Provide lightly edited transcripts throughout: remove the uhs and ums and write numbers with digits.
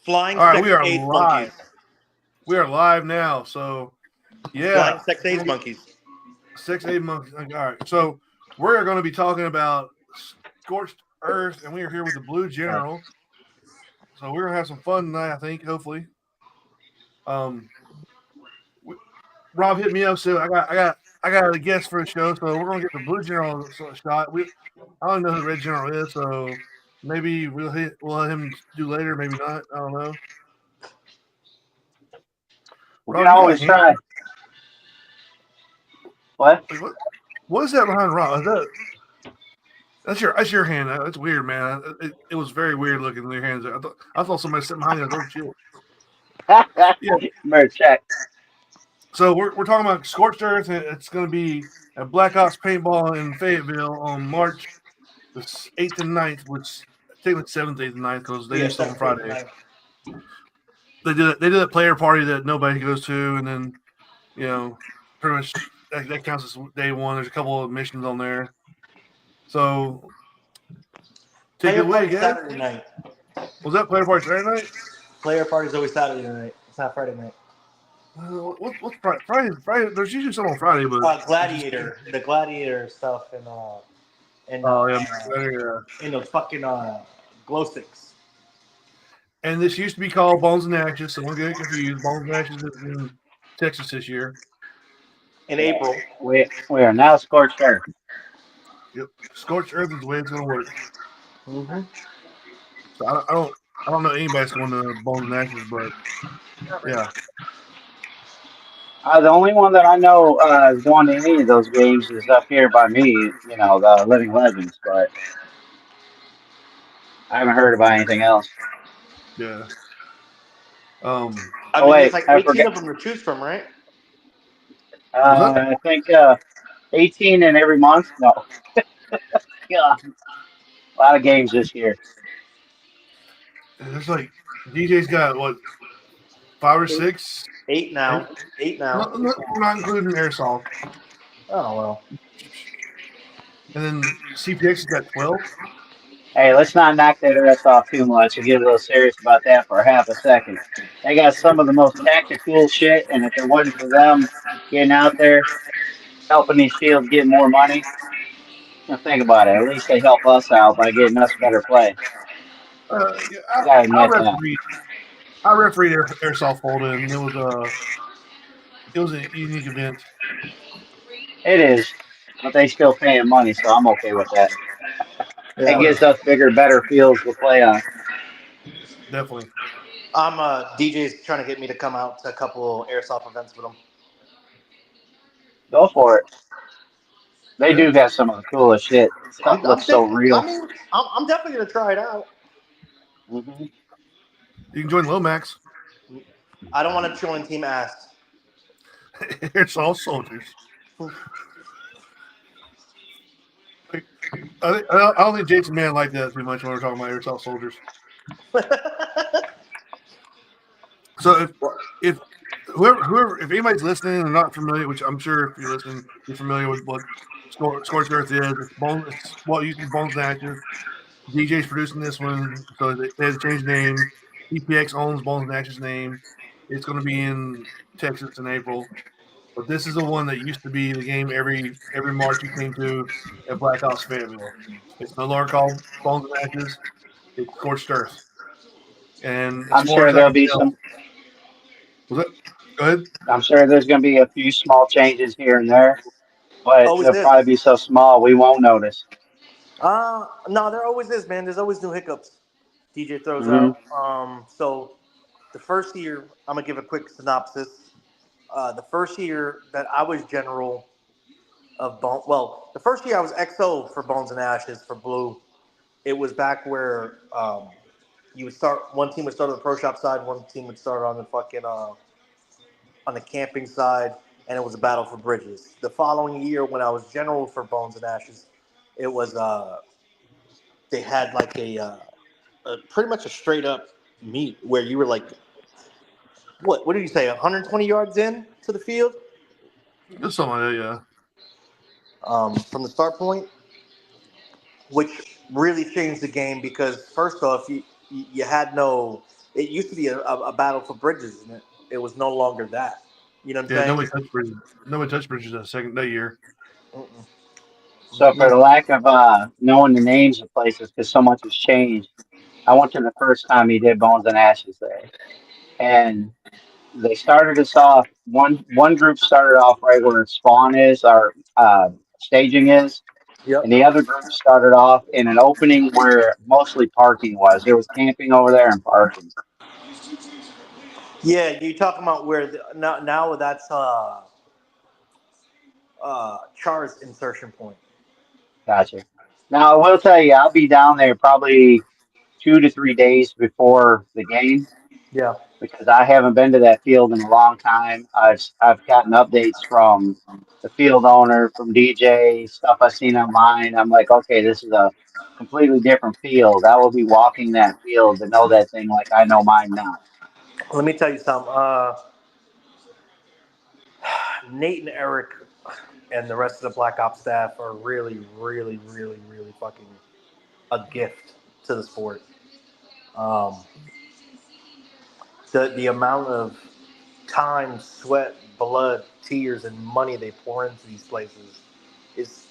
Flying All right, Sex we are AIDS live. monkeys. We are live now. So, yeah. Flying Sex AIDS monkeys. 6-8 months. All right. So, we're going to be talking about Scorched Earth, and we are here with the Blue General. So, we're going to have some fun tonight, I think, hopefully. Rob hit me up, so I got a guest for the show, so we're going to get the Blue General shot. I don't know who the Red General is, so maybe we'll let him do later, maybe not. I don't know. We can always try. What? What is that behind Rob? That's your hand. That's weird, man. It was very weird looking in your hands. I thought somebody sitting behind you. Oh shit. Yeah. Better check. So we're talking about Scorched Earth. It's going to be at Black Ops Paintball in Fayetteville on March the 8th and 9th, which I think it's 7th, 8th, and 9th because they do stuff on Friday. They did a player party that nobody goes to, and then pretty much that counts as day one. There's a couple of missions on there. So take it away, guys. Saturday night. Was that player party Saturday night? Player party is always Saturday night. It's not Friday night. What's Friday? Friday. There's usually some on Friday, but Gladiator, the Gladiator stuff, and the fucking glow sticks. And this used to be called Bones and Ashes, so don't get confused. Bones and Ashes is in Texas this year. In April. We are now Scorched Earth. Yep, Scorched Earth is the way it's going to work. Mm-hmm. So I don't know anybody's going to Bones and Ashes, but yeah. The only one that I know is going to any of those games is up here by me, the Living Legends, but I haven't heard about anything else. Yeah. There's like 18 of them to choose from, right? I think 18 in every month. No. Yeah. A lot of games this year. It's like DJ's got what, 5 or 6? 8 now. 8 now. Not including airsoft. Oh well. And then CPX has got 12. Hey, let's not knock that ass off too much and get a little serious about that for half a second. They got some of the most tactical shit, and if it wasn't for them getting out there, helping these fields get more money, think about it. At least they help us out by getting us better play. I refereed airsoft folded, and it was a unique event. It is, but they still paying money, so I'm okay with that. Yeah. It gives us bigger, better fields to play on. Definitely. DJ's trying to get me to come out to a couple airsoft events with him. Go for it. They do got some of the coolest shit. Stuff looks so real. I'm definitely gonna try it out. Mm-hmm. You can join Lomax. I don't want to join Team Ass. It's all soldiers. I don't think Jason Man liked that too much when we're talking about airsoft soldiers. So if anybody's listening and not familiar, which I'm sure if you're listening, you're familiar with what Scorched Earth is. It's what used to be Bones and Ashes. DJ's producing this one, so they had to change the name. EPX owns Bones and Ashes name. It's going to be in Texas in April. But this is the one that used to be the game every March you came to at Black Ops Fayetteville. It's no longer called Bones and Ashes. It's Scorched Earth. And I'm sure there'll be some. Was it? Go ahead. I'm sure there's going to be a few small changes here and there, but they'll this? probably be so small we won't notice. No, there always is, man. There's always new hiccups DJ throws out. So the first year, I'm gonna give a quick synopsis. The first year that I was general of the first year I was XO for Bones and Ashes for Blue. It was back where you would start. One team would start on the pro shop side. One team would start on the fucking on the camping side, and it was a battle for bridges. The following year, when I was general for Bones and Ashes, it was they had like a pretty much a straight up meet where you were like, what did you say, 120 yards in to the field? Just something like that, yeah. From the start point, which really changed the game because first off, you had no it used to be a battle for bridges, and it was no longer that. You know what Yeah, I'm saying? nobody touched bridges. Nobody touched bridges that year. Mm-mm. So for the Mm-mm. lack of knowing the names of places, because so much has changed, I went to the first time he did Bones and Ashes there, and they started us off. One group started off right where spawn is, our staging is, and Yep. the other group started off in an opening where mostly parking was. There was camping over there and parking. Yeah, you talking about where now that's Char's insertion point. Gotcha. Now I will tell you, I'll be down there probably 2 to 3 days before the game Yeah. because I haven't been to that field in a long time. I've gotten updates from the field owner, from DJ, stuff I've seen online. I'm like, okay, this is a completely different field. I will be walking that field to know that thing like I know mine now. Let me tell you something. Nate and Eric and the rest of the Black Ops staff are really, really, really, really fucking a gift to the sport. Um, the amount of time, sweat, blood, tears, and money they pour into these places is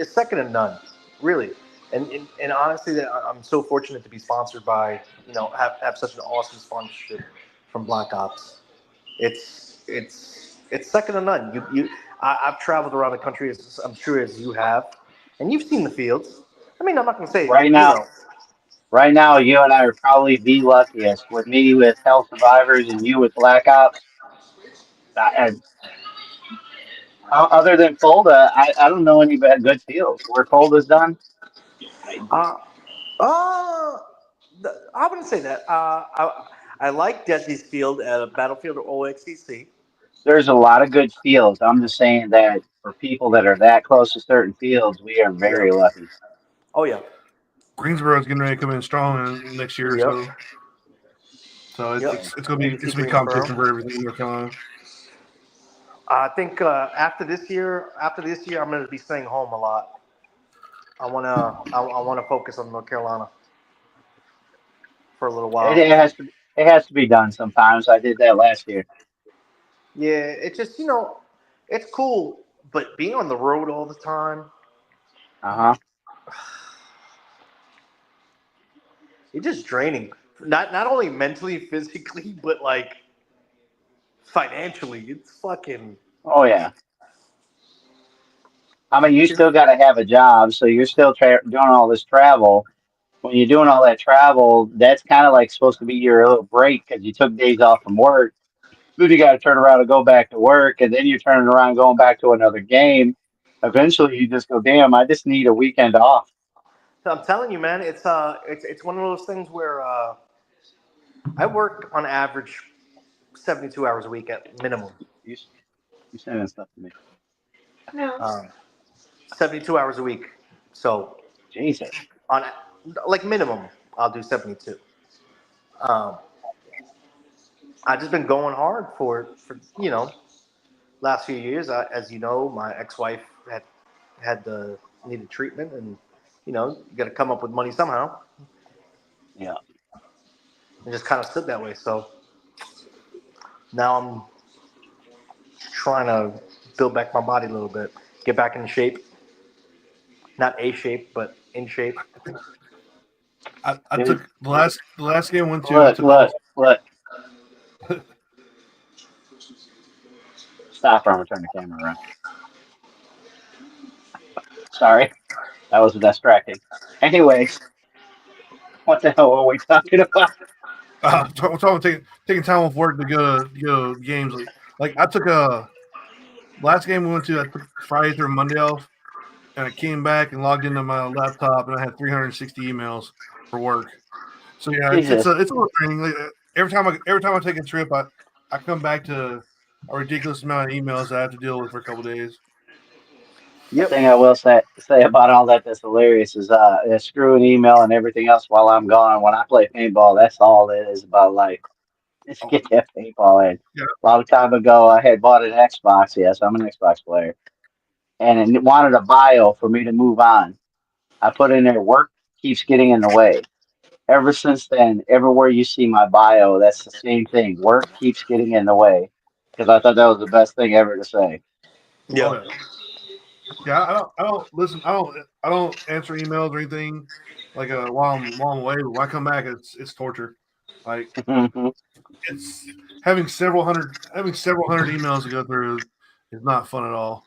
second to none, really. And honestly, that I'm so fortunate to be sponsored by, have such an awesome sponsorship from Black Ops. It's second to none. I've traveled around the country, as I'm sure as you have, and you've seen the fields. I mean, I'm not gonna say, Right now, right now, you and I are probably the luckiest. With me with Health Survivors and you with Black Ops. I, other than Fulda, I don't know any bad good fields where Fulda's done. I, uh, uh, I wouldn't say that. I like Desi's Field at Battlefield OXCC. there's a lot of good fields. I'm just saying that for people that are that close to certain fields, we are Yeah. very lucky. Oh yeah. Greensboro's getting ready to come in strong in next year or Yep. so. So Yep. it's ABC gonna be Greensboro. competition for everything in North Carolina. I think after this year, I'm going to be staying home a lot. I wanna focus on North Carolina for a little while. It has to be done sometimes. I did that last year. Yeah, it's just it's cool, but being on the road all the time, Uh huh. it's just draining. Not only mentally, physically, but like financially. It's fucking. Oh yeah. I mean, you It's just, still got to have a job, so you're still doing all this travel. When you're doing all that travel, that's kind of like supposed to be your little break because you took days off from work. Then you got to turn around and go back to work, and then you're turning around going back to another game. Eventually, you just go, "Damn, I just need a weekend off." I'm telling you, man. It's one of those things where I work on average 72 hours a week at minimum. You you sending stuff to me? Um, 72 hours a week. So Jesus, on like minimum, I'll do 72. Um, I've just been going hard for last few years. As you know, my ex-wife had the needed treatment, and you got to come up with money somehow, yeah. and just kind of stood that way. So now I'm trying to build back my body a little bit, get back in shape. Not a shape, but in shape. I Dude, took the last game I went to. I look, took off. look, look. Stop! I'm gonna turn the camera around. Sorry, that was distracting. Anyways, what the hell are we talking about? We're talking taking time off work to go to games. Like I took a last game we went to. I took Friday through Monday off, and I came back and logged into my laptop, and I had 360 emails for work. So yeah, Jesus, it's a little training. Like, every time I take a trip, I come back to a ridiculous amount of emails that I have to deal with for a couple days. the Yep. thing I will say about all that that's hilarious is screw an email and everything else while I'm gone. When I play paintball, that's all it is about life. Just Oh, get that paintball in. yeah. A long time ago, I had bought an Xbox. Yes, I'm an Xbox player, and it wanted a bio for me to move on. I put in there, work keeps getting in the way. ever since then, everywhere you see my bio, that's the same thing. Work keeps getting in the way because I thought that was the best thing ever to say. Oh Yeah. yeah. Yeah, I don't listen. I don't answer emails or anything like while I'm away. But when I come back, it's torture. Like it's having several hundred emails to go through is not fun at all.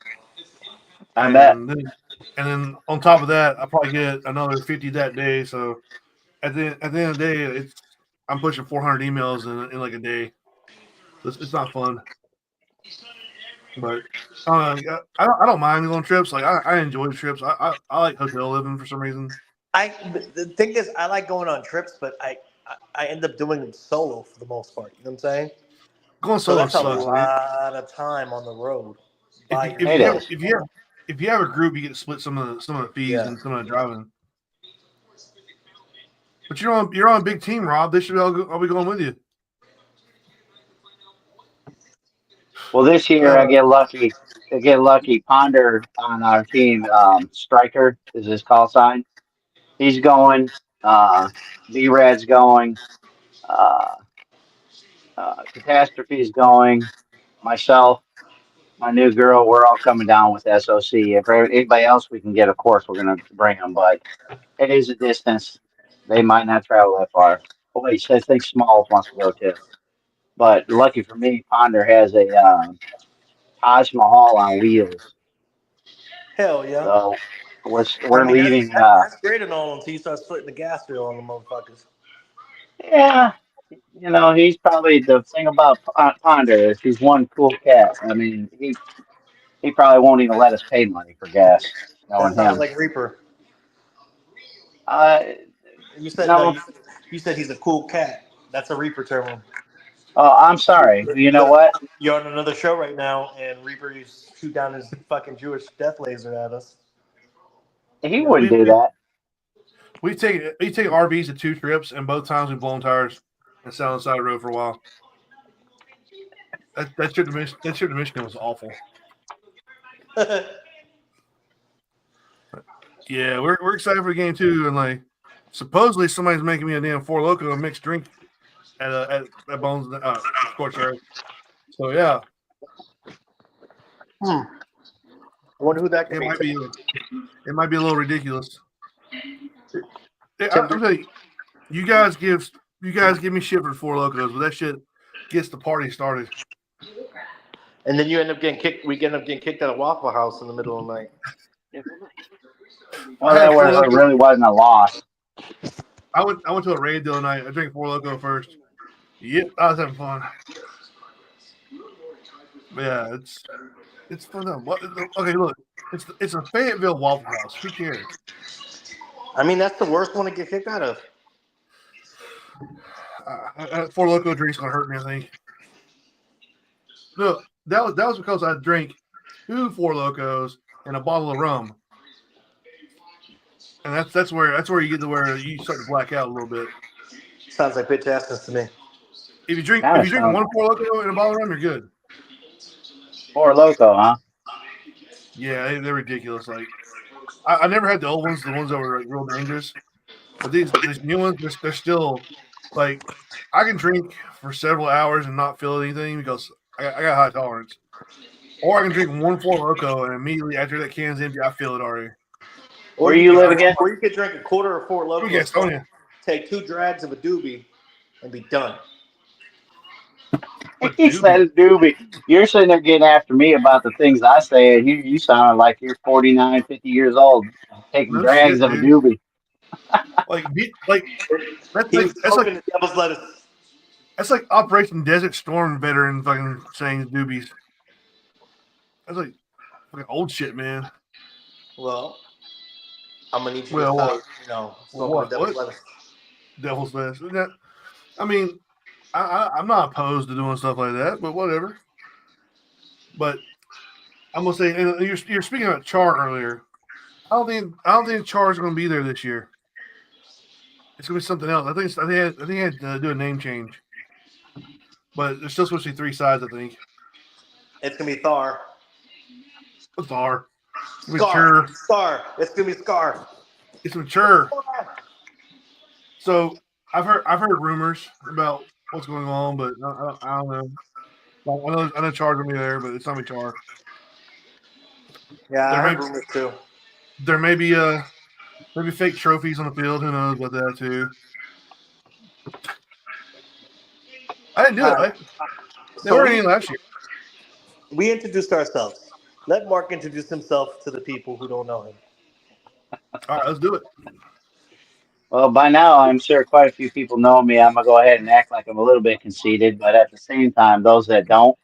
I bet. And then on top of that, I probably get another 50 that day. So at the end of the day, I'm pushing 400 emails in like a day. So it's not fun. But I don't mind going on trips. Like I enjoy trips. I like hotel living for some reason. The thing is, I like going on trips, but I end up doing them solo for the most part. You know what I'm saying? Going So solo that's a sucks. Man. lot of time on the road If by you if It you have yourself. is. if you have a group, you get to split some of the fees Yeah. and some of the driving. But you're on a big team, Rob. They should all be going with you. Well, this year I get lucky. I get lucky. Ponder on our team, Striker is his call sign. He's going. B-Rad's going. Uh, Catastrophe's going. Myself, my new girl, we're all coming down with SOC. If anybody else we can get, of course, we're going to bring them. But it is a distance. They might not travel that far. Oh, wait, so I think Smalls wants to go too. But lucky for me, Ponder has a Taj Mahal on wheels. Hell yeah. So I we're mean, leaving. that's great and all until you start splitting the gas bill on the motherfuckers. Yeah, he's probably the thing about Ponder is he's one cool cat. I mean, he probably won't even let us pay money for gas, That knowing sounds him. like Reaper. Uh, You said no. no. You said he's a cool cat. That's a Reaper term. Oh, I'm sorry. You know Look, what? you're on another show right now, and Reaper used to shoot down his fucking Jewish death laser at us. He You know? wouldn't do that. We take RVs to 2 trips, and both times we've blown tires and sat on the side of the road for a while. That trip to Michigan was awful. Yeah, we're excited for the game too, and like supposedly somebody's making me a damn Four Loko a mixed drink at Bones Scorched. So yeah, I wonder who that could it be. might be a little ridiculous. I'm Tim, telling you, you guys give me shit for Four Locos, but that shit gets the party started. and then you end up getting kicked. We end up getting kicked out of Waffle House in the middle of the night. Well, that really wasn't a loss. I went to a raid the other night. I drank Four Loko first. Yep, I was having fun. But yeah, it's fun though. Okay, look, it's a Fayetteville Waffle House. Who cares? I mean, that's the worst one to get kicked out of. Four Loko drink's gonna hurt me, I think. No, that was because I drank 2 Four Lokos and a bottle of rum, and that's where you get to where you start to black out a little bit. Sounds like bitch assness to me. If you drink Sounds one Four Loko and a bottle of rum, you're good. Four Loko, huh? Yeah, they're ridiculous. Like I never had the old ones, the ones that were like real dangerous. But these new ones, they're still like I can drink for several hours and not feel anything because I got high tolerance. Or I can drink 1 Four Loko and immediately after that can's empty, I feel it already. Where you live again? Or you could drink a quarter or 4 Look at Locos, Estonia. take 2 drags of a doobie, and be done. He said doobie. You're sitting there getting after me about the things I say, and you sound like you're 49, 50 years old, taking No drags shit, of a dude. doobie. Like He was smoking the devil's lettuce. that's like Operation Desert Storm veteran fucking saying doobies. That's like fucking old shit, man. Well, I'm gonna need you Well, to stop, smoking the devil's lettuce. Devil's lettuce. I mean, I'm not opposed to doing stuff like that, but whatever. But I'm gonna say, and you're speaking about Char earlier. I don't think Char is gonna be there this year. It's gonna be something else. I think he had to do a name change, but there's still supposed to be 3 sides. I think. It's gonna be Thar. Thar. Scar. Mature. Scar. It's gonna be Scar. It's mature. So I've heard rumors about what's going on, but I don't know. I know Char's gonna be there, but it's not me Char. Yeah, I There may heard rumors too. there may be maybe fake trophies on the field. Who knows about that too? I didn't do All it. right. They So weren't any last year. we introduced ourselves. Let Mark introduce himself to the people who don't know him. All right, let's do it. Well, by now, I'm sure quite a few people know me. I'm gonna go ahead and act like I'm a little bit conceited, but at the same time, those that don't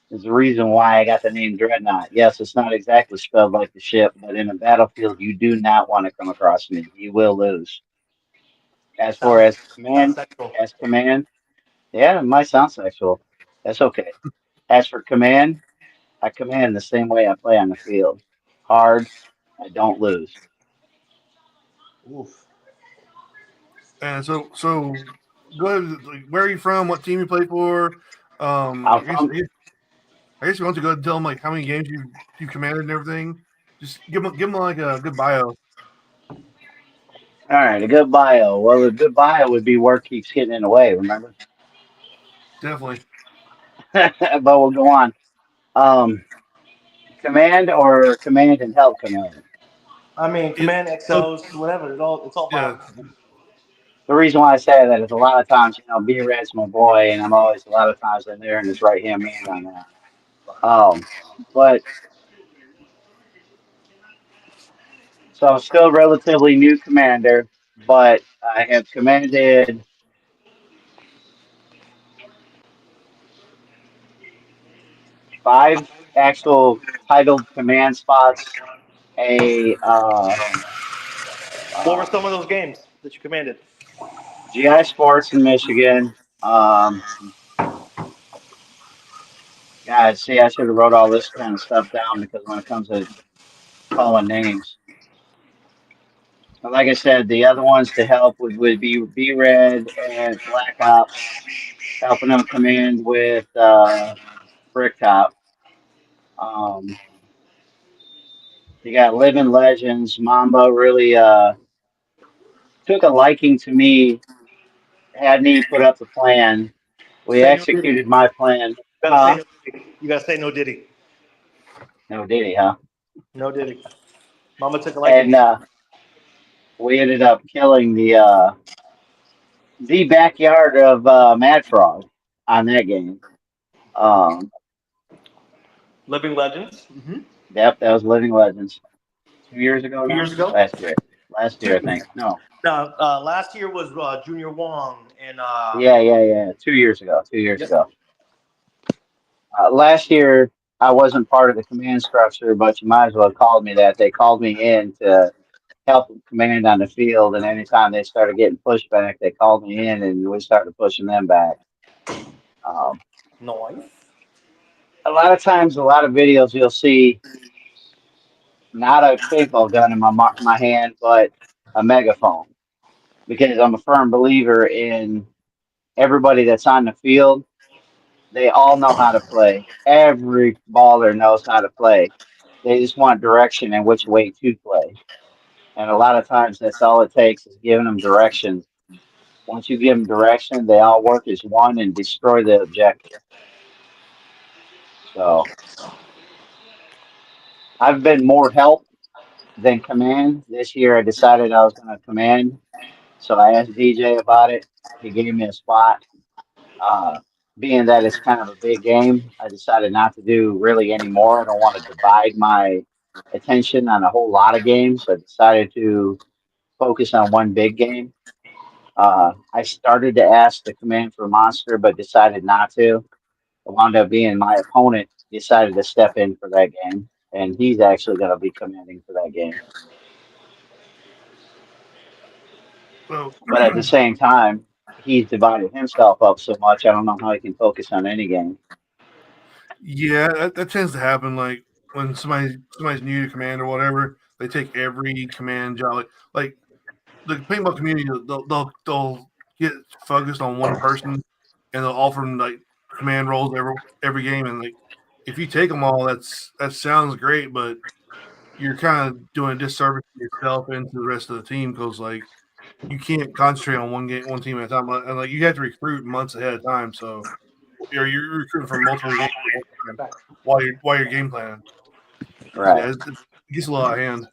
is the reason why I got the name Dreadnought. Yes, it's not exactly spelled like the ship, but in a battlefield, you do not want to come across me. You will lose. As for Sounds as sounds command, sexual. as command, yeah, it might sound sexual. That's okay. As for command, I command the same way I play on the field. Hard, I don't lose. Oof. And so go ahead. Like, where are you from? What team you play for? I'm I guess from I guess you want to go ahead and tell them like how many games you commanded and everything. Just give them like a good bio. All right, a good bio. Well, a good bio would be work keeps getting in the way, remember? Definitely. But we'll go on. Um, command or command and help command. I mean, It, Command so XOs, whatever. It's all yeah, fine. The reason why I say that is a lot of times, B Red's my boy, and I'm always a lot of times in there and his right hand man on that. Um, but so I'm still relatively new commander, but I have commanded 5 actual titled command spots, a What were uh, some of those games that you commanded? GI Sports in Michigan. God, see, I should have wrote all this kind of stuff down because when it comes to calling names, but like I said, the other ones to help would be B Red and Black Ops, helping them command with Bricktop. Um, you got Living Legends. Mamba really took a liking to me, had me put up the plan. We Say no Diddy. executed my plan. Gotta say Huh? no Diddy. You gotta say no Diddy. No, did he, huh? No Diddy. Mama took a liking And to you. we ended up killing the backyard of Mad Frog on that game. Um, Living Legends. yep, that was Living Legends. 2 years ago 2 years now? ago. Last year. Last year, I Two. think. No. No, last year was Junior Wong and Yeah, yeah, yeah. 2 years ago. 2 years yep. ago. Last year, I wasn't part of the command structure, but you might as well have called me that. They called me in to help command on the field, and anytime they started getting pushback, they called me in, and we started pushing them back. Um, Nice. a lot of times, a lot of videos you'll see not a paintball gun in my hand, but a megaphone, because I'm a firm believer in everybody that's on the field. They all know how to play. Every baller knows how to play. They just want direction and which way to play. And a lot of times that's all it takes is giving them direction. Once you give them direction, they all work as one and destroy the objective. So I've been more help than command. This year I decided I was going to command. So I asked DJ about it. He gave me a spot. Uh, Being that it's kind of a big game, I decided not to do really any more. I don't want to divide my attention on a whole lot of games. I decided to focus on one big game. I started to ask the command for monster, but decided not to. It wound up being my opponent decided to step in for that game, and he's actually going to be commanding for that game. So But at the same time, he's divided himself up so much. I don't know how he can focus on any game. yeah, that tends to happen. Like when somebody's new to command or whatever, they take every command job. Like the paintball community, they'll get focused on one person, and they'll offer them like command roles every game. And like if you take them all, that sounds great, but you're kind of doing a disservice to yourself and to the rest of the team because like you can't concentrate on one team at a time, and like you have to recruit months ahead of time. So you're recruiting for multiple games at one time while you're game planning. Right. Yeah, it gets a little out of hand.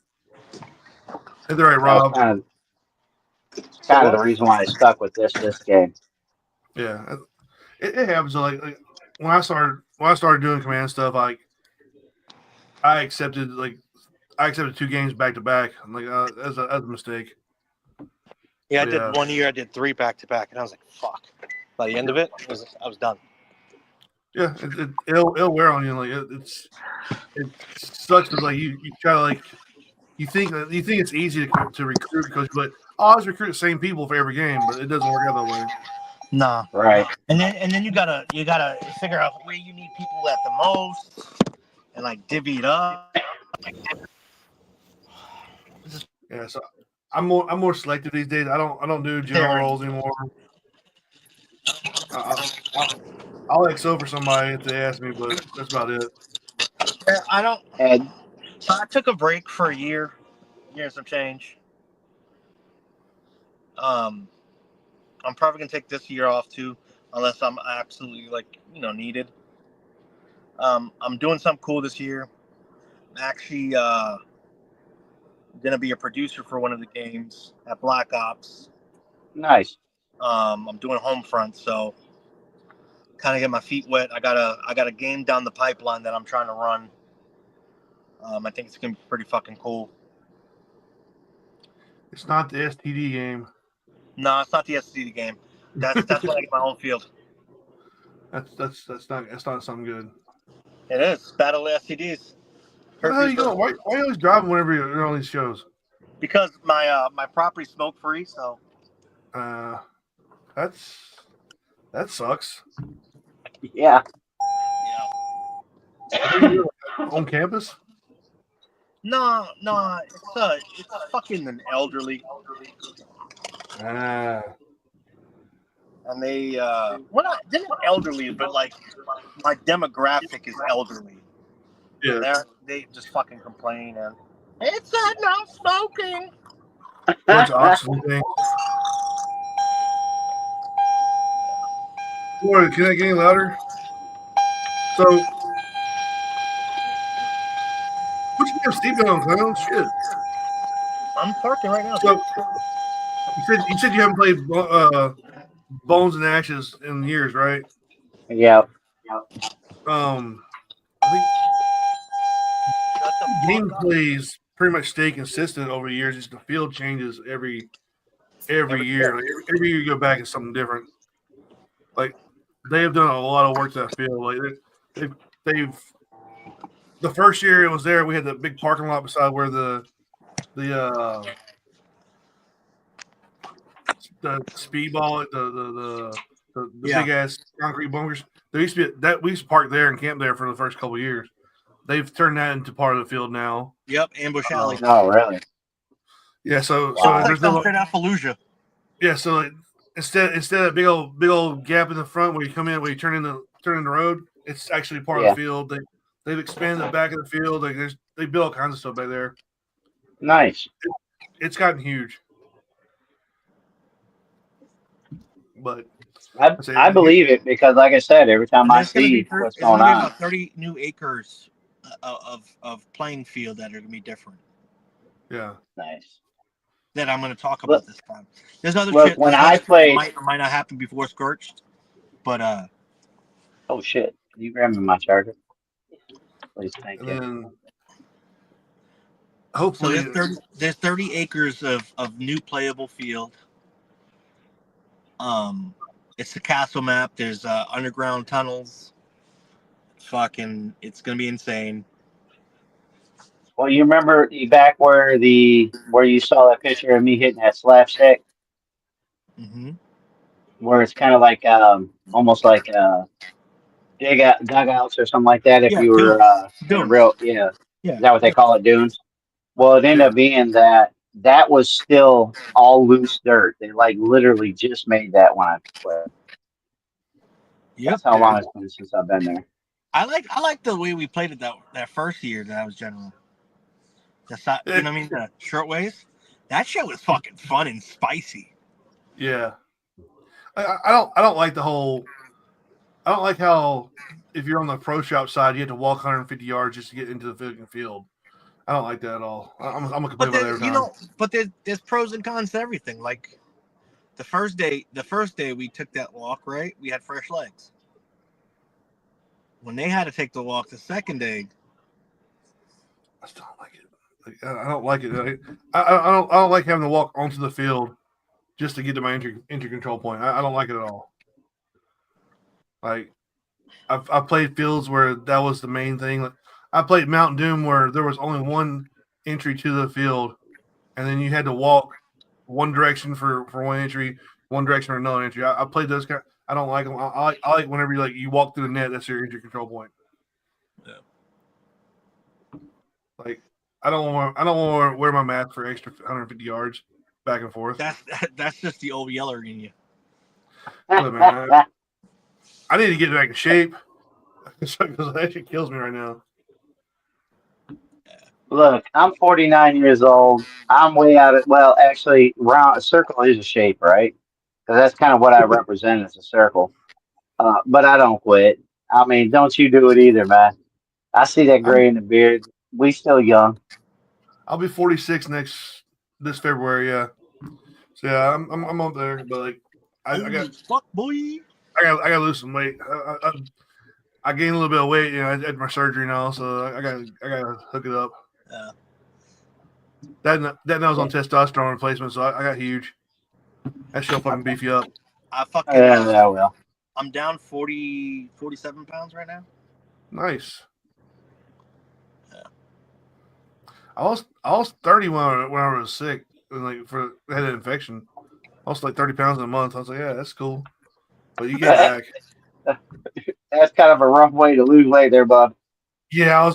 Is that right, That was Rob? kind of the reason why I stuck with this game. Yeah, it happens. Like when I started doing command stuff, I accepted 2 games back to back. Like as a mistake. Yeah, I Yeah. did 1 year. I did 3 back to back, and I was like, "Fuck!" By the end of it, I was done. Yeah, it'll wear on you. Like it sucks because like you try to like you think it's easy to recruit because you're like, oh, I always recruit the same people for every game, but it doesn't work out that way. Nah. Right. And then you gotta figure out where you need people at the most, and like divvy it up. Yeah, so I'm more selective these days. I don't do general roles anymore. I'll XO for somebody if they ask me, but that's about it. I don't. And So I took a break for a year and some change. I'm probably gonna take this year off too, unless I'm absolutely needed. I'm doing something cool this year. I'm actually gonna be a producer for one of the games at Black Ops. nice. I'm doing Homefront, so kind of get my feet wet. I got a game down the pipeline that I'm trying to run. I think it's gonna be pretty fucking cool. It's not the STD game. No, it's not the SCD game. That's when I get my own field. That's not something good. It is Battle of SCDs. Where the hell you going? Why are you always driving whenever you're on these shows? Because my property's smoke free, so that sucks. Yeah. On campus? No, it's fucking an elderly. Ah. And they they're not elderly, but like my demographic is elderly. Yeah. They just fucking complain and it said no smoking. Bunch of oxygen things. Boy, can I get any louder? So, what you have seatbelt on, clown? Shit. I'm parking right now. So, you said you haven't played Bones and Ashes in years, right? Yeah. I think gameplays pretty much stay consistent over the years. Just the field changes every year. Like every year you go back, it's something different. Like they have done a lot of work to that field. Like they've the first year it was there, we had the big parking lot beside where the speedball, the big ass concrete bunkers. There used to be we used to park there and camp there for the first couple of years. They've turned that into part of the field now. Yep, Ambush Alley. Oh, really? Yeah, so there's no straight out Fallujah. Yeah, so like, instead of big old gap in the front where you come in where you turn in the road, it's actually part of the field. They've expanded the back of the field. Like they built all kinds of stuff back there. Nice. It's gotten huge. But I believe it because, like I said, every time I see what's going on, about 30 new acres of playing field that are going to be different. Yeah. Nice. That I'm going to talk about this time. There's other shit. When I played, might not happen before Scorched, but oh shit! Can you grab me my charger? Please, thank you. And hopefully, so there's 30 acres of new playable field. It's the castle map. There's underground tunnels. It's gonna be insane. Well, you remember back where you saw that picture of me hitting that slapstick, where it's kind of like almost like dugouts or something like that. If you were in a real is that what they call it, dunes? Well, it ended up being that was still all loose dirt. They like literally just made that when I played. That's how long it's been since I've been there. I like the way we played it that first year that I was general. You know what I mean? The short ways. That shit was fucking fun and spicy. Yeah. I don't like the whole. I don't like how if you're on the pro shop side, you have to walk 150 yards just to get into the field. I don't like that at all. I'm gonna complain about that every time. But there's pros and cons to everything. Like the first day we took that walk, right? We had fresh legs. When they had to take the walk the second day, I still don't like it. I don't like it. I don't like having to walk onto the field just to get to my entry control point. I don't like it at all. Like I've played fields where that was the main thing. Like, I played Mount Doom where there was only one entry to the field, and then you had to walk one direction for one entry, one direction for another entry. I played those kind. I don't like them. I like whenever you walk through the net. That's your entry control point. Yeah. Like I don't want to wear my mask for extra 150 yards back and forth. That's just the old yeller in you. Look, man, I need to get back in shape because that shit kills me right now. Look, I'm 49 years old. I'm way out of, well, actually, round a circle is a shape, right? Because that's kind of what I represent as a circle. But I don't quit. I mean, don't you do it either, man. I see that gray in the beard. We still young. I'll be 46 this February. Yeah, so yeah, I'm up there, but like I got fuck boy. I got to lose some weight. I gained a little bit of weight. I had my surgery now, so I got to hook it up. That I was on testosterone replacement, so I got huge. That shit'll fucking beef you up. Yeah, well. I'm down 47 pounds right now. Nice. Yeah. I was 30 when I was sick, and I had an infection. I lost like 30 pounds in a month. I was like, yeah, that's cool. But you get back. That's kind of a rough way to lose weight there, bud. Yeah, I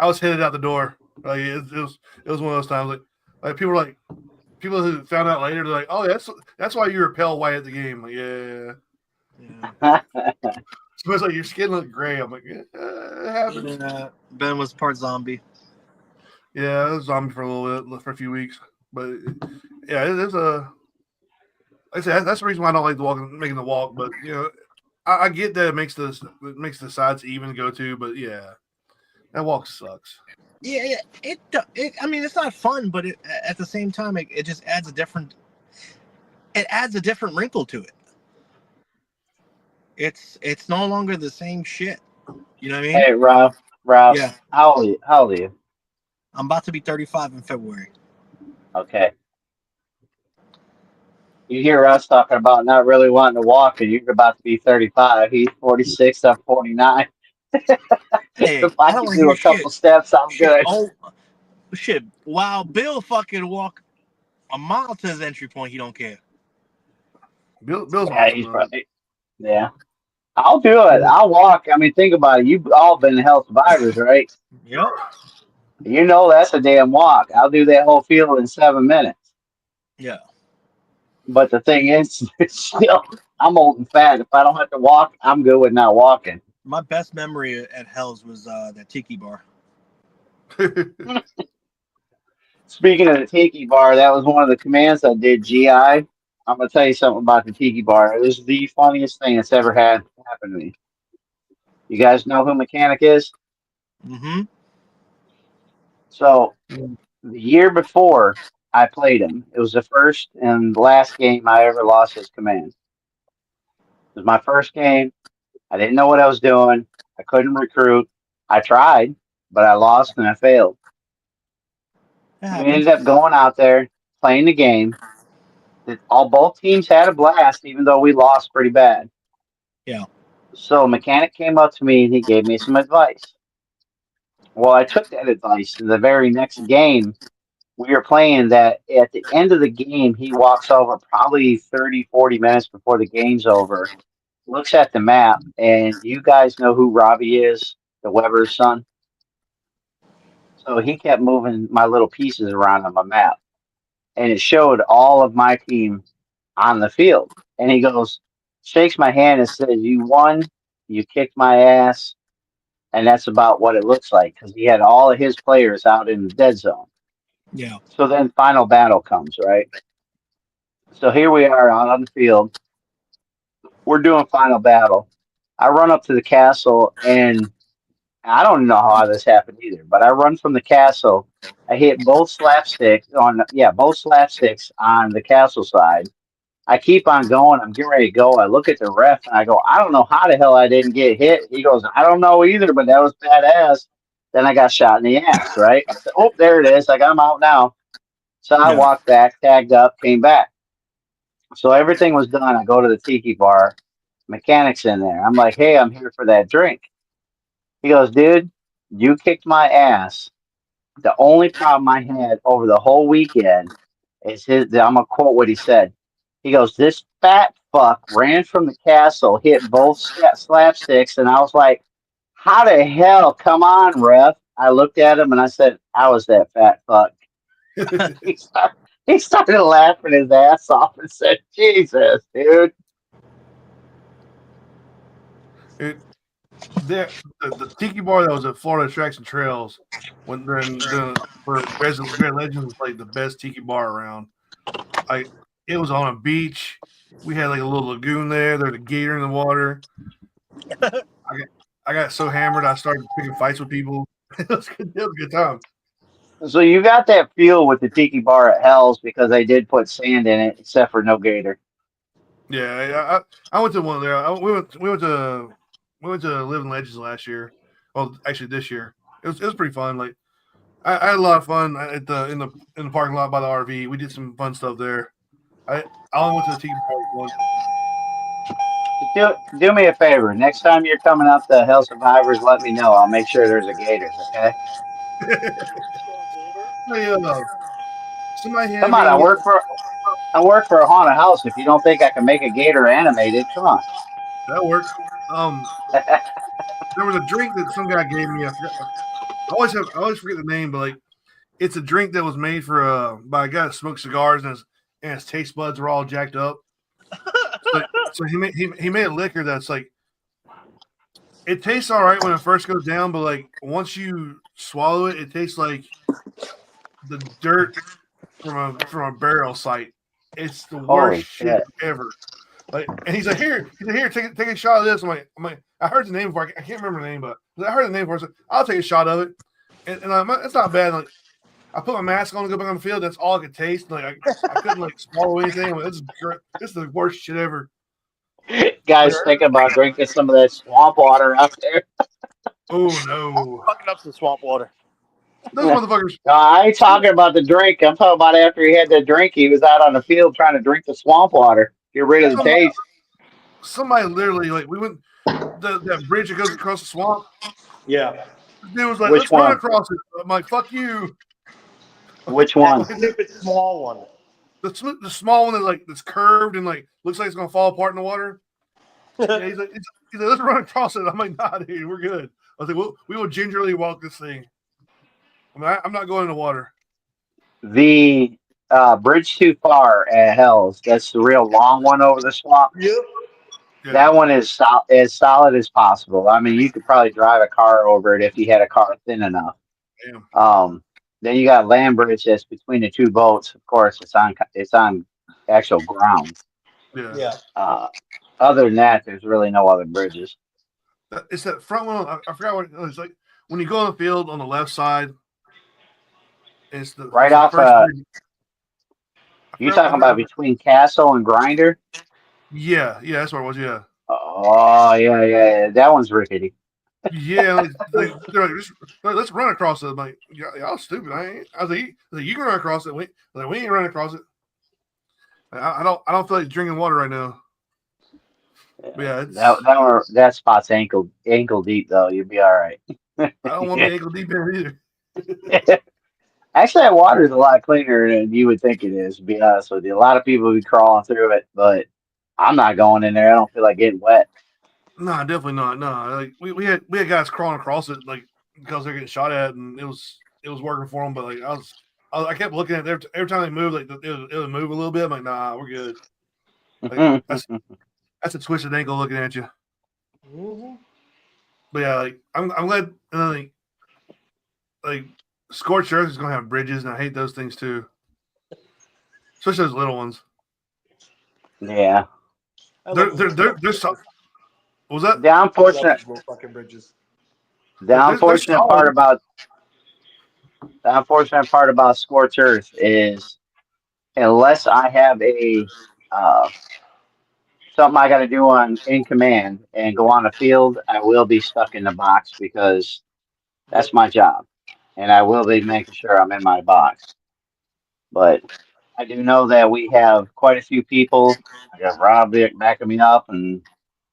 was headed out the door. Like it was one of those times. Like people who found out later, they're like, oh, that's why you were pale white at the game. Like, yeah. So it's like your skin looked gray. I'm like, yeah, it happens. Yeah, Ben was part zombie. Yeah, I was zombie for a little bit, for a few weeks. But yeah, it's like I said, that's the reason why I don't like making the walk. But I get that it makes the sides even to go to. But yeah, that walk sucks. Yeah, it. I mean, it's not fun, but at the same time, it just adds a different. It adds a different wrinkle to it. It's no longer the same shit. You know what I mean? Hey, Rob. Yeah. How old are you? I'm about to be 35 in February. Okay. You hear us talking about not really wanting to walk, and you're about to be 35. He's 46. I'm 49. Hey, If I can do a couple steps, I'm good. Oh, shit. While Bill fucking walk a mile to his entry point, he don't care. Bill's he's right. Yeah. I'll do it. I'll walk. I mean, think about it. You've all been health survivors, right? Yep. You know that's a damn walk. I'll do that whole field in 7 minutes. Yeah. But the thing is, still, I'm old and fat. If I don't have to walk, I'm good with not walking. My best memory at Hell's was that tiki bar. Speaking of the tiki bar, that was one of the commands I did, GI. I'm going to tell you something about the tiki bar. It was the funniest thing that's ever had happen to me. You guys know who Mechanic is? Mm-hmm. So, the year before I played him, it was the first and last game I ever lost his command. It was my first game. I didn't know what I was doing. I couldn't recruit. I tried, but I lost and I failed. We ended up going out there, playing the game. Both teams had a blast, even though we lost pretty bad. Yeah. So Mechanic came up to me and he gave me some advice. Well, I took that advice. In the very next game, we were playing that at the end of the game, he walks over probably 30, 40 minutes before the game's over, looks at the map, and you guys know who Robbie is, the Weber's son? So he kept moving my little pieces around on my map, and it showed all of my team on the field. And he goes, shakes my hand and says, you won, you kicked my ass, and that's about what it looks like, because he had all of his players out in the dead zone. Yeah. So then final battle comes, right? So here we are out on the field. We're doing final battle. I run up to the castle, and I don't know how this happened either, but I run from the castle. I hit both slapsticks on the castle side. I keep on going. I'm getting ready to go. I look at the ref and I go, I don't know how the hell I didn't get hit. He goes, I don't know either, but that was badass. Then I got shot in the ass, right? I said, oh, there it is. Like, I'm out now. So I Yeah. walked back, tagged up, came back. So everything was done. I go to the tiki bar, mechanic's in there. I'm like, hey, I'm here for that drink. He goes, dude, you kicked my ass. The only problem I had over the whole weekend is I'm going to quote what he said. He goes, this fat fuck ran from the castle, hit both slapsticks, and I was like, how the hell? Come on, ref. I looked at him and I said, I was that fat fuck. He started laughing his ass off and said, Jesus, dude. It, the tiki bar that was at Florida Tracks and Trails when for Red Legends was like the best tiki bar around. Like it was on a beach. We had like a little lagoon there. There's a gator in the water. I got so hammered I started picking fights with people. It was a good time. So you got that feel with the tiki bar at Hell's because they did put sand in it, except for no gator. Yeah, I went to one there. We went to Living Legends last year. Well, actually this year. It was pretty fun. Like I had a lot of fun at in the parking lot by the RV. We did some fun stuff there. I only went to the tiki bar once. Do me a favor. Next time you're coming up to Hell Survivors, let me know. I'll make sure there's a gators, okay? Hey, somebody Come had on, me. I work for a haunted house. If you don't think I can make a gator animated, come on. That worked. There was a drink that some guy gave me. I forgot. I always forget the name, but like it's a drink that was made for by a guy that smoked cigars and his taste buds were all jacked up. So he made a liquor that's like it tastes all right when it first goes down, but like once you swallow it, it tastes like the dirt from a burial site. It's the worst Holy shit shit. ever. Like, and he's like, here, take a shot of this. I'm like, I heard the name before. I can't remember the name, but I heard the name before. So I'll take a shot of it, and it's not bad. Like, I put my mask on to go back on the field. That's all I could taste. Like, I couldn't like swallow anything. Like, this is the worst shit ever. Guys thinking about drinking some of that swamp water out there. Oh no, Fucking up some swamp water. those No, motherfuckers. I ain't talking about the drink. I'm talking about after he had the drink, he was out on the field trying to drink the swamp water. Get rid of the Some taste. somebody literally like we went that bridge that goes across the swamp. Yeah. The dude was like, Which let's run one? across it. I'm like, fuck you. Which That one? stupid small one. The small one that's curved and like looks like it's gonna fall apart in the water. Yeah, he's like, let's run across it. I'm like, nah, dude, we're good. I was like, we will gingerly walk this thing. I mean, I'm not going in the water. The bridge too far at Hell's. That's the real long one over the swamp. Yep. Yeah, That one is as solid as possible. I mean, you could probably drive a car over it if you had a car thin enough. damn. Then you got land bridge that's between the two boats. Of course, it's on actual ground. Yeah. Yeah. Uh, Other than that, there's really no other bridges. It's that front one. I forgot what it was like when you go on the field on the left side. It's Right the off. first bridge. You talking I forgot. about between Castle and Grinder? Yeah, that's what it was. Yeah. Oh yeah. That one's rickety. Yeah, they're like, let's run across it. I'm like, y'all stupid. I ain't. I was like, you can run across it. We ain't running across it. I don't feel like drinking water right now. But yeah, That spot's ankle deep though. You'll be all right. I don't want to be ankle deep in it either. Actually, that water is a lot cleaner than you would think it is. To be honest with you, a lot of people be crawling through it, but I'm not going in there. I don't feel like getting wet. Nah, definitely not. No, like we had guys crawling across it like because they're getting shot at, and it was working for them. But like I kept looking at it every time they moved, like it would move a little bit. I'm like, nah, we're good. Like that's a twisted ankle looking at you. Mm-hmm. But yeah, like I'm glad. And then like Scorched Earth is going to have bridges, and I hate those things too. Especially those little ones. Yeah. They're what was that? The I love unfortunate, those little fucking bridges. They're solid. the unfortunate part about Scorched Earth is unless I have a something I got to do on in command and go on the field, I will be stuck in the box because Yep. that's my job, and I will be making sure I'm in my box. But I do know that we have quite a few people. I got Rob backing me up, and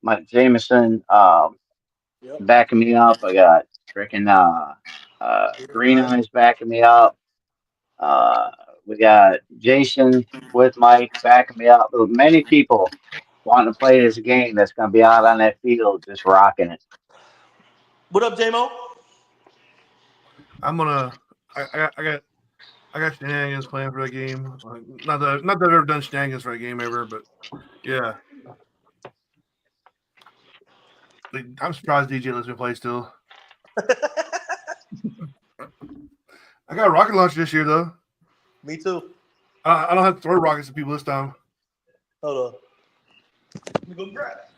Mike Jameson Yep. backing me up. I got freaking Green Eyes backing me up. Uh, we got Jason with Mike backing me up. Many people wanting to play this game that's going to be out on that field just rocking it. What up, J-Mo? I'm gonna. I got shenanigans planned for that game. Not that I've ever done shenanigans for a game ever, but yeah. I'm surprised DJ lets me play still. I got a rocket launcher this year though. Me too. I don't have to throw rockets at people this time. Hold on. Let me go grab it.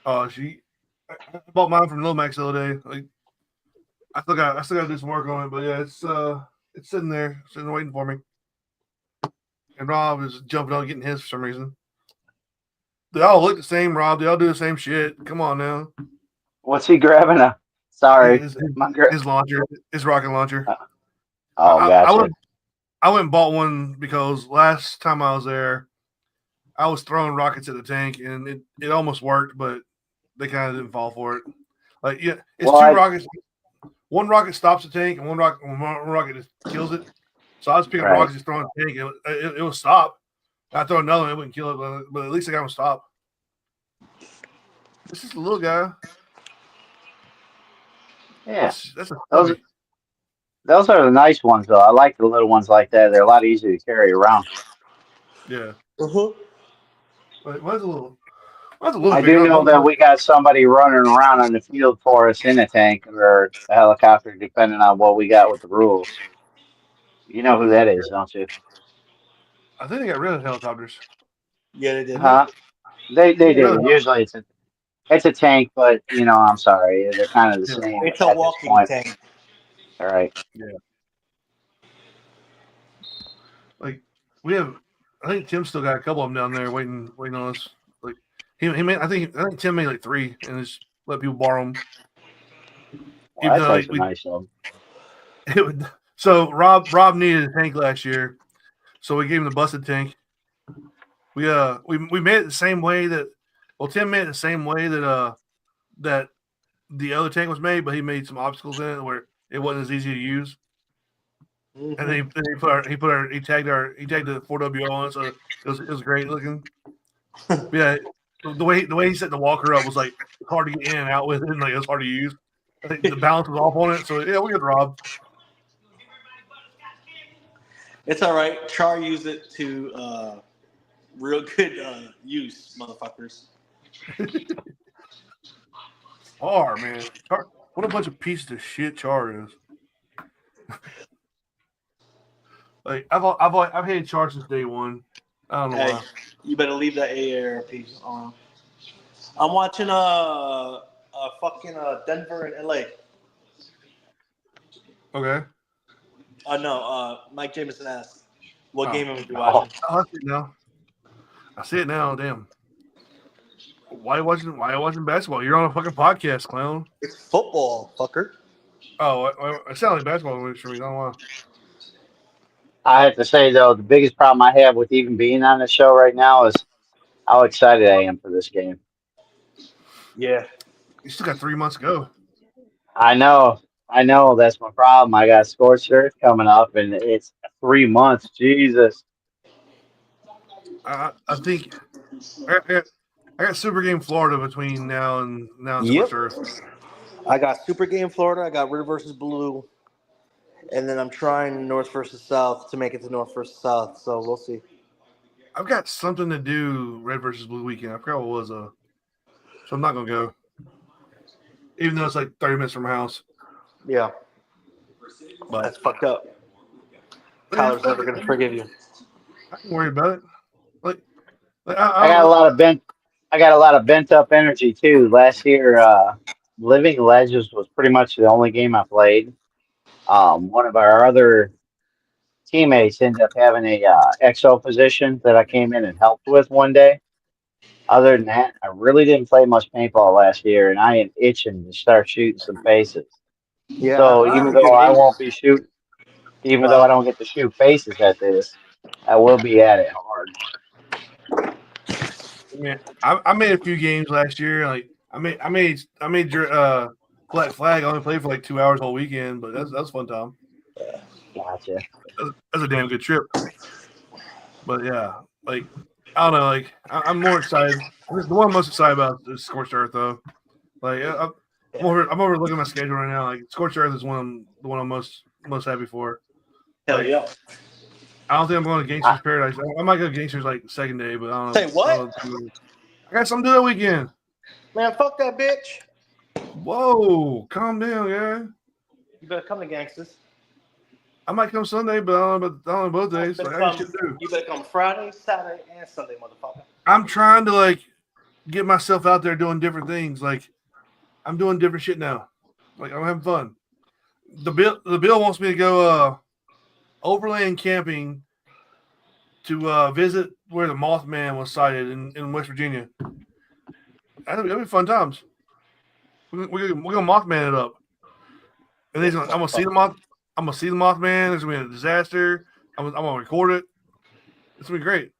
Oh, I bought mine from Lomax the other day. Like I still got to do some work on it, but yeah, it's sitting there, waiting for me. And Rob is jumping on getting his for some reason. They all look the same, Rob. They all do the same shit. Come on now. What's he grabbing? Sorry, His, my his launcher, his rocket launcher. Oh, gotcha. I went and bought one because last time I was there, I was throwing rockets at the tank and it almost worked, but they kind of didn't fall for it. Like yeah, it's Well, two rockets. One rocket stops the tank, and one rocket just kills it. So I was picking up right. rockets, just throwing the tank. It would stop. I throw another one, it wouldn't kill it, but at least I got him to stop. This is a little guy. Yeah, That's a those stubby. those are the nice ones though. I like the little ones like that. They're a lot easier to carry around. Yeah. Uh-huh. But mine's a little I bigger. do know that we got somebody running around on the field for us in a tank or a helicopter, depending on what we got with the rules. You know who that is, don't you? I think they got rid of helicopters. Yeah, they did. Huh? They Really? do. Usually it's a tank, but I'm sorry, they're kind of the Yeah. same It's a at this walking point. tank. All right. Yeah. Like we have, I think Tim still got a couple of them down there waiting on us. Like he made, I think Tim made like 3 and just let people borrow them. Well, Even that's though actually nice of them. it would, so Rob needed a tank last year, so we gave him the busted tank. We made it the same way that Tim made it the same way that the other tank was made, but he made some obstacles in it where it wasn't as easy to use. Mm-hmm. And then he tagged the 4WO on it, so it was great looking. But yeah, the way he set the walker up was like hard to get in and out with it, and like it was hard to use. I think the balance was off on it, so yeah, we got Rob. It's all right. Char used it to real good use, motherfuckers. Char, man. Char, what a bunch of pieces of shit Char is. Like I've hated Char since day one. I don't know Hey, why. you better leave that AARP on. I'm watching fucking Denver and LA. Okay. No, Mike Jameson asked, "What Oh, game am we Oh, watching?" I see it now. I see it now. Damn. Why are you watching basketball? You're on a fucking podcast, clown. It's football, fucker. Oh, it sounded like basketball for me. I don't know why. I have to say though, the biggest problem I have with even being on the show right now is how excited I am for this game. Yeah. You still got 3 months to go. I know that's my problem. I got Scorched Earth coming up, and it's 3 months. Jesus. I think I got Super Game Florida between now and Yep. Scorched Earth. I got Super Game Florida. I got Red versus Blue, and then I'm trying North versus South to make it to North versus South. So we'll see. I've got something to do Red versus Blue weekend. I forgot what it was so I'm not gonna go. Even though it's like 30 minutes from my house. Yeah. But That's fucked up. yeah, Tyler's never gonna forgive you. I can worry about it. Like I got a lot of bent. I got a lot of bent up energy too. Last year, Living Legends was pretty much the only game I played. One of our other teammates ended up having a XO position that I came in and helped with one day. Other than that, I really didn't play much paintball last year, and I am itching to start shooting some faces. Yeah, So I even have a good though I game. won't be shooting, even though I don't get to shoot faces at this, I will be at it hard. I made a few games last year. Like I made your Black Flag. I only played for like 2 hours all weekend, but that's a fun time. Gotcha. That's a damn good trip. But yeah, like I don't know. Like I'm more excited. The one I'm most excited about is Scorched Earth, though. Like I'm over looking at my schedule right now. Like Scorched Earth is the one I'm most happy for. Hell Like, yeah. I don't think I'm going to Gangsters Paradise. I might go to Gangsters like the second day, but I don't know. Say what? I got something to do that weekend. Man, fuck that bitch. Whoa, calm down, yeah. You better come to Gangsters. I might come Sunday, but I don't know both days. You Like, better, I got shit to do. you better come Friday, Saturday, and Sunday, motherfucker. I'm trying to like get myself out there doing different things. Like I'm doing different shit now. Like I'm having fun. The bill wants me to go overland camping to visit where the Mothman was sighted in West Virginia. That'll be fun times. We're gonna Mothman it up, and I'm gonna see the moth. I'm gonna see the Mothman. There's gonna be a disaster. I'm gonna record it. It's gonna be great.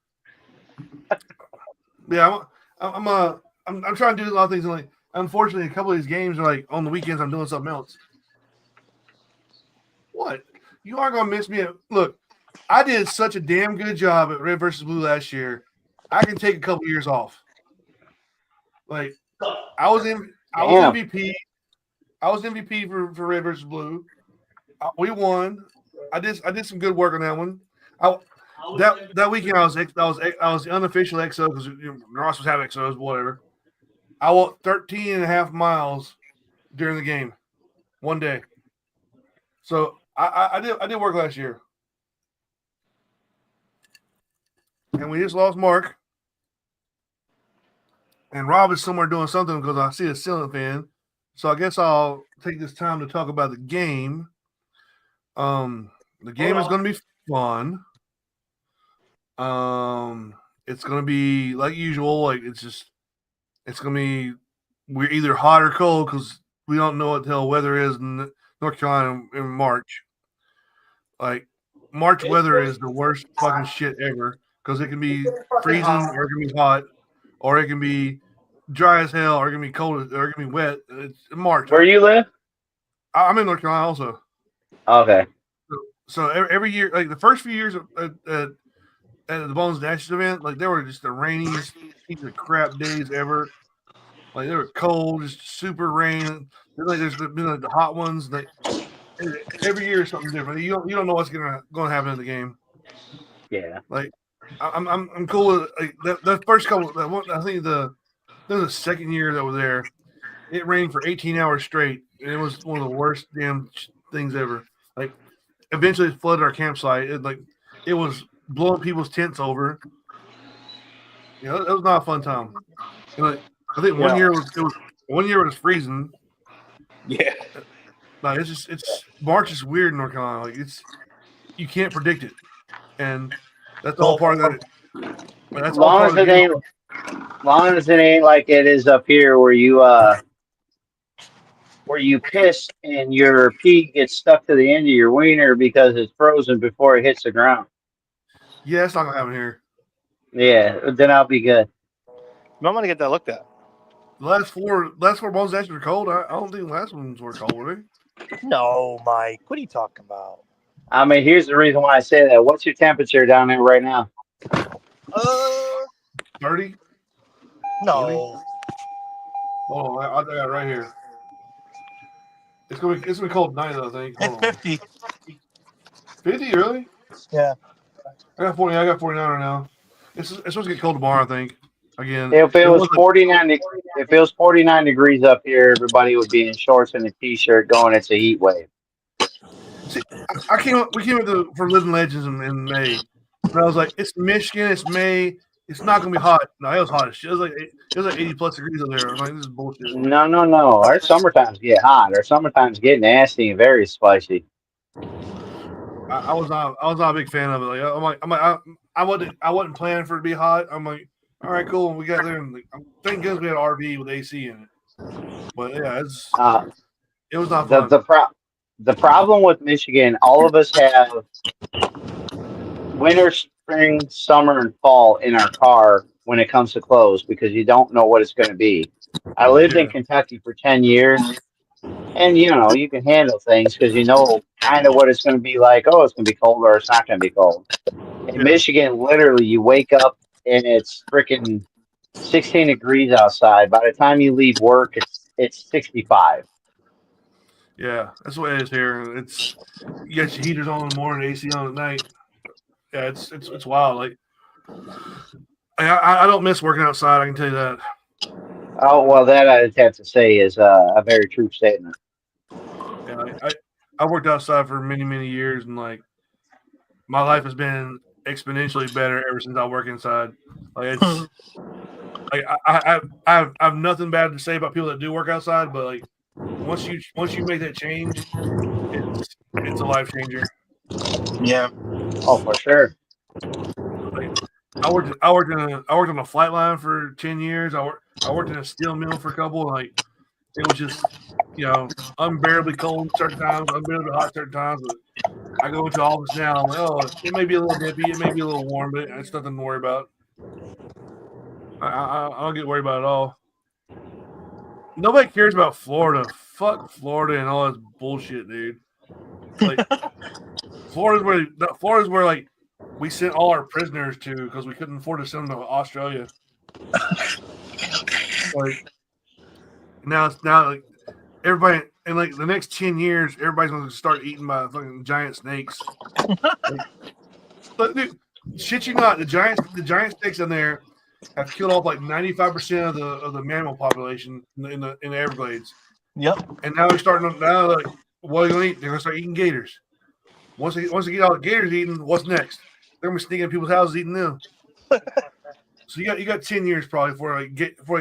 Yeah, I'm trying to do a lot of things. And like, unfortunately, a couple of these games are like on the weekends. I'm doing something else. What? You aren't gonna miss me. Look, I did such a damn good job at Red versus Blue last year. I can take a couple years off. Like I was MVP. I was MVP for Red versus Blue. We won. I did some good work on that one. That weekend I was the unofficial XO because Ross was having XOs, whatever. I walked 13 and a half miles during the game, one day. So I did work last year, and we just lost Mark, and Rob is somewhere doing something because I see a ceiling fan. So I guess I'll take this time to talk about the game. The game is going to be fun. It's going to be like usual. Like it's going to be we're either hot or cold because we don't know what the hell weather is in North Carolina in March. Like March weather is the worst fucking shit ever because it can be freezing or it can be hot or it can be dry as hell or it can be cold or it can be wet. It's March. Where you live? I'm in North Carolina also. Okay. So every year, like the first few years at the Bones and Ashes event, like they were just the rainiest piece of crap days ever. Like they were cold, just super rain. There's been like the hot ones. Like every year is something different. You don't know what's gonna happen in the game. Yeah. Like I'm cool with like that first couple. I think the second year that was there, it rained for 18 hours straight, and it was one of the worst damn things ever. Like eventually it flooded our campsite. It was blowing people's tents over. You know, it was not a fun time. And like I think one year it was freezing. Yeah. Like it's March is weird in North Carolina. Like you can't predict it, and that's all part of that. That's all part of the game. Long as it ain't like it is up here where you piss and your pee gets stuck to the end of your wiener because it's frozen before it hits the ground. Yeah, it's not gonna happen here. Yeah, then I'll be good. I'm gonna get that looked at. The last four Bones Ashes were cold. I don't think the last ones were cold, were they? No, Mike. What are you talking about? I mean, here's the reason why I say that. What's your temperature down there right now? 30? No. Oh, I got it right here. It's gonna be cold tonight, though, I think. It's 50. 50, really? Yeah. I got 40. I got 49 right now. It's supposed to get cold tomorrow, I think. Again, If it was 49 degrees up here, everybody would be in shorts and a t-shirt going. It's a heat wave. See, we came for Living Legends in May, and I was like, it's Michigan, it's May, it's not gonna be hot. No, it was hot as shit. It was like 80 plus degrees out there. I'm like, this is bullshit. No. Our summertimes get hot. Our summertimes get nasty and very spicy. I was not a big fan of it. Like I wasn't planning for it to be hot. I'm like, all right, cool. And we got there, and like, thank goodness we had an RV with AC in it. But yeah, it was not fun. The problem with Michigan, all of us have winter, spring, summer, and fall in our car when it comes to clothes because you don't know what it's going to be. I lived in Kentucky for 10 years, and you can handle things because you know kind of what it's going to be like. Oh, it's going to be cold or it's not going to be cold. In Michigan, literally, you wake up and it's freaking 16 degrees outside. By the time you leave work, it's 65. Yeah, that's the way it is here. It's you got your heaters on in the morning, AC on at night. Yeah, it's wild. Like I don't miss working outside. I can tell you that. Oh, well, that I'd have to say is a very true statement. Yeah, I worked outside for many years, and like my life has been exponentially better ever since I work inside. Like it's like I have nothing bad to say about people that do work outside, but like once you make that change, it's a life changer. Yeah. Oh, for sure. Like I worked on a flight line for 10 years. I worked in a steel mill for a couple. And like it was just unbearably cold certain times, unbearably hot certain times. But I go into the office now. I'm like, oh, it may be a little nippy, it may be a little warm, but it's nothing to worry about. I don't get worried about it at all. Nobody cares about Florida. Fuck Florida and all this bullshit, dude. Like Florida's where like we sent all our prisoners to because we couldn't afford to send them to Australia. Like now like everybody in like the next 10 years, everybody's gonna start eaten by fucking giant snakes. But dude, shit you not, the giant snakes in there have killed off like 95% of the mammal population in the Everglades. Yep. And now like what are they gonna eat? They're gonna start eating gators. Once they get all the gators eaten, what's next? They're gonna be sneaking in people's houses eating them. So you got 10 years probably before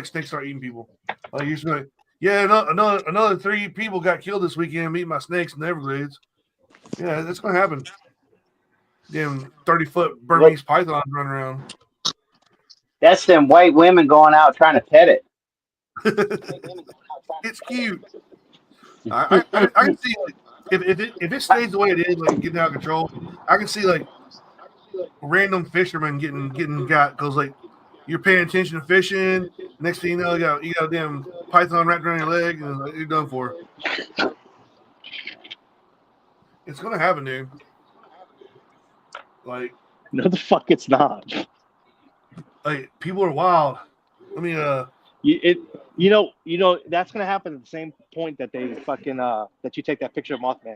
snakes start eating people. Like you're just like, yeah, another 3 people got killed this weekend eating by snakes in the Everglades. Yeah, that's gonna happen. Damn 30-foot Burmese pythons running around. That's them white women going out trying to pet it. It's cute. I can see like if it stays the way it is, like getting out of control, I can see like random fishermen getting got because like you're paying attention to fishing. Next thing you know, you got a damn python wrapped around your leg, and like, you're done for. It's gonna happen, dude. Like no, the fuck it's not. Like people are wild. I mean, that's gonna happen at the same point that they fucking that you take that picture of Mothman.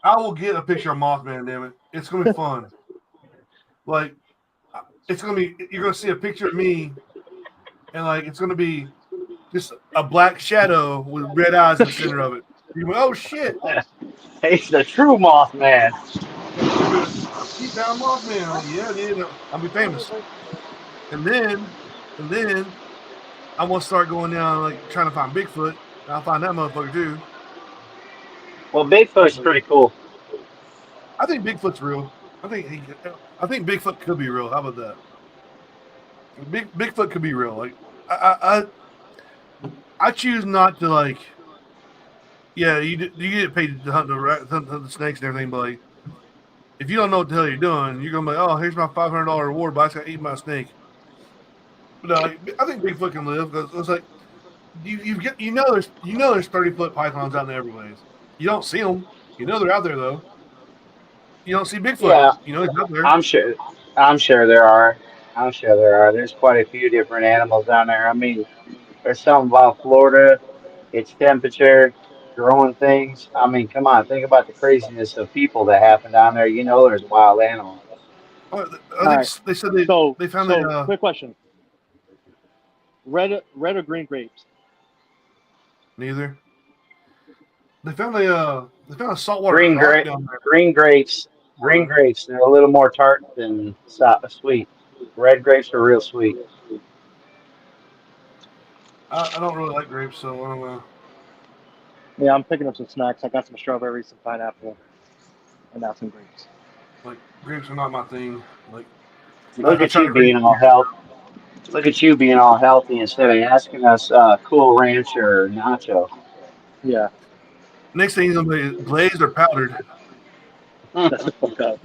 I will get a picture of Mothman. Damn it, it's gonna be fun. Like it's gonna be. You're gonna see a picture of me, and like it's gonna be just a black shadow with red eyes in the center of it. You go, oh shit! He's the true Mothman. Keep down Mothman. Like, yeah, dude, I'll be famous. And then I'm gonna start going down like trying to find Bigfoot. I'll find that motherfucker too. Well, Bigfoot's pretty cool. I think Bigfoot's real. I think Bigfoot could be real. How about that? Bigfoot could be real. Like I choose not to like. Yeah, you get paid to hunt the snakes and everything, but like, if you don't know what the hell you're doing, you're gonna be like, oh, here's my $500 reward, but I just got eaten by a snake. But I think Bigfoot can live because it's like there's 30-foot pythons out in the Everglades. You don't see them. You know they're out there though. You don't see Bigfoot. Yeah, you know he's out there. I'm sure there are. There's quite a few different animals down there. I mean, there's something about Florida. Its temperature, growing things. I mean, come on, think about the craziness of people that happen down there. You know, there's wild animals. I think they said they found that. Quick question: red or green grapes? Neither. They found a saltwater Green shark grape, down there. green grapes, green grapes. They're a little more tart than sweet. Red grapes are real sweet. I don't really like grapes, so I don't know. Yeah, I'm picking up some snacks. I got some strawberries, some pineapple, and now some grapes. Like grapes are not my thing. Like Look I at tried you a grape being all years ago. healthy. Look at you being all healthy instead of asking us Cool Ranch or Nacho. Yeah, Next thing you know, glazed or powdered. that's the fuck up.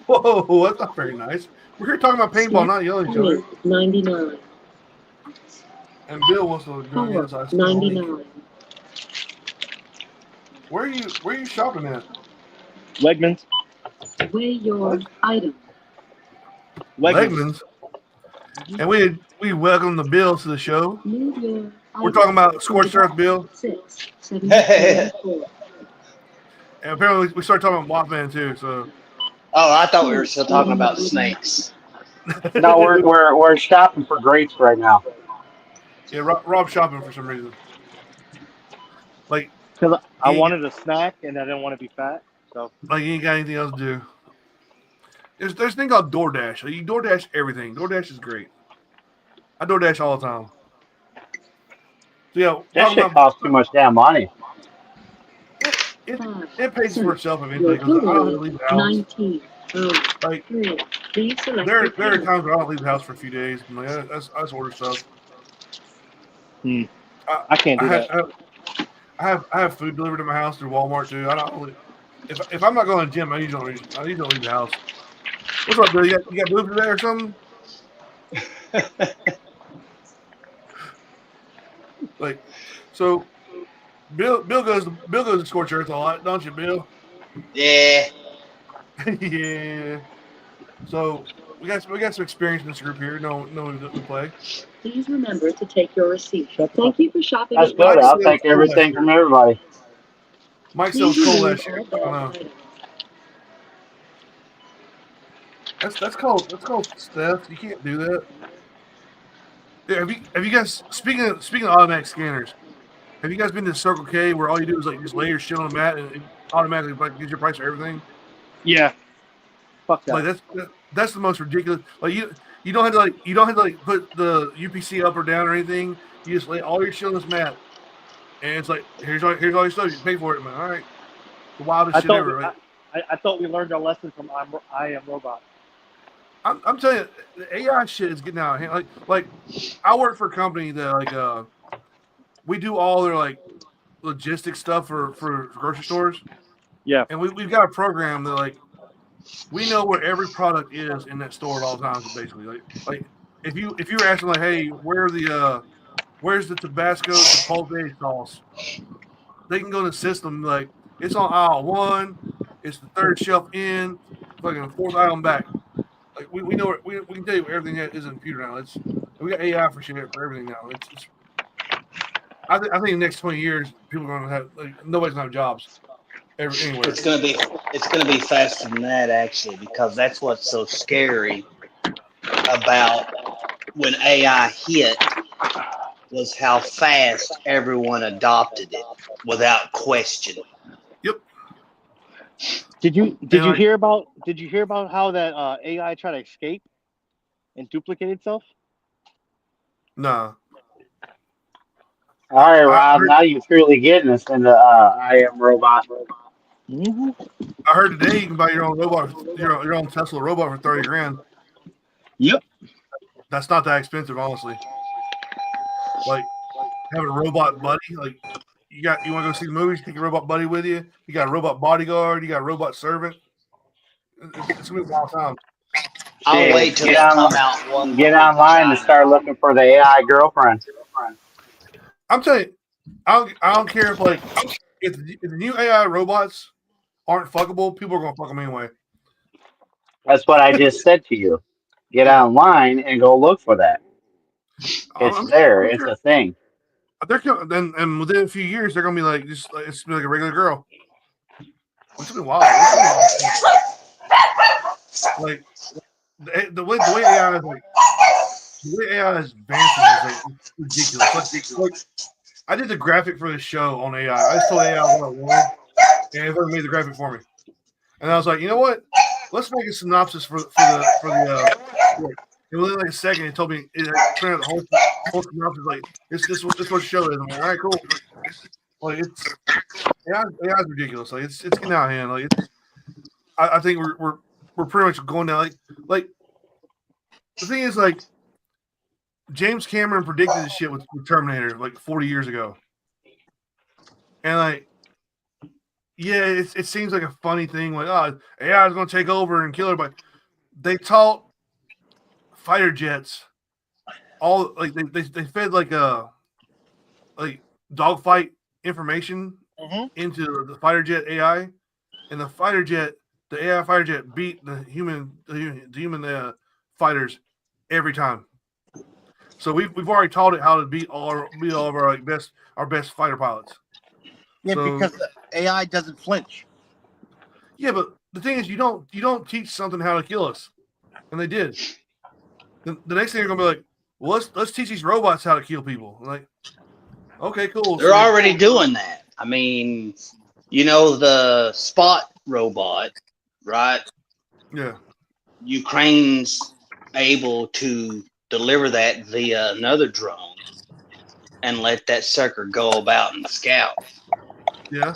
Whoa, that's not very nice. We're here talking about paintball, Step not yelling at each other. 99. And Bill wants to join in, Power so I still link. 99. Where are you shopping at? Wegmans. Weigh your What? item. Wegmans. Legman's. And we welcome the Bill to the show. Move your We're item. talking about Scorched Earth, Bill. 6, 7, 4. And apparently we started talking about Mothman too, so Oh, I thought we were still talking about snakes. No, we're shopping for grapes right now. yeah, Rob shopping for some reason. Like Because I he, wanted a snack and I didn't want to be fat. So like he ain't got anything else to do. There's a thing called DoorDash. Like, you DoorDash everything. DoorDash is great. I DoorDash all the time. So yeah, That talking shit about costs too much damn money. it pays for itself Your eventually because I don't have to total leave is the house. 19. Oh, Like 3. Please select there your are payment. times where I don't leave the house for a few days. I'm like, I just order stuff. I can't do that. I have food delivered to my house through Walmart too. I don't really, if I'm not going to the gym, I usually don't leave the house. What's up, Bill? You got moved today or something? Like, so Bill goes to Scorched Earth a lot, don't you, Bill? Yeah. Yeah. So we got some experience in this group here. No we play. Please remember to take your receipt. Shut the Thank fuck you for shopping That's at good. Mike I'll said it was take cold last everything year. from everybody. Mike said it was Please cold remove last year. all I don't bag know. items. That's called theft. You can't do that. Yeah, have you guys speaking of automatic scanners? Have you guys been to Circle K where all you do is like just lay your shit on the mat and it automatically like gives your price for everything? Yeah. Fuck Like that. that's the most ridiculous. Like you don't have to put the UPC up or down or anything. You just lay all your shit on this mat, and it's like here's all your stuff. You pay for it, man. All right, the wildest I shit thought we, ever. Right? I thought we learned our lesson from I Am Robot. I'm telling you, the AI shit is getting out of hand. Like I work for a company that we do all their like logistics stuff for grocery stores, Yeah. and we've got a program that like we know where every product is in that store at all times. Basically, like if you were asking like, hey, where's the Tabasco Chipotle sauce? They can go in the system like it's on aisle 1, it's the third shelf in, fucking fourth aisle back. Like we know we can tell you where everything is in the computer now. We got AI for shit for everything now. I think in the next 20 years people are gonna have nobody's gonna have jobs anywhere. It's gonna be faster than that actually, because that's what's so scary about when AI hit was how fast everyone adopted it without question. Yep. Did you like, hear about how that AI tried to escape and duplicate itself? Nah. All right, I Rob. heard Now you're truly getting us into I Am Robot. Mm-hmm. I heard today you can buy your own robot, your own Tesla robot for $30,000. Yep. That's not that expensive, honestly. Like having a robot buddy, like you want to go see the movies, take your robot buddy with you. You got a robot bodyguard, you got a robot servant. It's gonna be a wild time. I'll Shit, wait till they come out one get with online and vagina. start looking for the AI girlfriend. I'm telling you, I don't care if the new AI robots aren't fuckable, people are gonna fuck them anyway. That's what I just said to you. Get Yeah. online and go look for that. It's there. It's a thing. They're and within a few years they're gonna be like it's gonna be like a regular girl. Which is wild. Like the way AI is like the way AI is advancing is like ridiculous. I did the graphic for the show on AI. I just told AI what I wanted, and it made the graphic for me. And I was like, you know what? Let's make a synopsis for the. And within like a second, it told me it printed the whole synopsis. Like this what the show is. I'm like, all right, cool. Like it's AI's ridiculous. Like it's getting out of hand. Like it's. I think we're pretty much going down. Like the thing is, like James Cameron predicted this shit with Terminator like 40 years ago, and like. Yeah, it seems like a funny thing. Like, oh, AI is going to take over and kill everybody. They taught fighter jets all like they fed like dogfight information into the fighter jet AI, and the AI fighter jet beat the human fighters every time. So we've already taught it how to beat all of our best fighter pilots. Yeah, So, because the AI doesn't flinch. Yeah, but the thing is, you don't teach something how to kill us, and they did. The next thing you're gonna be like, well, let's teach these robots how to kill people. I'm like, okay, cool. They're already doing that. I mean, the Spot robot, right? Yeah. Ukraine's able to deliver that via another drone and let that sucker go about and scout. Yeah.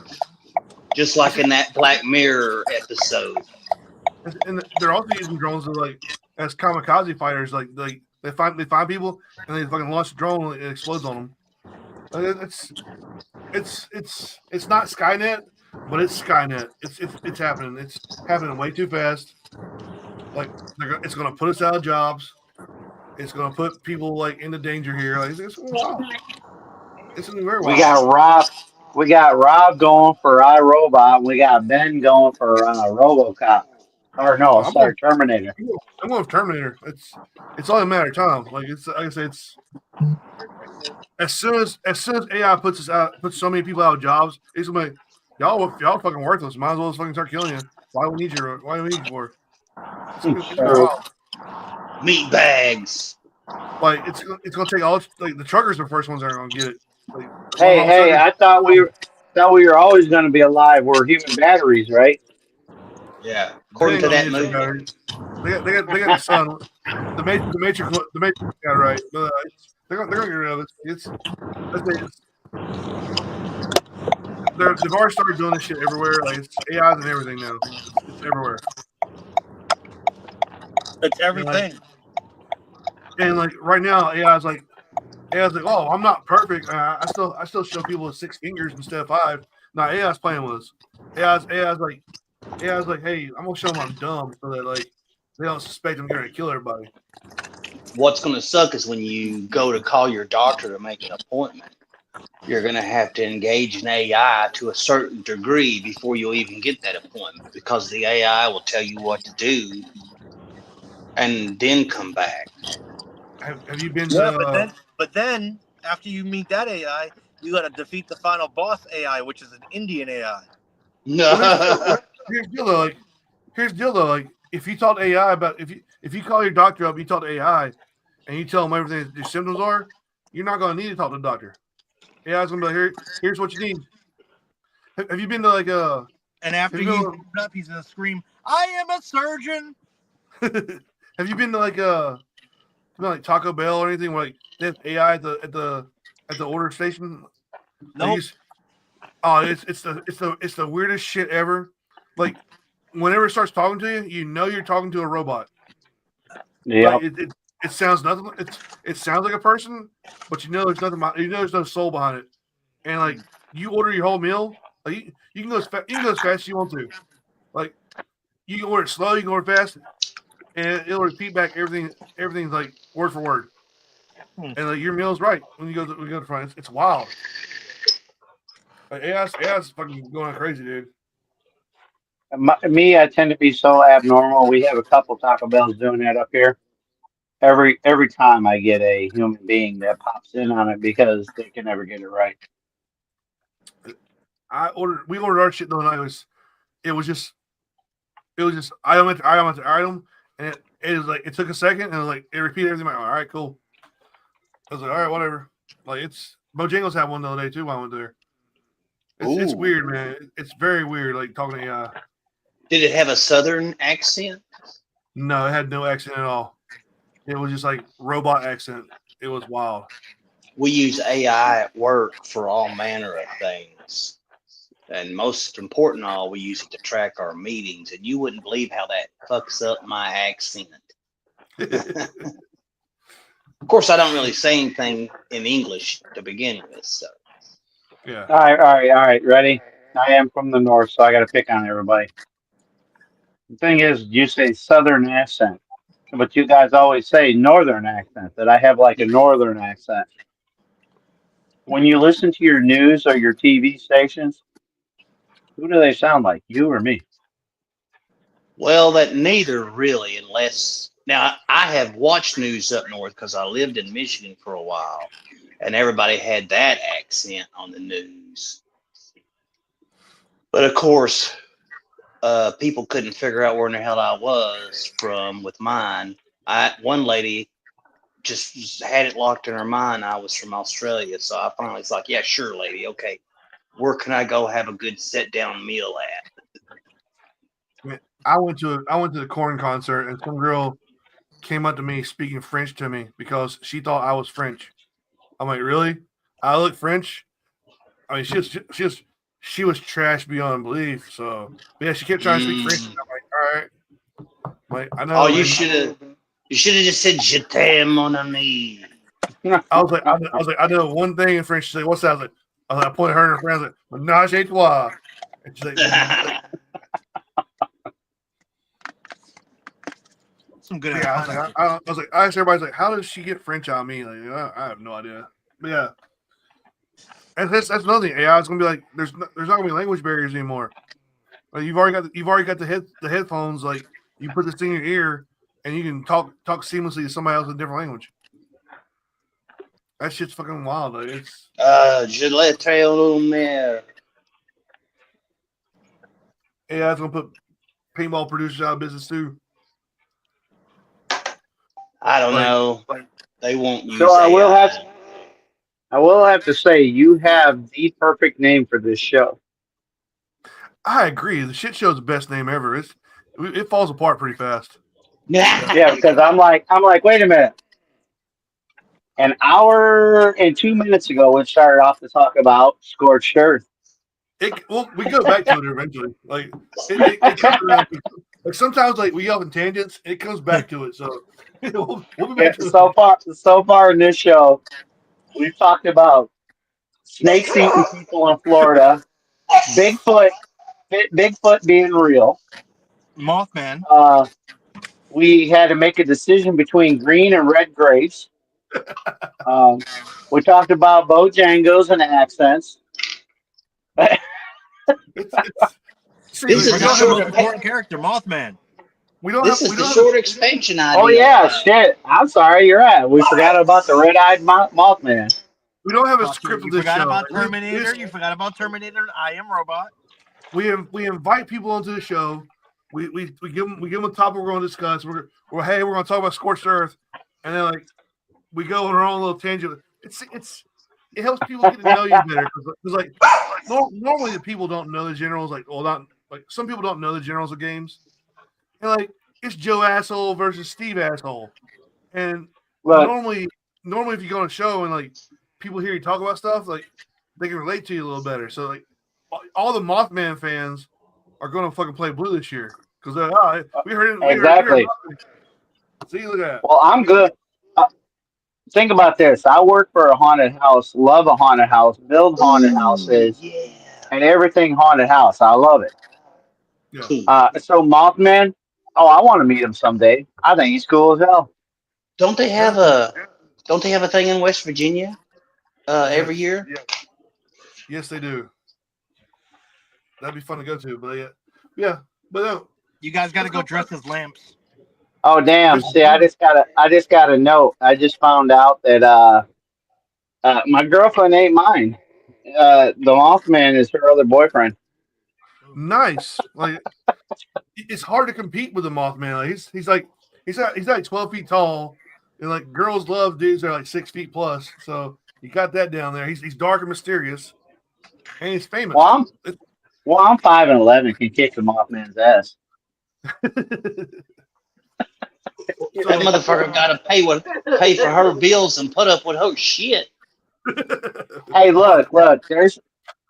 Just like in that Black Mirror episode. And they're also using drones as kamikaze fighters. Like they find people and they fucking launch a drone and it explodes on them. It's not Skynet, but it's Skynet. It's happening. It's happening way too fast. Like it's gonna put us out of jobs. It's gonna put people like into danger here. Like it's wow. It's very wild. We got Rob going for iRobot. We got Ben going for RoboCop. Or no, sorry, Terminator. I'm going with Terminator. It's only a matter of time. Like I say, it's as soon as AI puts so many people out of jobs, it's gonna be y'all fucking worthless. Might as well just fucking start killing you. Why do we need you for? It's wild. Meat bags. Like it's gonna take all like the truckers are the first ones that are gonna get it. Like, hey, I thought we were always going to be alive. We're human batteries, right? Yeah, according to that movie. They got the sun. The Matrix got it right. They're gonna get rid of it. They've already started doing this shit everywhere. Like it's AIs and everything now. It's everywhere. It's everything. And like right now, AI's like, oh, I'm not perfect. I still show people with 6 fingers instead of 5. Now AI's playing with us. AI's like, hey, I'm gonna show them I'm dumb so that like they don't suspect I'm gonna kill everybody. What's gonna suck is when you go to call your doctor to make an appointment. You're gonna have to engage an AI to a certain degree before you'll even get that appointment because the AI will tell you what to do and then come back. Have you been Yeah, to? but then after you meet that AI, you got to defeat the final boss AI, which is an Indian AI. No. Here's the deal though. Like if you talk to AI about if you call your doctor up, you talk to AI, and you tell them everything your symptoms are, you're not gonna need to talk to the doctor. AI's gonna be like, here's what you need. Have you been to like a? And after you open up, he's gonna scream, "I am a surgeon." Have you been to like Taco Bell or anything where like they have AI at the order station? No. Nope. It's the weirdest shit ever. Like whenever it starts talking to you, you know you're talking to a robot. Yeah. Like, it sounds nothing. It sounds like a person, but you know there's nothing. You know there's no soul behind it. And like you order your whole meal, like you can go as fast as you want to. Like you can order it slow, you can order fast, and it'll repeat back everything's like word for word. And like your meal's right when you go to front. It's wild. Like, AI's fucking going crazy, dude. Me, I tend to be so abnormal. We have a couple Taco Bells doing that up here. Every time I get a human being that pops in on it because they can never get it right. We ordered our shit the other night. It was just item after item, and it was like it took a second and it repeated everything. Like, all right, cool. I was like, all right, whatever. Like Bojangles had one the other day too while I went there. It's Ooh. weird, man. It's very weird, like talking to AI. Did it have a southern accent? No, it had no accent at all. It was just like robot accent. It was wild. We use AI at work for all manner of things. And most important of all, we use it to track our meetings. And you wouldn't believe how that fucks up my accent. Of course, I don't really say anything in English to begin with. So Yeah. All right. Ready? I am from the north, so I got to pick on everybody. The thing is, you say southern accent, but you guys always say northern accent, that I have like a northern accent. When you listen to your news or your TV stations, who do they sound like, you or me? well, that neither really, unless now I have watched news up north because I lived in Michigan for a while, and everybody had that accent on the news. But of course, people couldn't figure out where in the hell I was from with mine. One lady just had it locked in her mind I was from Australia, so I finally was like, "Yeah, sure, lady. Okay, where can I go have a good sit down meal at?" I went to the Korn concert, and some girl came up to me speaking French to me because she thought I was French. I'm like, really? I look French? I mean, she was trash beyond belief. So yeah, she kept trying to speak French. And I'm like, all right. Like, I know. Oh, you should have just said "Je t'aime, mon ami." I was like, I know one thing in French. She said, "What's that?" I pointed at her and her friends like, "Menage a trois." And she's like, Some good. yeah. I was like, I asked everybody, like, how does she get French out of me? Like, I have no idea. But yeah, and that's another thing. AI is gonna be like, there's not gonna be language barriers anymore. Like, you've already got the headphones. Like, you put this thing in your ear, and you can talk seamlessly to somebody else in a different language. That shit's fucking wild. Like, it's Je l'ai au mer. AI is gonna put paintball producers out of business too. I don't Like, know. They won't use So I AI. will have to say, you have the perfect name for this show. I agree. The shit show's the best name ever. It falls apart pretty fast. Yeah, because I'm like, wait a minute. An hour and 2 minutes ago, we started off to talk about Scorched Earth. Well, we go back to it eventually. Like, it comes around. Like, sometimes, like, we go in tangents, it comes back to it. So we'll be back to it. So far in this show, we've talked about snakes eating people in Florida, Bigfoot being real. Mothman. We had to make a decision between green and red grapes. We talked about Bojangles and accents. See, This we is don't a have Most short. important character, Mothman. we don't This have is we the don't short have, expansion idea. Oh yeah, shit. I'm sorry, you're right. We forgot about the red-eyed Mothman. we don't have a You script for this forgot show. about Like, Terminator. You forgot about Terminator and I Am Robot. we invite people onto the show. We give them a topic we're going to discuss. We're going to talk about Scorched Earth, and then, like, we go on our own little tangent. It helps people get to know you better because like normally the people don't know the generals. Like, well, not like some people don't know the generals of games, and like it's Joe asshole versus Steve asshole, and Look, normally if you go on a show and like people hear you talk about stuff, like they can relate to you a little better. So like all the Mothman fans are going to fucking play blue this year because we heard it. exactly. See, look at that. Well, I'm good. Think about this. I work for a haunted house, love a haunted house, build haunted Ooh, houses, yeah. and everything haunted house. I love it. Yeah. Cool. So Mothman, I want to meet him someday. I think he's cool as hell. Don't they have a thing in West Virginia every year? Yes, they do. That'd be fun to go to, but yeah. But You guys got to go dressed as lamps. Oh damn! See, I just got a note. I just found out that my girlfriend ain't mine. The Mothman is her other boyfriend. nice. Like, it's hard to compete with the Mothman. Like, he's like 12 feet tall, and like girls love dudes that are like 6 feet plus. So You got that down there. He's dark and mysterious, and he's famous. Well, I'm 5'11", can kick the Mothman's ass. That motherfucker got to pay for her bills and put up with her shit. Hey, look,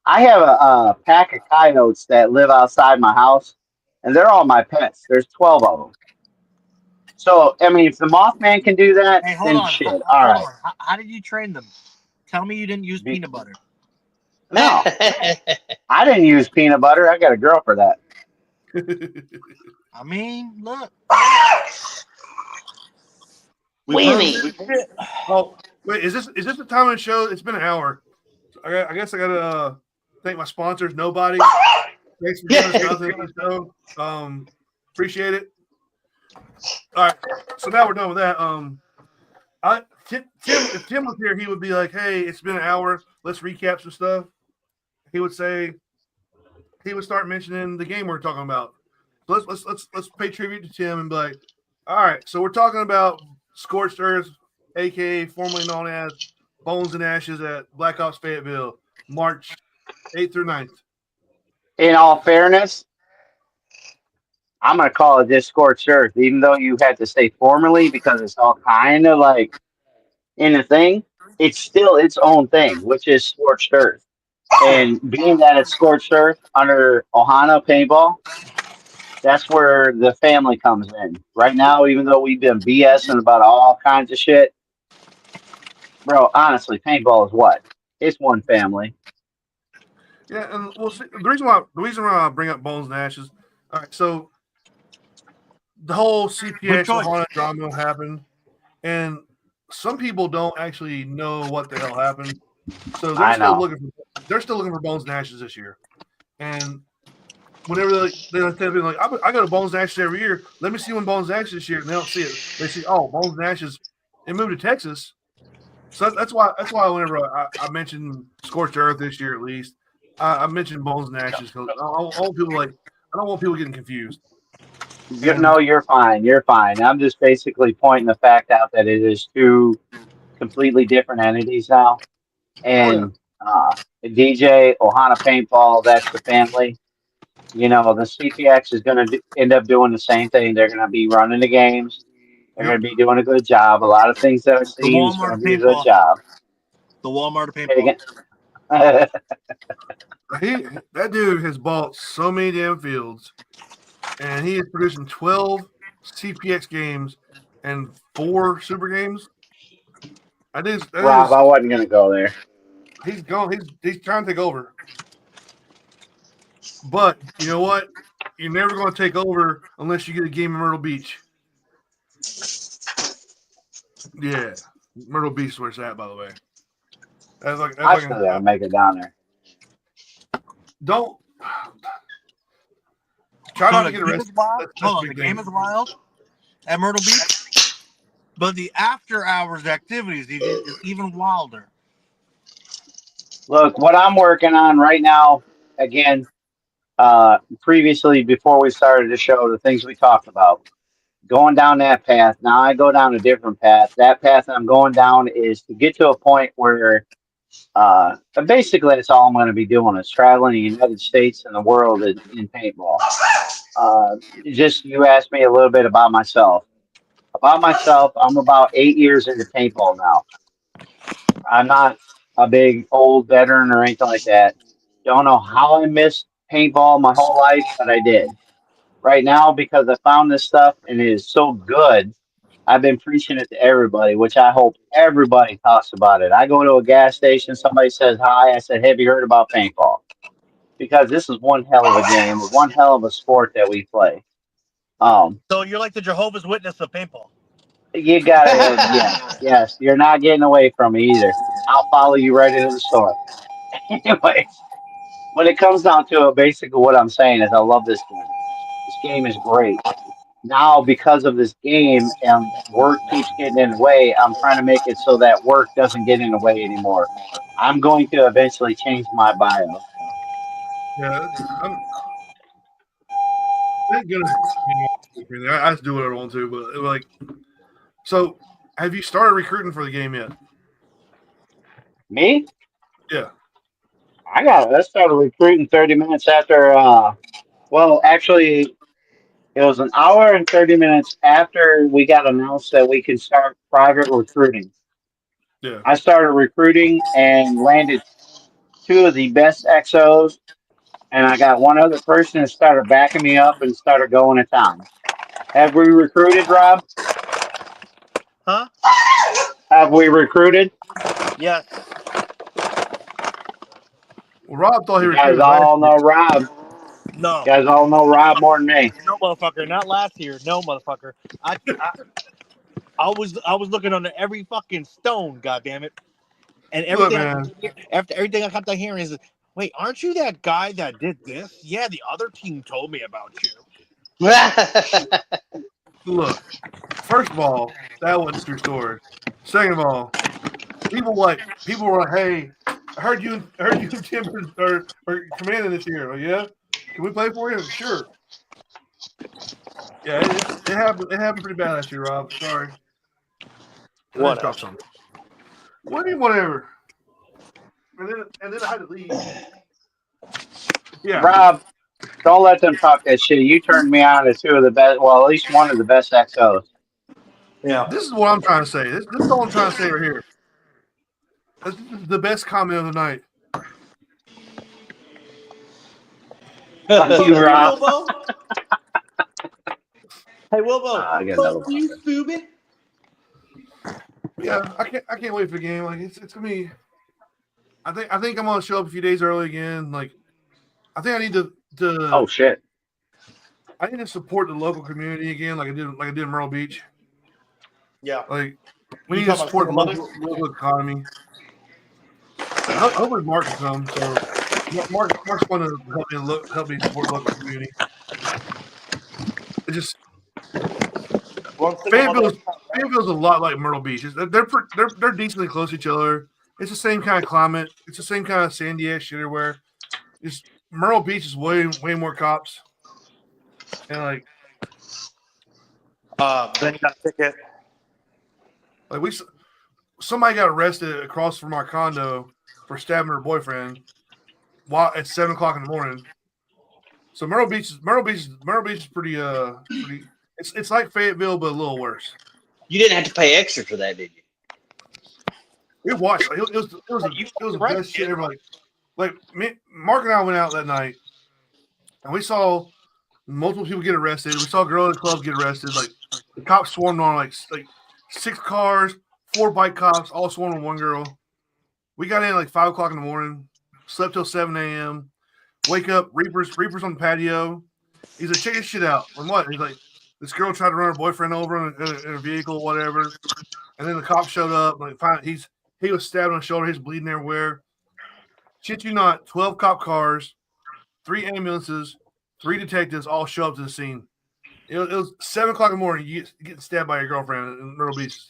I have a pack of coyotes that live outside my house, and they're all my pets. There's 12 of them. So, I mean, if the Mothman can do that, Hey, hold then on. shit. Hold All right. on. How did you train them? Tell me you didn't use peanut butter. No, I didn't use peanut butter. I got a girl for that. I mean, look. Winnie. Oh, wait, is this the time of the show? It's been an hour. I guess I gotta thank my sponsors. Nobody. Thanks for giving us nothing on the show. Appreciate it. All right, so now we're done with that. If Tim was here, he would be like, "Hey, it's been an hour. Let's recap some stuff." He would start mentioning the game we're talking about. So let's pay tribute to Tim and be like, "All right, so we're talking about Scorched Earth, aka formerly known as Bones and Ashes at Black Ops Fayetteville, March 8th through 9th." In all fairness, I'm going to call it just Scorched Earth, even though you had to say formerly because it's all kind of like in a thing. It's still its own thing, which is Scorched Earth. And being that it's Scorched Earth under Ohana Paintball, that's where the family comes in. Right now, even though we've been BSing about all kinds of shit, bro, honestly, paintball is what? It's one family. Yeah, and we'll see. The reason why I bring up Bones and Ashes. All right, so the whole CPX Ohana drama happened, and some people don't actually know what the hell happened. So they're still looking for Bones and Ashes this year. And whenever they tell people like, I go to Bones and Ashes every year. Let me see when Bones and Ashes this year, and they don't see it. They see, oh, Bones and Ashes. It moved to Texas. So that's why whenever I mentioned Scorched Earth this year at least, I mentioned Bones and Ashes because I don't want people getting confused. No, you're fine. You're fine. I'm just basically pointing the fact out that it is two completely different entities now. And DJ, Ohana Paintball, that's the family. You know, the CPX is going to end up doing the same thing. They're going to be running the games. They're going to be doing a good job. A lot of things that I've seen is going to be a good job. The Walmart paintball. That dude has bought so many damn fields, and he is producing 12 CPX games and 4 super games. Rob, I wasn't going to go there. He's going. He's trying to take over. But you know what? You're never going to take over unless you get a game in Myrtle Beach. Yeah, Myrtle Beach is where it's at, by the way. I still got to make it down there. Don't try not to get arrested. The game is wild at Myrtle Beach, but the after-hours activities is even wilder. Look, what I'm working on right now, again, previously before we started the show, the things we talked about, going down that path. Now I go down a different path. That path I'm going down is to get to a point where basically that's all I'm going to be doing is traveling the United States and the world in paintball. Just you asked me a little bit about myself. About myself, I'm about 8 years into paintball now. I'm not a big old veteran or anything like that. Don't know how I missed paintball my whole life, but I did. Right now, because I found this stuff and it is so good, I've been preaching it to everybody, which I hope everybody talks about it. I go to a gas station, somebody says hi. I said, have you heard about paintball? Because this is one hell of a game, one hell of a sport that we play. So you're like the Jehovah's Witness of paintball. You gotta, yes. You're not getting away from me either. I'll follow you right into the store. Anyways, when it comes down to it, basically what I'm saying is I love this game. This game is great. Now, because of this game and work keeps getting in the way, I'm trying to make it so that work doesn't get in the way anymore. I'm going to eventually change my bio. Yeah, thank goodness. I just do whatever I want to, but like, so have you started recruiting for the game yet? Me? Yeah. I started recruiting 30 minutes after. Well, actually, it was an hour and 30 minutes after we got announced that we could start private recruiting. Yeah. I started recruiting and landed two of the best XOs, and I got one other person that started backing me up and started going to town. Have we recruited, Rob? Huh? Have we recruited? Yes. Well, Rob thought he You guys recruited last all year. know Rob. No. You guys all know Rob more than me. No, motherfucker. Not last year. No, motherfucker. I was looking under every fucking stone. God damn it. And Look, everything man. after everything I kept on hearing is, wait, aren't you that guy that did this? Yeah, the other team told me about you. Look. First of all, that wasn't a true story. Second of all, people were like, "Hey, I heard you and Tim are commanding this year. Like, yeah, can we play for you? Sure. Yeah, it happened. It happened pretty bad last year, Rob. Sorry. I just dropped something. What do you whatever? And then I had to leave. Yeah. Rob, don't let them talk that shit. You turned me on to two of the best, well, at least one of the best XOs. Yeah. This is what I'm trying to say. This is all I'm trying to say right here. This is the best comment of the night. Fuck you, Rob. Wilbo? Hey, Wilbo. I got another Fuck one. you, stupid. Yeah, I can't wait for the game. Like it's gonna be. I think I'm gonna show up a few days early again. Like I think I need to Oh, shit. I need to support the local community again, like I did in Myrtle Beach. Yeah. Like we You need to talking support the about single local economy. Hopefully Mark can come. So Mark's going to help me support the local community. It just One single mother. Fayetteville's a lot like Myrtle Beach. They're decently close to each other. It's the same kind of climate. It's the same kind of sandy ass shit everywhere. Just Myrtle Beach is way more cops. And like Then you got a ticket. like somebody got arrested across from our condo for stabbing her boyfriend while at 7:00 in the morning. So Myrtle Beach is pretty. It's like Fayetteville but a little worse. You didn't have to pay extra for that, did you? We watched. Like, it was the best shit ever. Like Mark and I went out that night, and we saw multiple people get arrested. We saw a girl in the club get arrested. Like the cops swarmed on like 6 cars, 4 bike cops, all swarmed on one girl. We got in like 5:00 in the morning, slept till 7 a.m. Wake up, Reapers on the patio. He's like, check this shit out. And what? He's like, this girl tried to run her boyfriend over in a vehicle, whatever. And then the cops showed up. Like, he was stabbed on the shoulder. He's bleeding everywhere. Shit you not, 12 cop cars, 3 ambulances, 3 detectives all show up to the scene. It was 7:00 in the morning. You getting stabbed by your girlfriend in Myrtle Beach.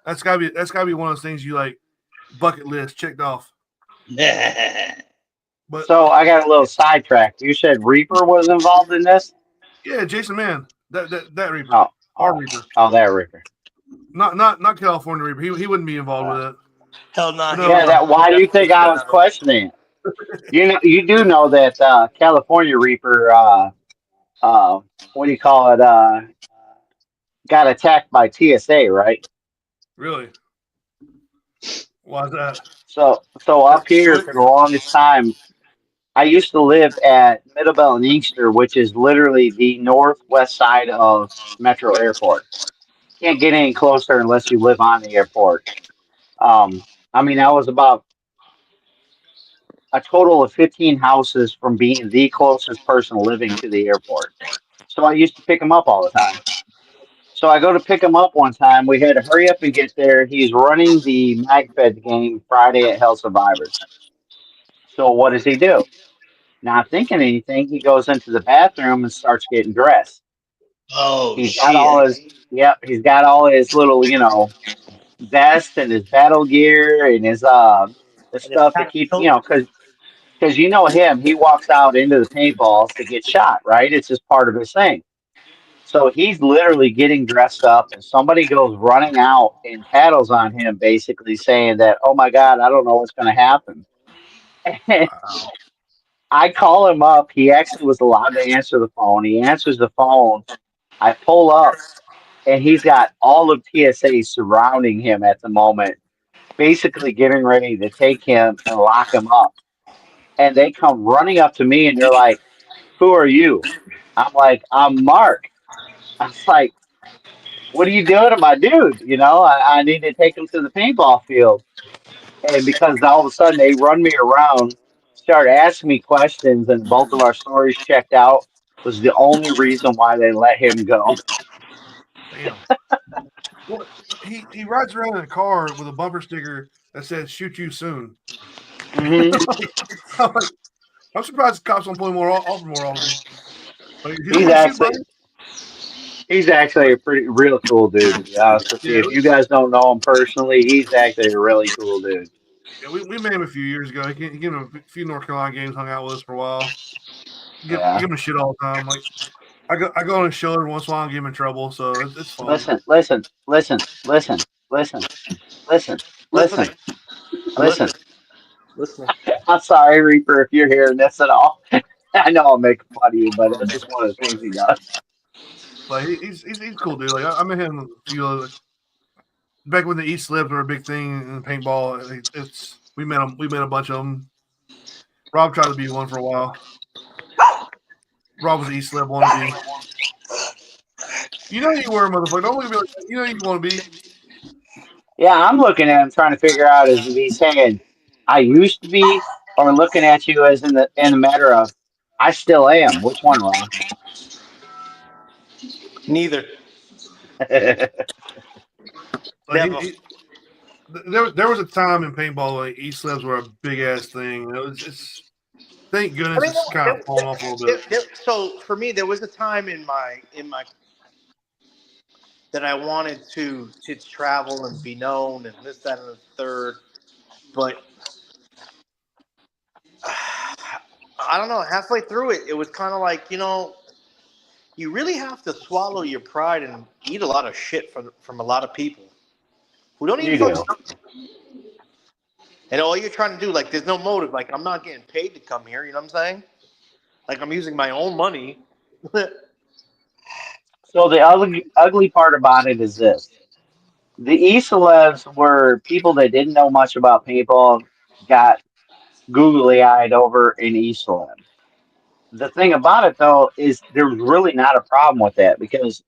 That's gotta be one of those things you like bucket list checked off. But So I got a little sidetracked. You said Reaper was involved in this? yeah, Jason Mann, that Reaper, Oh, Reaper, that Reaper. not California Reaper. He wouldn't be involved with it. Hell no. No. Yeah, why do you think I was questioning it? You do know that California Reaper, what do you call it? Got attacked by TSA, right? Really? Why's that? So up here for the longest time, I used to live at Middlebelt and Inkster, which is literally the northwest side of Metro Airport. Can't get any closer unless you live on the airport. I mean, I was about a total of 15 houses from being the closest person living to the airport. So I used to pick him up all the time. So I go to pick him up one time. We had to hurry up and get there. He's running the MagFed game Friday at Hell Survivors. So what does he do? Not thinking anything, he goes into the bathroom and starts getting dressed. Oh He's got all shit! his he's got all his little, vest and his battle gear and his the stuff to keep, because him, he walks out into the paintballs to get shot, right? It's just part of his thing. So he's literally getting dressed up, and somebody goes running out and paddles on him, basically saying that, "Oh my God, I don't know what's going to happen." And Wow. I call him up. He actually was allowed to answer the phone. He answers the phone. I pull up, and he's got all of TSA surrounding him at the moment, basically getting ready to take him and lock him up. And they come running up to me, and they're like, "Who are you?" I'm like, "I'm Mark." I was like, "What are you doing to my dude? You know, I need to take him to the paintball field." And because all of a sudden they run me around, start asking me questions, and both of our stories checked out, was the only reason why they let him go. Damn. Well, he rides around in a car with a bumper sticker that says "Shoot you soon." Hmm. I'm, like, I'm surprised the cops don't pull him more often. Like, he don't He's want to shoot, bro. actually he's actually a pretty real cool dude, to be honest with you. Yeah, If you guys don't know him personally, he's actually a really cool dude. we met him a few years ago. He came to a few North Carolina games, hung out with us for a while. Yeah. Give him shit all the time. Like I go on his show every once in a while and get him in trouble, so it's fun. Listen, listen, listen, listen, listen, listen, Listening. listen, I'm listen. listening. Listening. I'm sorry, Reaper, if you're hearing this at all. I know I'm making fun of you, but it's just one of the things he does. Like he's cool dude. Like I met him a few other back when the East Libs were a big thing in paintball. It's we met him. We met a bunch of them. Rob tried to be one for a while. Rob was the East Lib wannabe. You know you were, motherfucker. Don't look at me like that. You know you want to be. Yeah, I'm looking at him trying to figure out is he saying I used to be, or looking at you as in the matter of I still am. Which one, Ron? Neither. Like Never. there was a time in paintball like East Libs were a big ass thing. It's thank I goodness mean, it's kind of falling off a little bit. so for me, there was a time in my that I wanted to travel and be known and this, that, and the third, but I don't know. Halfway through it, it was kind of like, you really have to swallow your pride and eat a lot of shit from a lot of people who don't even You fucking. do. And all you're trying to do, like, there's no motive. Like, I'm not getting paid to come here. You know what I'm saying? Like, I'm using my own money. So the ugly part about it is this: the E celebs were people that didn't know much about paintball, got googly eyed over in E celeb. The thing about it though is there's really not a problem with that because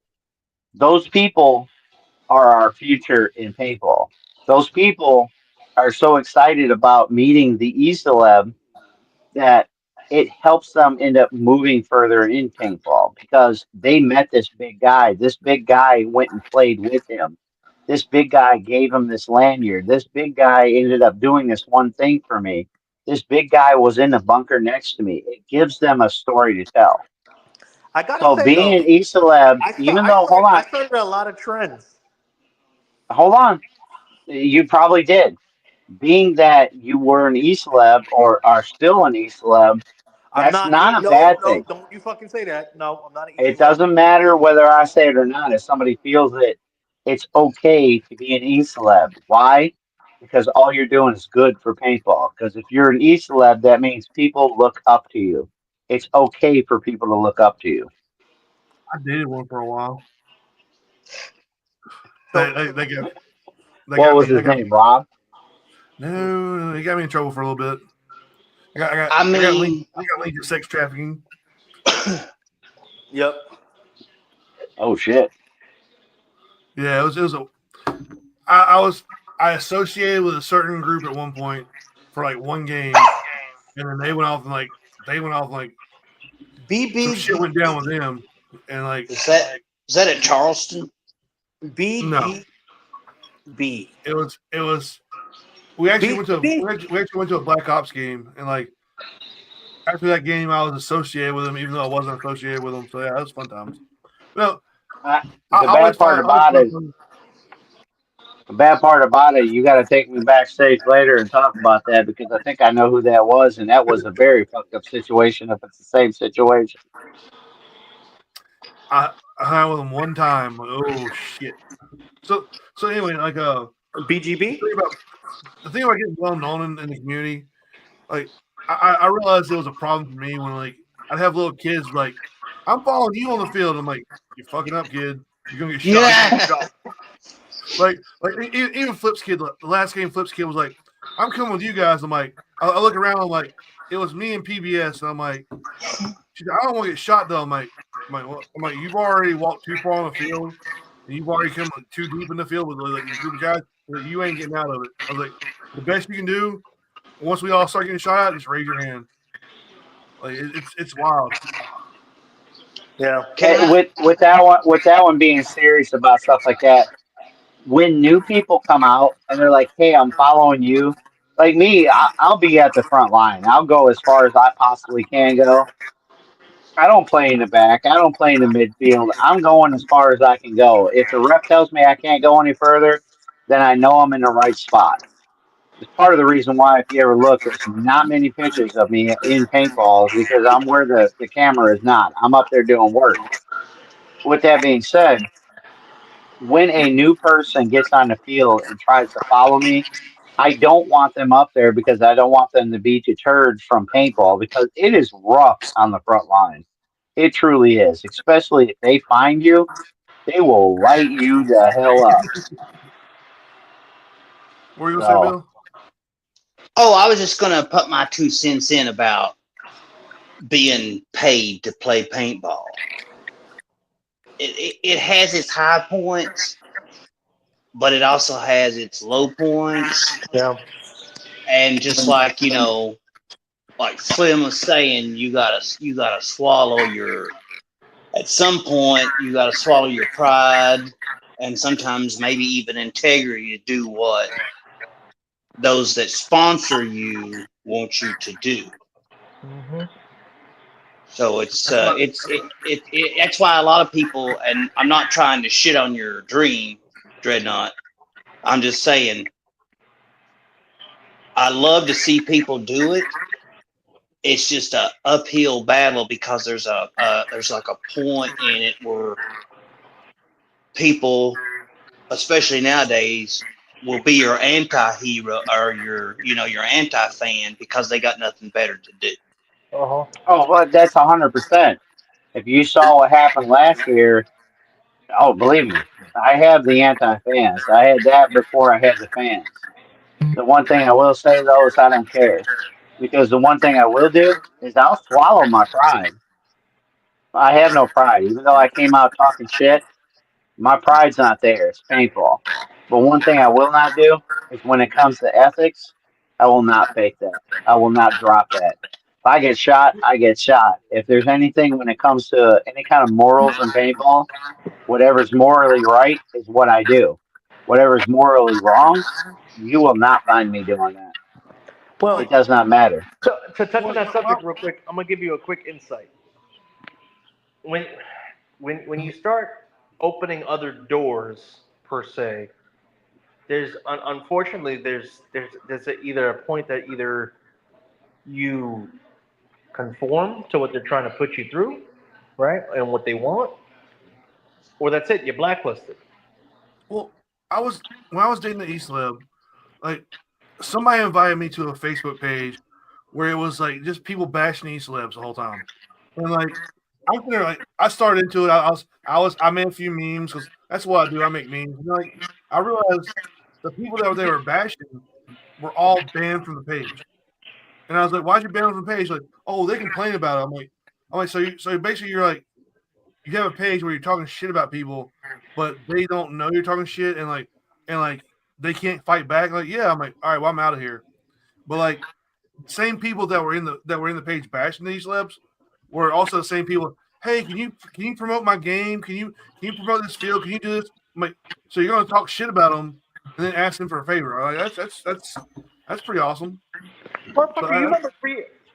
those people are our future in paintball. Those people are so excited about meeting the E celeb that it helps them end up moving further in paintball because they met this big guy. This big guy went and played with him. This big guy gave him this lanyard. This big guy ended up doing this one thing for me. This big guy was in the bunker next to me. It gives them a story to tell. I gotta So say being though, an E celeb, I start, even I though, started, I started a lot of trends. hold on, you probably did. Being that you were an E celeb or are still an E celeb, I'm that's not. not a No, bad no, thing. don't you fucking say that. No, I'm not an It E-celeb. doesn't matter whether I say it or not. If somebody feels that it's okay to be an E celeb, why? Because all you're doing is good for paintball. Because if you're an E celeb, that means people look up to you. It's okay for people to look up to you. I dated one for a while. So, They What got was me. his name, Rob? No, he got me in trouble for a little bit. I mean, I got linked to sex trafficking. yep. Oh shit! Yeah, it was I was I associated with a certain group at one point for like one game, and then they went off and like some shit BB, went down with them, and like is that at Charleston? no, BGB. it was we actually B, went to B. we actually went to a Black Ops game, and like after that game, I was associated with them, even though I wasn't associated with them. So yeah, that was fun times. Well, The bad part I always about find it, fun. the bad part about it, you got to take me backstage later and talk about that because I think I know who that was, and that was a very fucked up situation. If it's the same situation. I hung out with him one time. Like, oh shit. So anyway, like BGB. the thing about getting well known in the community, like I realized it was a problem for me when like I'd have little kids like, I'm following you on the field. I'm like, you're fucking up, kid. You're gonna get shot. Yeah. Like even Flip's kid, the last game Flip's kid was like, I'm coming with you guys. I'm like, I look around. I'm like, it was me and PBS. And I'm like, she's like, I don't want to get shot though. What? I'm like, you've already walked too far on the field, and you've already come like, too deep in the field with like a group of guys. Like, you ain't getting out of it. I was like, the best you can do once we all start getting shot at, just raise your hand. Like it's wild. Yeah. With that one being serious about stuff like that, when new people come out and they're like, "Hey, I'm following you," like me, I'll be at the front line. I'll go as far as I possibly can go. I don't play in the back. I don't play in the midfield. I'm going as far as I can go. If the ref tells me I can't go any further, then I know I'm in the right spot. It's part of the reason why, if you ever look, there's not many pictures of me in paintballs because I'm where the camera is not. I'm up there doing work. With that being said, when a new person gets on the field and tries to follow me, I don't want them up there because I don't want them to be deterred from paintball because it is rough on the front line. It truly is, especially if they find you, they will light you the hell up. What were you gonna say, So, Bill? Oh, I was just gonna put my 2 cents in about being paid to play paintball. It has its high points, but it also has its low points. Yeah. And just like like Slim was saying, you gotta swallow your. At some point, you gotta swallow your pride, and sometimes maybe even integrity to do what those that sponsor you want you to do. Mm-hmm. So it's that's why a lot of people, and I'm not trying to shit on your dream, Dreadnought. I'm just saying I love to see people do it. It's just a uphill battle because there's like a point in it where people, especially nowadays, will be your anti-hero or your anti-fan because they got nothing better to do. Uh-huh. oh, but that's 100%. If you saw what happened last year, oh, believe me, I have the anti-fans. I had that before I had the fans. The one thing I will say though is I don't care because the one thing I will do is I'll swallow my pride. I have no pride, even though I came out talking shit. My pride's not there. It's painful. But one thing I will not do is when it comes to ethics, I will not fake that. I will not drop that. If I get shot, I get shot. If there's anything when it comes to any kind of morals in paintball, whatever's morally right is what I do. Whatever's morally wrong, you will not find me doing that. It Well, does not matter. to touch on Well, that subject real quick, I'm gonna give you a quick insight. When when you start opening other doors per se, unfortunately there's either a point that either you conform to what they're trying to put you through, right, and what they want, or that's it, you're blacklisted. Well, when I was dating the East Lib, like somebody invited me to a Facebook page where it was like just people bashing East Libs the whole time, and like I'm there, like I started into it. I made a few memes because that's what I do. I make memes. And, like I realized the people that they were bashing were all banned from the page, and I was like, "Why'd you ban them from the page?" Like, "Oh, they complain about it." I'm like, so basically you're like you have a page where you're talking shit about people, but they don't know you're talking shit, and they can't fight back. Like, yeah, I'm like, all right, well, I'm out of here. But like, same people that were in the page bashing these libs were also the same people. Hey, can you promote my game? Can you promote this field? Can you do this? I'm like, so you're gonna talk shit about them and then ask them for a favor? Like, that's pretty awesome. So Motherfucker, you remember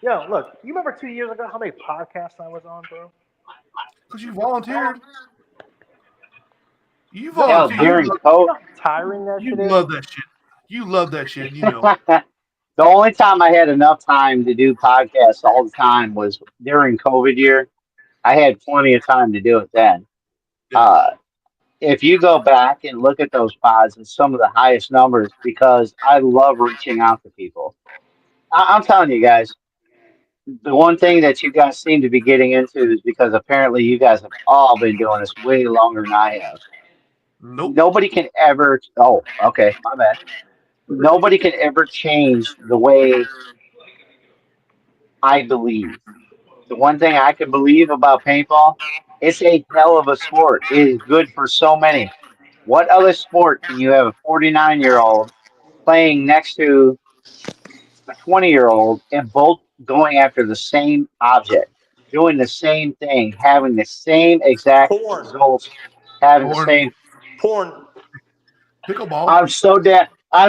yo, look, you remember 2 years ago how many podcasts I was on, bro? because you volunteered, you Hell, volunteered. You during know COVID, how tiring that You shit is? love that shit. You love that shit. You know it. the only time I had enough time to do podcasts all the time was during COVID year. I had plenty of time to do it then. Yeah. If you go back and look at those pods and some of the highest numbers, because I love reaching out to people. I'm telling you guys, the one thing that you guys seem to be getting into is because apparently you guys have all been doing this way longer than I have. Nope. Nobody can ever. Oh, okay, my bad. Nobody can ever change the way I believe. The one thing I can believe about paintball, it's a hell of a sport. It is good for so many. What other sport can you have a 49-year-old playing next to a 20-year-old and both going after the same object, doing the same thing, having the same exact Porn. results, having the Porn. same. Porn. Pickleball. I'm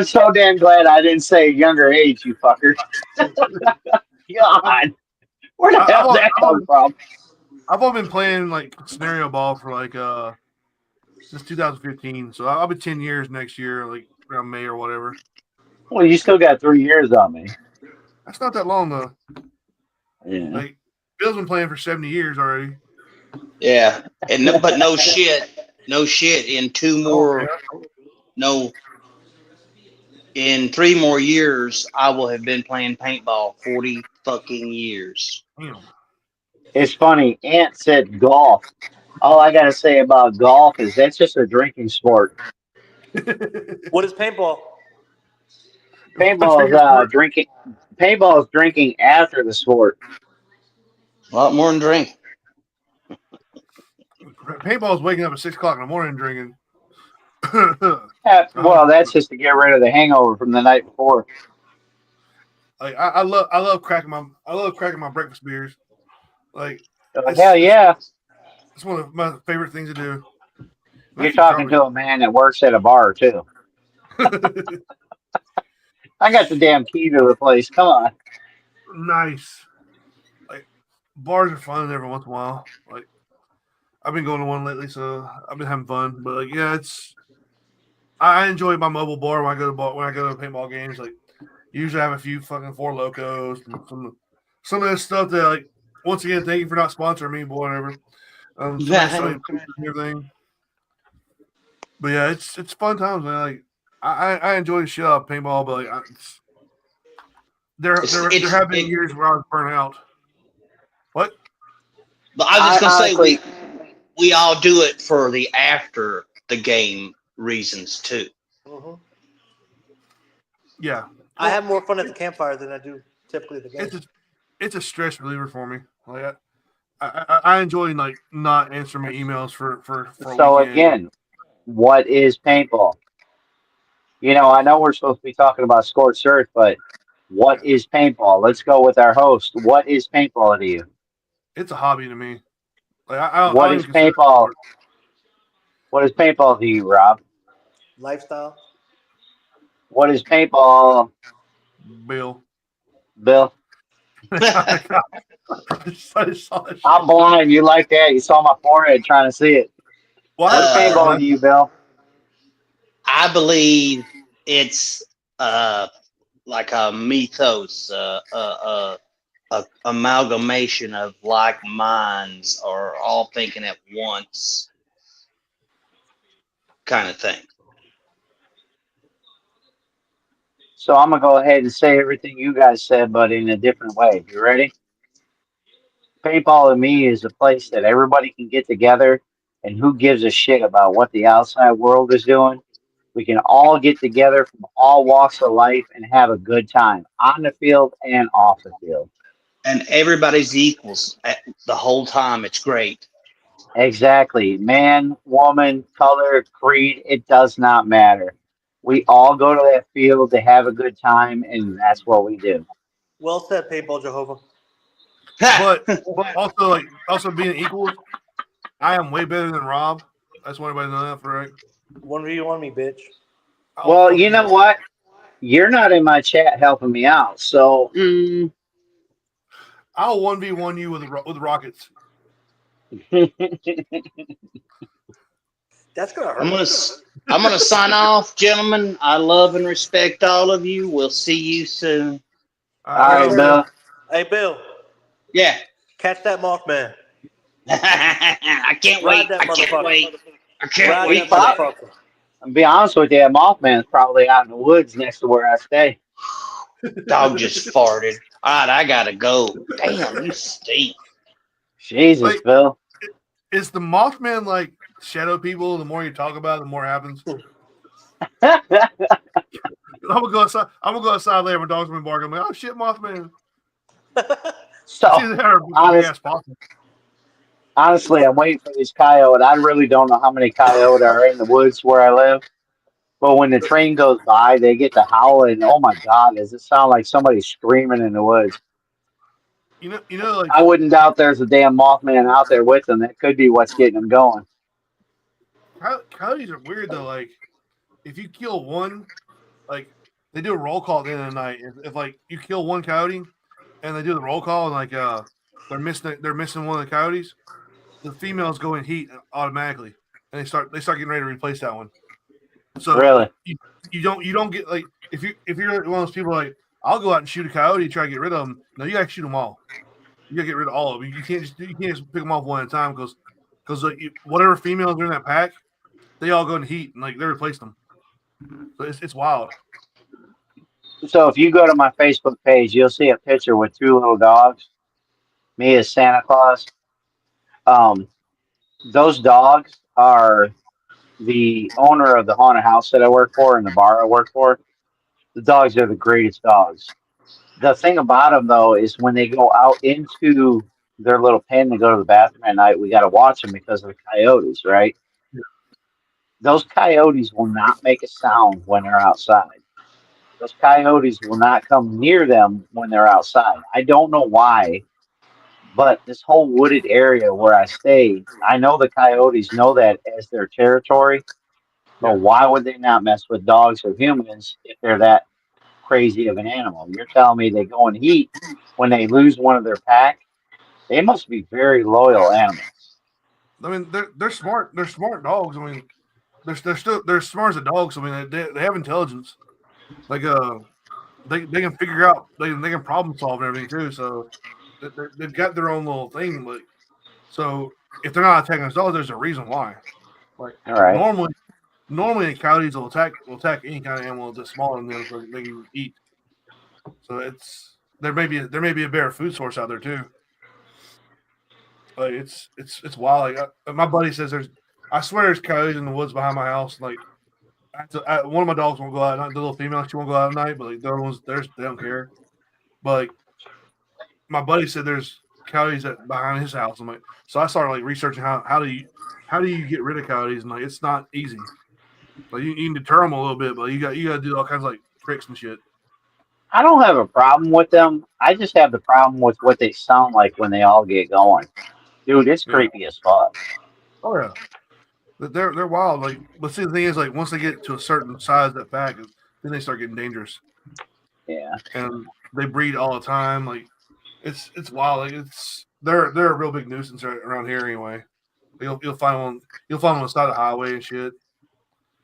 so damn glad I didn't say younger age, you fuckers. God, where the hell did that come from? I've only been playing like scenario ball for like since 2015. So I'll be 10 years next year, like around May or whatever. Well, you still got 3 years on me. That's not that long though. Yeah. Like Bill's been playing for 70 years already. Yeah, but no shit. In in 3 more years, I will have been playing paintball 40 fucking years. Damn. It's funny. Ant said golf. All I gotta say about golf is that's just a drinking sport. What is paintball? Paintball is drinking. Paintball is drinking after the sport. A lot more than drink. Paintball is waking up at 6 o'clock in the morning drinking. Well, that's just to get rid of the hangover from the night before. Like I love cracking my breakfast beers. Like Hell yeah! It's one of my favorite things to do. You're talking to a man that works at a bar too. I got the damn key to the place. Come on. Nice. Like bars are fun every once in a while. Like I've been going to one lately, so I've been having fun. But like, yeah, I enjoy my mobile bar when I go to paintball games. Like usually I have a few fucking Four Locos and some of this stuff that like once again, thank you for not sponsoring me, but whatever. Everything. But yeah, it's fun times, man. Like I enjoy the shit out of paintball, but like there have been years where I was burnt out. What? But I was just gonna say we all do it for the after the game reasons too. Mm-hmm. Yeah, I have more fun at the campfire than I do typically at the game. It's a stress reliever for me. Like I enjoy like not answering my emails for So again, what is paintball? You know, I know we're supposed to be talking about Scorched Earth, but what is paintball? Let's go with our host. What is paintball to you? It's a hobby to me. Like what is paintball? What is paintball to you, Rob? Lifestyle. What is paintball? Bill. I'm blind. You like that? You saw my forehead trying to see it. What is paintball to you, Bill? I believe it's like a mythos, a amalgamation of like minds or all thinking at once kind of thing. So I'm gonna go ahead and say everything you guys said, but in a different way. You ready? Paintball to me is a place that everybody can get together, and who gives a shit about what the outside world is doing. We can all get together from all walks of life and have a good time on the field and off the field. And everybody's equals the whole time. It's great. Exactly. Man, woman, color, creed, it does not matter. We all go to that field to have a good time, and that's what we do. Well said, Paintball Jehovah. But also being equals, I am way better than Rob. I just want everybody to know that for right. 1v1 me, bitch. Well, you know what? You're not in my chat helping me out, so I'll 1v1 you with rockets. That's gonna hurt. I'm gonna sign off, gentlemen. I love and respect all of you. We'll see you soon. All right, Bill. Hey, Bill. Yeah. Catch that Mothman. I can't Ride wait. that I can't motherfucker. wait. I can't Ride wait that for that. motherfucker. I'll be honest with you, Mothman's probably out in the woods next to where I stay. Dog just farted. All right, I gotta go. Damn, you stink. Jesus, Like, Phil. is the Mothman like shadow people? The more you talk about it, the more it happens. So I'm gonna go outside. I'm gonna go outside later. My dog's gonna be barking. I'm like, oh shit, Mothman. It's either that or a big honest, ass possum. honestly, I'm waiting for these coyote. I really don't know how many coyote are in the woods where I live. But when the train goes by, they get to howling. Oh my God, does it sound like somebody screaming in the woods? Like I wouldn't doubt there's a damn Mothman out there with them. That could be what's getting them going. coyotes are weird though. Like, if you kill one, like they do a roll call at the end of the night. If like you kill one coyote, and they do the roll call, and like they're missing one of the coyotes, the females go in heat automatically, and they start getting ready to replace that one. So Really? you don't get like if you're one of those people like I'll go out and shoot a coyote and try to get rid of them. No, you gotta shoot them all. You gotta get rid of all of them. You can't just pick them off one at a time because like whatever females are in that pack, they all go in heat and like they replace them. So it's wild. So if you go to my Facebook page, you'll see a picture with two little dogs. Me as Santa Claus. Um, those dogs are the owner of the haunted house that I work for and the bar I work for. The dogs are the greatest dogs. The thing about them though is when they go out into their little pen to go to the bathroom at night, we got to watch them because of the coyotes, right? Those coyotes will not make a sound when they're outside. Those coyotes will not come near them when they're outside. I don't know why, but this whole wooded area where I stay, I know the coyotes know that as their territory. But Yeah. why would they not mess with dogs or humans if they're that crazy of an animal? You're telling me they go in heat when they lose one of their pack? They must be very loyal animals. I mean they're smart. They're smart dogs. I mean they're smart as a dogs. I mean they have intelligence. Like they can figure out they can problem solve and everything too. So they've got their own little thing. Like so if they're not attacking us dogs, there's a reason why. Like All right. normally coyotes will attack any kind of animal that's smaller than them so they can eat. So there may be a better food source out there too. Like it's wild. Like my buddy says I swear there's coyotes in the woods behind my house. Like one of my dogs won't go out. Not the little female, she won't go out at night. But like the other ones, they don't care. But like my buddy said, there's coyotes behind his house. I'm like, so I started like researching how do you get rid of coyotes, and like it's not easy. Like you can deter them a little bit, but you got to do all kinds of like tricks and shit. I don't have a problem with them. I just have the problem with what they sound like when they all get going. Dude, it's Yeah. creepy as fuck. Oh yeah. They're wild. Like, but see, the thing is, like, once they get to a certain size, that pack, then they start getting dangerous, Yeah. and they breed all the time. Like, it's wild. Like, they're a real big nuisance around here anyway. You'll find one on the side of the highway and shit.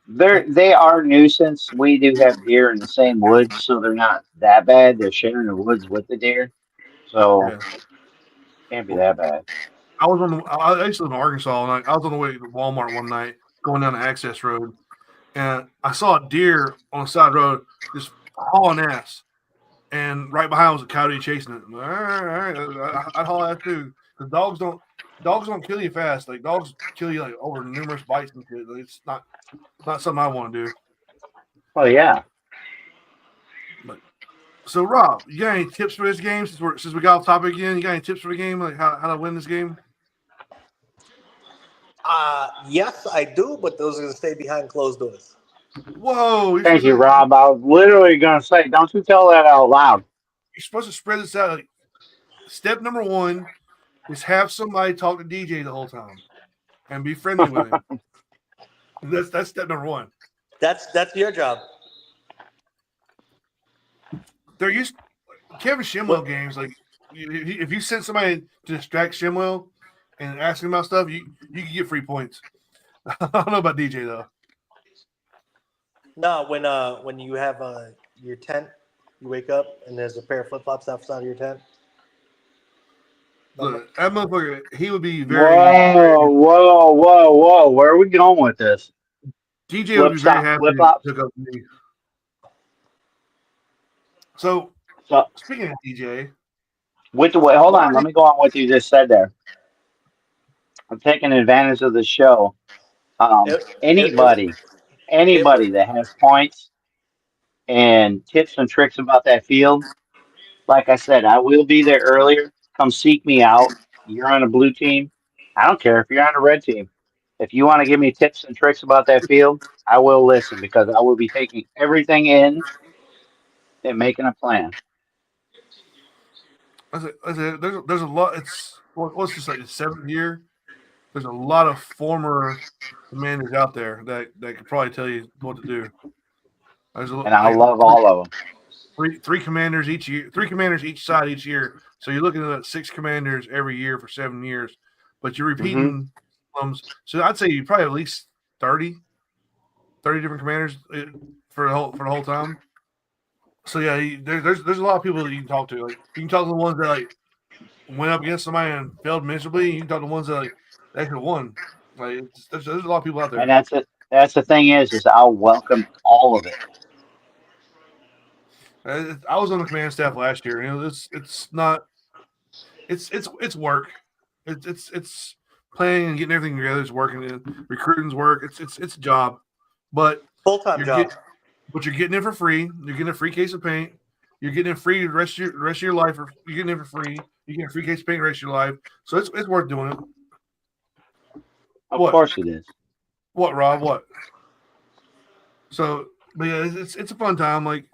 They are a nuisance. We do have deer in the same woods, so they're not that bad. They're sharing the woods with the deer. So Yeah. can't be that bad. I used to live in Arkansas, and I was on the way to Walmart one night, going down the access road, and I saw a deer on the side road just hauling ass, and right behind was a coyote chasing it. All right, I'd haul ass too. Because dogs don't kill you fast. Like dogs kill you like over numerous bites and shit. Like, it's not something I want to do. Oh yeah. But so Rob, you got any tips for this game since we got off topic again? You got any tips for the game, like how to win this game? Yes, I do, but those are going to stay behind closed doors. Whoa! Thank you, Rob. I was literally gonna say, don't you tell that out loud. You're supposed to spread this out. Like, step number one is have somebody talk to DJ the whole time and be friendly with him. That's step number one. That's your job. They're used Kevin Shimwell games. Like if you send somebody to distract Shimwell and ask him about stuff, you can get free points. I don't know about DJ though. No, when you have your tent, you wake up and there's a pair of flip flops outside of your tent. Look, that motherfucker, he would be Whoa. Where are we going with this? DJ would be very happy Flip to flops. hook up with me. So, So, speaking of DJ, with the way, hold on. why? Let me go on what you just said there. I'm taking advantage of the show. It, it, Anybody, it, anybody that has points and tips and tricks about that field, like I said, I will be there earlier. Come seek me out. You're on a blue team. I don't care if you're on a red team. If you want to give me tips and tricks about that field, I will listen because I will be taking everything in and making a plan. There's a lot. What's just like the 7th year. There's a lot of former commanders out there that could probably tell you what to do. There's And I love all of them. three commanders each year, 3 commanders each side each year. So you're looking at 6 commanders every year for 7 years, but you're repeating. So I'd say you probably have at least 30 different commanders for the whole time. So yeah, there's a lot of people that you can talk to. Like you can talk to the ones that like went up against somebody and failed miserably. You can talk to the ones that like they could have won. Like there's a lot of people out there. And that's it. That's the thing is I'll welcome all of it. I was on the command staff last year, and it's not it's work. It's planning and getting everything together. It's working. And recruiting's work. It's a job, but full-time job. You're getting it for free. You're getting a free case of paint. You're getting it free the rest of your life. You're getting it for free. You get a free case of paint the rest of your life. So it's worth doing it. Of course it is. What, Rob? What? So, but yeah, it's a fun time. Like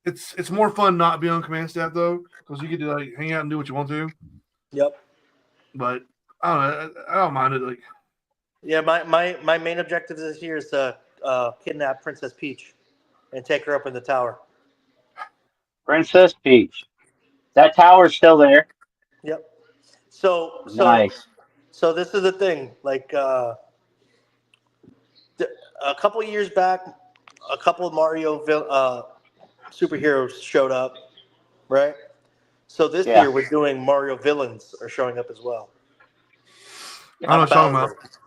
it's more fun not being on command staff though, because you get to like hang out and do what you want to. Yep. But I don't know. I don't mind it. Like, yeah, my main objective this year is to kidnap Princess Peach and take her up in the tower. Princess Peach. That tower's still there. Yep. So Nice. So this is the thing. Like a couple years back, a couple of Mario superheroes showed up, right? So this year we're doing Mario villains are showing up as well. I don't know what you're talking about.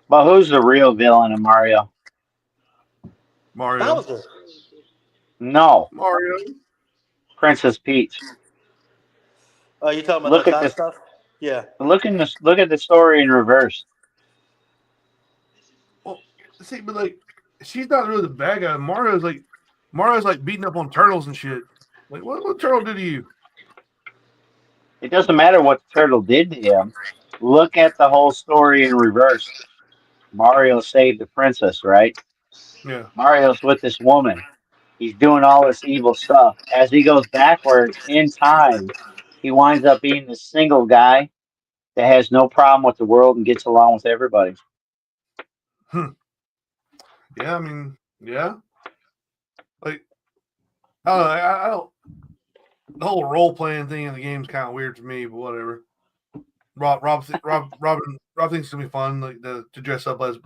But who's the real villain of Mario? Mario. Bowser. No. Mario. Princess Peach. Oh, you talking about that stuff? Yeah. Look at the story in reverse. Well, see, but like, she's not really the bad guy. Mario's like beating up on turtles and shit. Like, what turtle did to you? It doesn't matter what the turtle did to him. Look at the whole story in reverse. Mario saved the princess, right? Yeah. Mario's with this woman. He's doing all this evil stuff. As he goes backwards in time, he winds up being this single guy that has no problem with the world and gets along with everybody. Yeah, I mean, yeah. Like, I don't. The whole role playing thing in the game is kind of weird to me, but whatever. Rob thinks it's gonna be fun, like to dress up as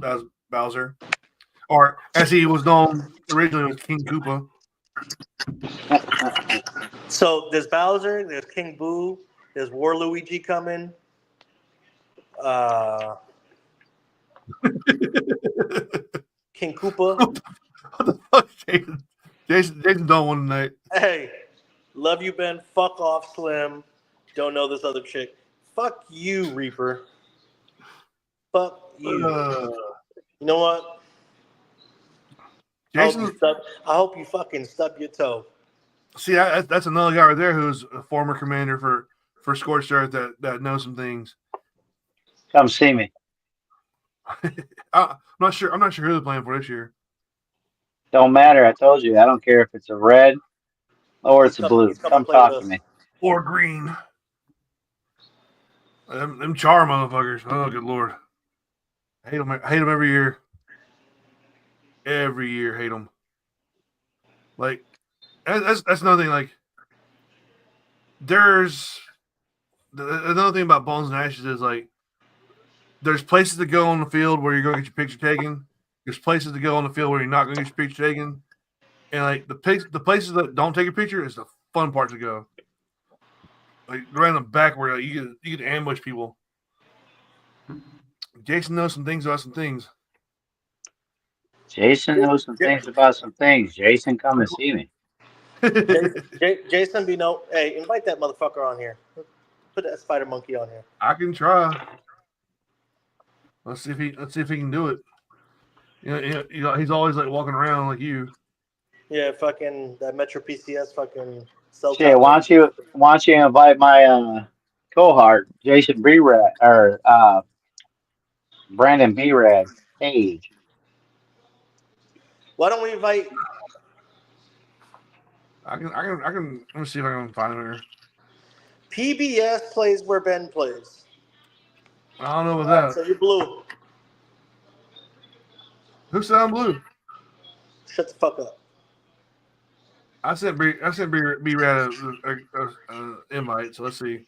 Bowser, or as he was known originally as King Koopa. So there's Bowser, there's King Boo, there's Waluigi coming. King Koopa. What the fuck, Jason don't want tonight. Hey, love you, Ben. Fuck off, Slim. Don't know this other chick. Fuck you, Reaper. Fuck you. You know what? Jason, I hope you fucking stub your toe. See, that's another guy right there who's a former commander for Scorched Earth that knows some things. Come see me. I'm not sure who they're playing for this year. Don't matter. I told you. I don't care if it's a red or it's a blue. Come talk to me. Or green. Them char motherfuckers. Oh, good lord. I hate them every year. Every year, hate them. Like, that's another thing. Like, there's another thing about Bones and Ashes is like, there's places to go on the field where you're going to get your picture taken. There's places to go on the field where you're not going to get your picture taken. And like the places that don't take a picture is the fun part to go. like around the back where you get ambush people. Jason knows some things about some things. Jason knows some things about some things. Jason, come and see me. Jason, hey, invite that motherfucker on here. Put that spider monkey on here. I can try. Let's see if he can do it. You know, he's always like walking around like you. Yeah, fucking that Metro PCS fucking cell Shit, tower. why don't you invite my cohort, Jason B-Rad, or Brandon B-Rad Page. Why don't we invite? I can. Let me see if I can find him here. PBS plays where Ben plays. I don't know about All right, that. so you're blue. Who said I'm blue? Shut the fuck up. I sent B-Rad a invite. So let's see.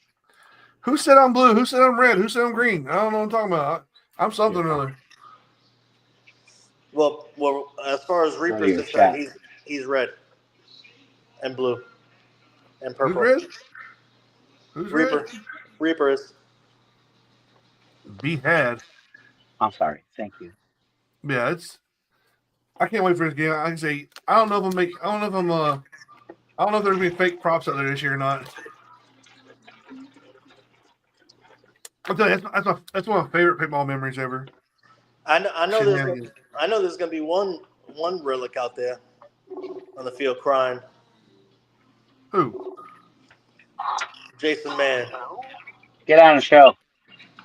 Who said I'm blue? Who said I'm red? Who said I'm green? I don't know what I'm talking about. I'm something or other. Well, as far as Reaper's concerned, he's red and blue and purple. Who's red? Who's Reaper? red? Reaper is. B-Had. I'm sorry. Thank you. Yeah, I can't wait for this game. I can say I don't know if there's gonna be fake props out there this year or not. I'll tell you, that's one of my favorite paintball memories ever. I know there's gonna be one relic out there on the field crying. Who? Jason Mann. Get on the show.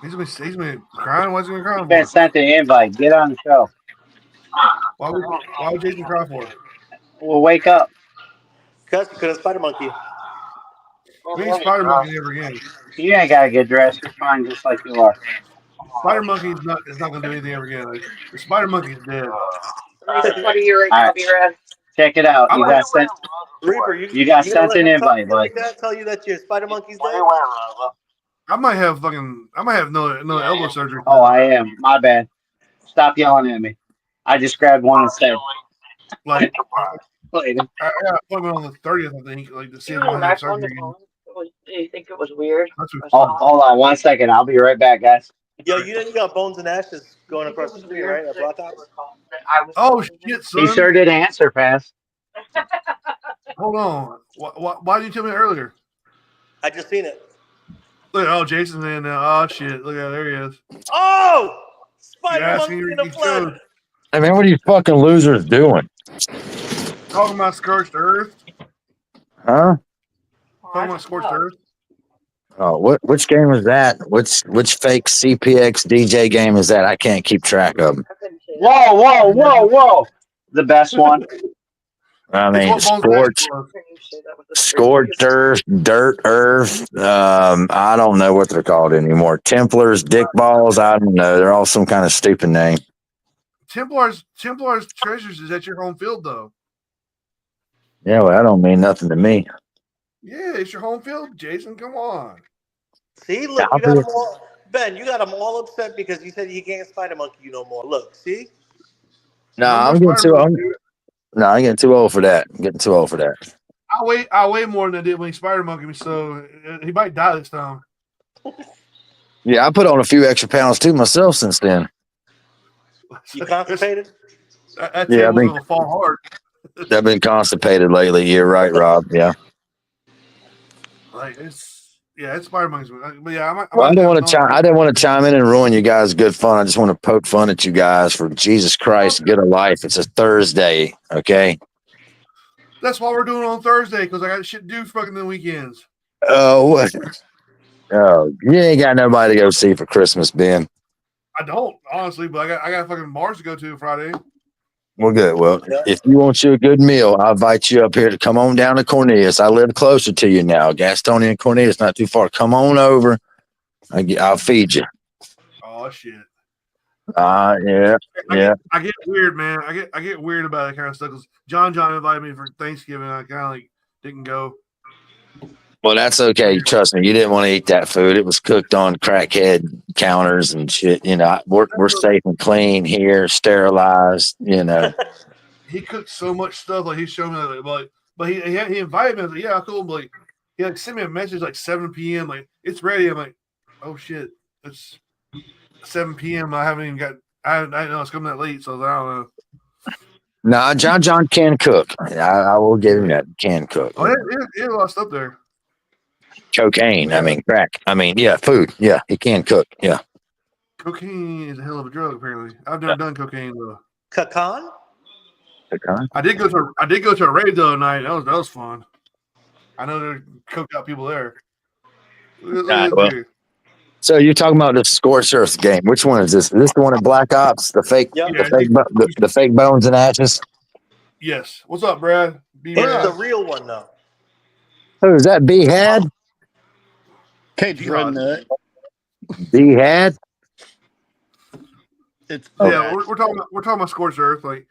He's been crying. Why's he been crying You've been for? sent the invite. Get on the show. Why would Jason cry for? Well, wake up. Because you couldn't spider monkey. We need Spider Monkey ever again. You ain't gotta get dressed. You're fine just like you are. Spider Monkey is not gonna do anything ever again. Like, the Spider Monkey's dead. What are you right. Check it out. You got sent. Reaper, You got sent an invite, bud. Tell you that your spider monkey's dead. I might have no elbow surgery. Oh, I am. My bad. Stop yelling at me. I just grabbed one and said, Like later. I got an appointment on the 30th, I think, like to see if I have surgery again. Do you think it was weird? Oh, hold on 1 second. I'll be right back, guys. Yo, you got Bones and Ashes going across the street, right? At Black Ops. Oh shit, son! He sure did answer fast. Hold on. Why didn't you tell me earlier? I just seen it. Look, Jason's in now. Oh shit! Look at there he is. Oh, spider Yeah, monkey in the flood. Hey man, what are you fucking losers doing? Talking about Scorched Earth. Huh? Talking about Scorched Earth. Oh, which game is that? Which fake CPX DJ game is that? I can't keep track of them. Whoa. The best one. I mean, Scorched Earth, Dirt Earth. I don't know what they're called anymore. Templars, Dick Balls. I don't know. They're all some kind of stupid name. Templars Treasures is at your home field, though. Yeah, well, that don't mean nothing to me. Yeah, it's your home field, Jason. Come on. See, look, you got them all. Ben, you got them all upset because you said you can't spider monkey you no more. Look, see? No, I'm getting too old for that. I'm getting too old for that. I weigh more than I did when he spider monkeyed me, so he might die this time. Yeah, I put on a few extra pounds too myself since then. You constipated? Yeah, I've been fall hard. I've been constipated lately. You're right, Rob. Yeah. Like it's spider monkeys, but yeah, I didn't want to chime in and ruin you guys' good fun. I just want to poke fun at you guys for Jesus Christ. Get a life. It's a Thursday, okay? That's why we're doing it on Thursday because I got shit to do fucking the weekends. Oh, what? Oh, you ain't got nobody to go see for Christmas, Ben. I don't honestly, but I got fucking Mars to go to Friday. Well, good. Well, if you want you a good meal, I'll invite you up here to come on down to Cornelius. I live closer to you now. Gastonia and Cornelius, not too far. Come on over. I'll feed you. Oh shit. Yeah. I get weird, man. I get weird about that kind of stuff because John invited me for Thanksgiving. I kind of like didn't go. Well, that's okay. Trust me, you didn't want to eat that food. It was cooked on crackhead counters and shit. You know, we're safe and clean here, sterilized. You know, he cooked so much stuff. Like he showed me, but he invited me. I was like, yeah, cool. But like, he like sent me a message like 7 p.m. like it's ready. I'm like, oh shit, it's 7 p.m. I haven't even got. I didn't know it's coming that late, so I don't know. No, John can cook. I will give him that. Can cook. Oh, it had a lot of stuff there. Cocaine. I mean, crack. I mean, yeah, food. Yeah, he can cook. Yeah. Cocaine is a hell of a drug. Apparently, I've never done cocaine though. Kakan? Cocaine. I did go to a rave the other night. That was fun. I know there are coked out people there. Well, so you're talking about the Scorched Earth game. Which one is this? Is this the one at Black Ops? The fake, Yep. the fake bones and ashes? Yes. What's up, Brad? It's the real one, though. Who is that? B Had? Cage Rednut. B Had? It's yeah. We're talking about Scorched Earth. Like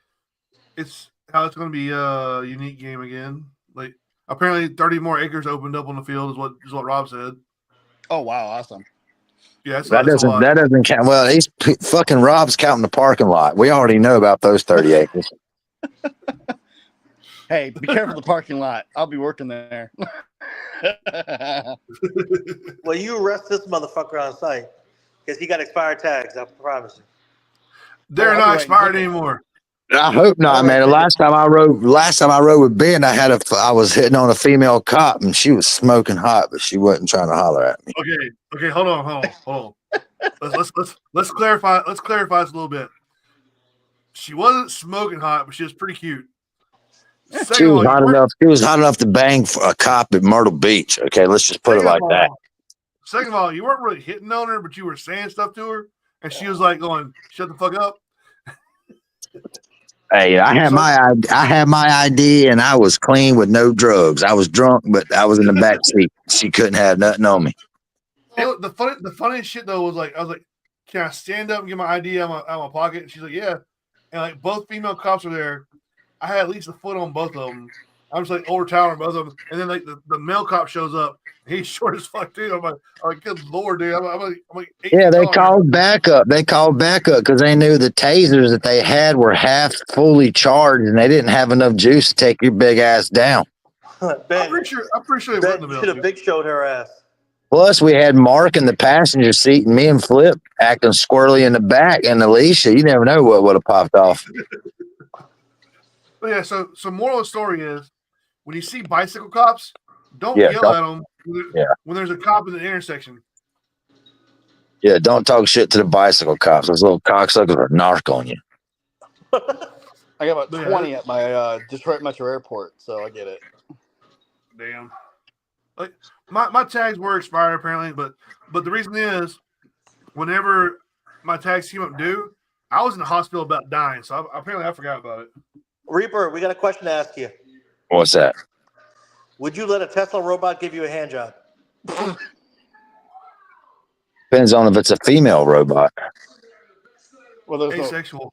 it's how it's going to be a unique game again. Like apparently 30 more acres opened up on the field is what Rob said. Oh wow, awesome. Yeah, That doesn't count. Well, he's fucking Rob's counting the parking lot. We already know about those 30 acres. Hey, be careful of the parking lot. I'll be working there. Well, you arrest this motherfucker on site because he got expired tags. I promise you. They're not expired anymore. I hope not, man. The last time I rode with Ben, I was hitting on a female cop and she was smoking hot, but she wasn't trying to holler at me. Okay. Hold on. Let's clarify. Let's clarify this a little bit. She wasn't smoking hot, but she was pretty cute. She was hot enough to bang for a cop at Myrtle Beach. Okay, let's just put it like that. Second of all, you weren't really hitting on her, but you were saying stuff to her, and she was like going, "Shut the fuck up." Hey, I had my ID and I was clean with no drugs. I was drunk, but I was in the back seat. She couldn't have nothing on me. The funniest shit though was like I was like, "Can I stand up and get my ID out of my pocket?" And she's like, "Yeah." And like both female cops were there. I had at least a foot on both of them. I'm just like overtowering both of them. And then like the male cop shows up. He's short as fuck too. I'm like, good lord, dude. I'm like yeah, they called backup. They called backup because they knew the tasers that they had were half fully charged and they didn't have enough juice to take your big ass down. I'm pretty sure Ben should have big showed her ass. Plus, we had Mark in the passenger seat and me and Flip acting squirrely in the back, and Alicia. You never know what would have popped off. But yeah, so moral of the story is when you see bicycle cops, don't yell at them when there's a cop in the intersection. Yeah, don't talk shit to the bicycle cops. Those little cocksuckers are narc on you. I got about 20 at my Detroit Metro Airport, so I get it. Damn. Like my tags were expired apparently, but the reason is whenever my tags came up due, I was in the hospital about dying, so apparently I forgot about it. Reaper, we got a question to ask you. What's that? Would you let a Tesla robot give you a hand job? Depends on if it's a female robot. Well, there's asexual.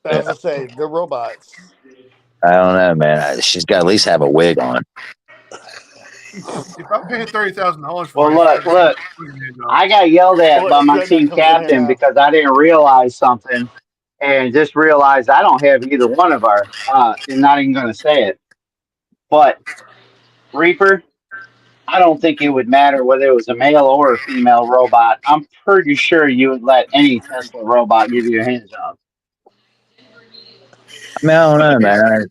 I was gonna say they're robots. I don't know, man. She's got to at least have a wig on. If I'm paying $30,000 for look, I got yelled at by my team captain because I didn't realize something, and just realized I don't have either one of our. I'm not even going to say it, but Reaper, I don't think it would matter whether it was a male or a female robot. I'm pretty sure you would let any Tesla robot give you a hand job. I mean, I don't know, man.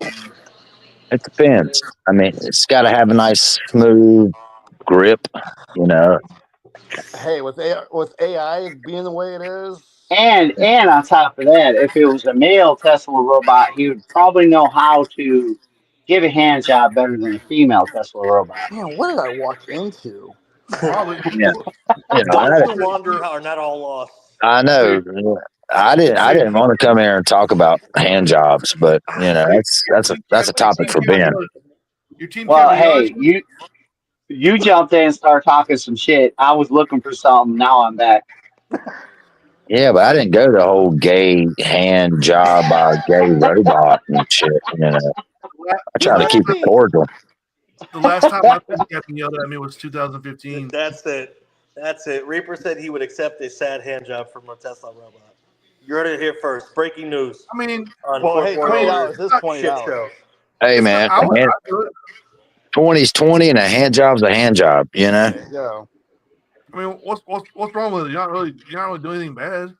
It depends. I mean, it's got to have a nice, smooth grip, you know. Hey, with AI being the way it is, and on top of that, if it was a male Tesla robot, he would probably know how to give a hand job better than a female Tesla robot. Man, what did I walk into? Probably. Yeah. You know, Those who wander are not all lost. I know. I didn't want to come here and talk about hand jobs, but you know that's a topic for Ben. Well, hey, you jumped in and started talking some shit. I was looking for something. Now I'm back. Yeah, but I didn't go the whole gay hand job by a gay robot and shit. You know, I try to keep it cordial. The last time my captain yelled at me was 2015. That's it. Reaper said he would accept a sad hand job from a Tesla robot. You heard it here first. Breaking news. I mean, well, hey, $20 is $20. Hey, man. 20's 20, and a hand job's a hand job. You know. There you go. I mean, what's wrong with it? You're not really doing anything bad.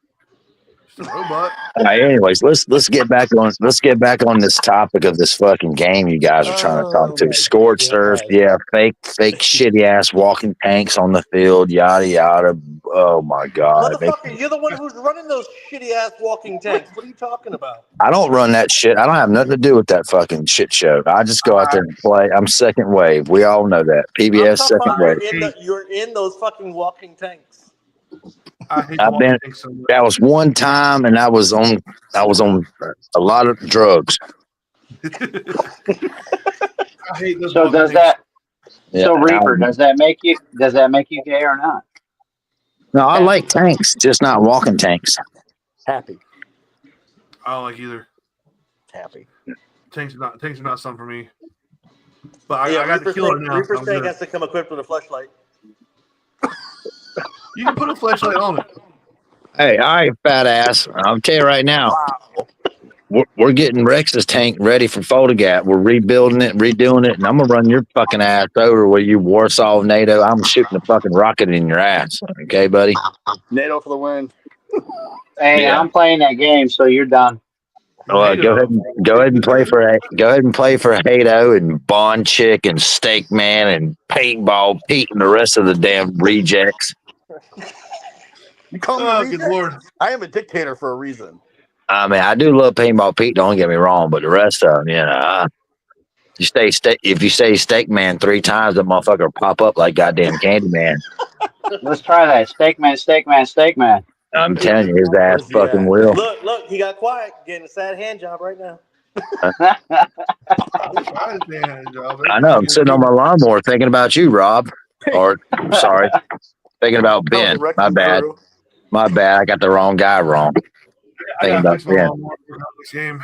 Just a robot. All right, anyways, let's get back on this topic of this fucking game you guys are trying to talk to. Scorched Earth, yeah, fake shitty ass walking tanks on the field, yada yada. Oh my god, motherfucker! You're the one who's running those shitty ass walking tanks. What are you talking about? I don't run that shit. I don't have nothing to do with that fucking shit show. I just go out there and play. I'm second wave. We all know that. PBS second wave. You're in those fucking walking tanks. I've been. That was one time, and I was on a lot of drugs. I hate those. So does that? Yeah, so Reaper, does that make you gay or not? No, I like tanks, just not walking tanks. Happy. I don't like either. Happy. Tanks are not something for me. But I got Reaper's the killer now. Reaper's tank has to come equipped with a flashlight. You can put a flashlight on it. Hey, all right, fat ass. I'll tell you right now. We're getting Rex's tank ready for Photogap. We're rebuilding it, redoing it, and I'm gonna run your fucking ass over with you, Warsaw NATO. I'm shooting a fucking rocket in your ass. Okay, buddy? NATO for the win. Hey, Yeah. I'm playing that game, so you're done. Well, go ahead and play for Hato and Bond Chick and Steak Man and Paintball Pete and the rest of the damn rejects. You call me Oh, a good reject? lord. I am a dictator for a reason. I mean, I do love Paintball Pete. Don't get me wrong, but the rest of them, you know, if you say Steak Man 3 times, the motherfucker will pop up like goddamn Candyman. Let's try that. Steak man. I'm telling you, his ass Where's he fucking at? will. Look, he got quiet, getting a sad hand job right now. I know. I'm sitting on my lawnmower thinking about you, Rob. Or, sorry, thinking about Ben. My bad. My bad. I got the wrong guy wrong. I Thinking got about Ben. this game.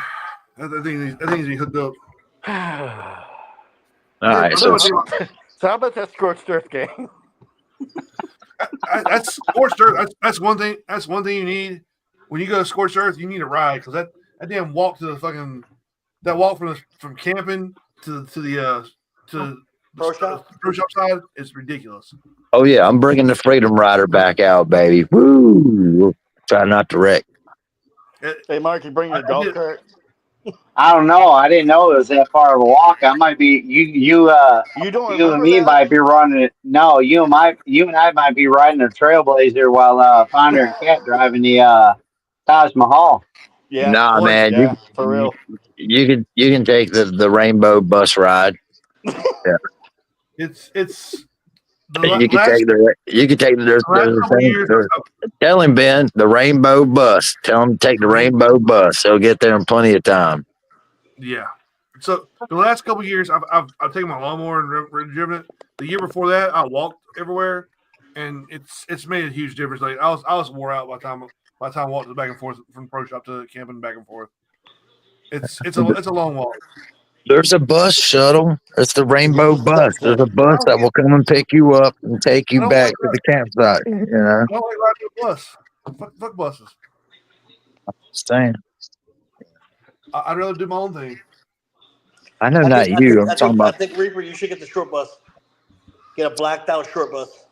I think he's hooked up. All right. So, So how about that Scorched Earth game? That's Scorched Earth. That's one thing. That's one thing you need when you go to Scorched Earth. You need a ride because that damn walk to the fucking from camping to the Pro shop side is ridiculous. oh, yeah. I'm bringing the Freedom Rider back out, baby. Woo. Try not to wreck. Hey, Mark, you bring your golf cart? I don't know. I didn't know it was that far of a walk. I might be you and me might be running it. No, you and I might be riding a Trailblazer while Founder and Cat driving the Taj Mahal. Yeah. Nah, man. Yeah, for real. You can take the Rainbow bus ride. Yeah. It's You can take the tell him, Ben, the Rainbow bus. Tell him to take the Rainbow bus. He'll get there in plenty of time. Yeah. So the last couple of years, I've taken my lawnmower and driven it. The year before that, I walked everywhere, and it's made a huge difference. Like I was wore out by the time I walked back and forth from pro shop to camping back and forth. It's a long walk. There's a bus shuttle. It's the Rainbow bus. There's a bus that will come and pick you up and take you back to the campsite. You know, I don't like riding a bus. Fuck buses. saying. I'd rather do my own thing. I know, not you. I'm talking about. I think Reaper, you should get the short bus. Get a blacked out short bus.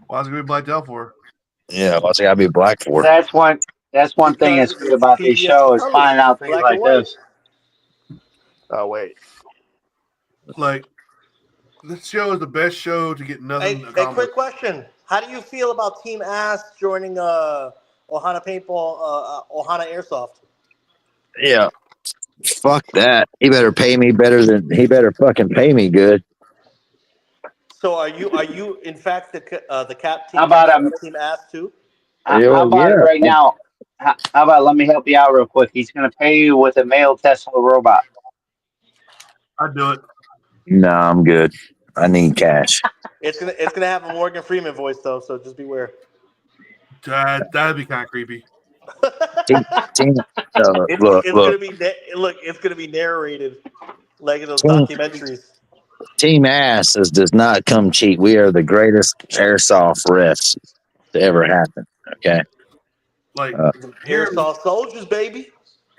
Why is it gonna be blacked out for? Yeah, what's it got to be black for? That's one thing that's good about these shows, finding out things like this. Oh, wait. Like, this show is the best show to get nothing Hey, accomplished. quick question. How do you feel about Team Ass joining Ohana Paintball, Ohana Airsoft? Yeah. Fuck that. He better pay me better than he better fucking pay me good. So are you in fact the cap team? How about Team Ass too? How about right now? How about let me help you out real quick? He's going to pay you with a male Tesla robot. I'd do it. No, I'm good. I need cash. It's gonna have a Morgan Freeman voice though, so just beware. That'd be kind of creepy. It's gonna be narrated like in those documentaries. Team Ass does not come cheap. We are the greatest airsoft refs to ever happen. Okay. Like Airsoft soldiers, baby.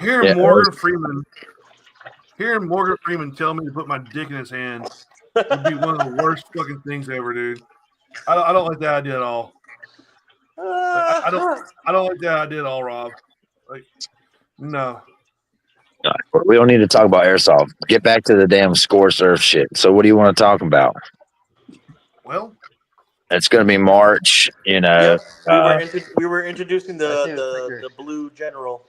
Morgan Freeman Hearing Morgan Freeman tell me to put my dick in his hand would be one of the worst fucking things ever, dude. I don't like that idea at all. Like, I don't like that idea at all, Rob. Like, no. We don't need to talk about airsoft. Get back to the damn Scorched Earth shit. So, what do you want to talk about? Well, It's going to be March. You know, we were introducing the blue general.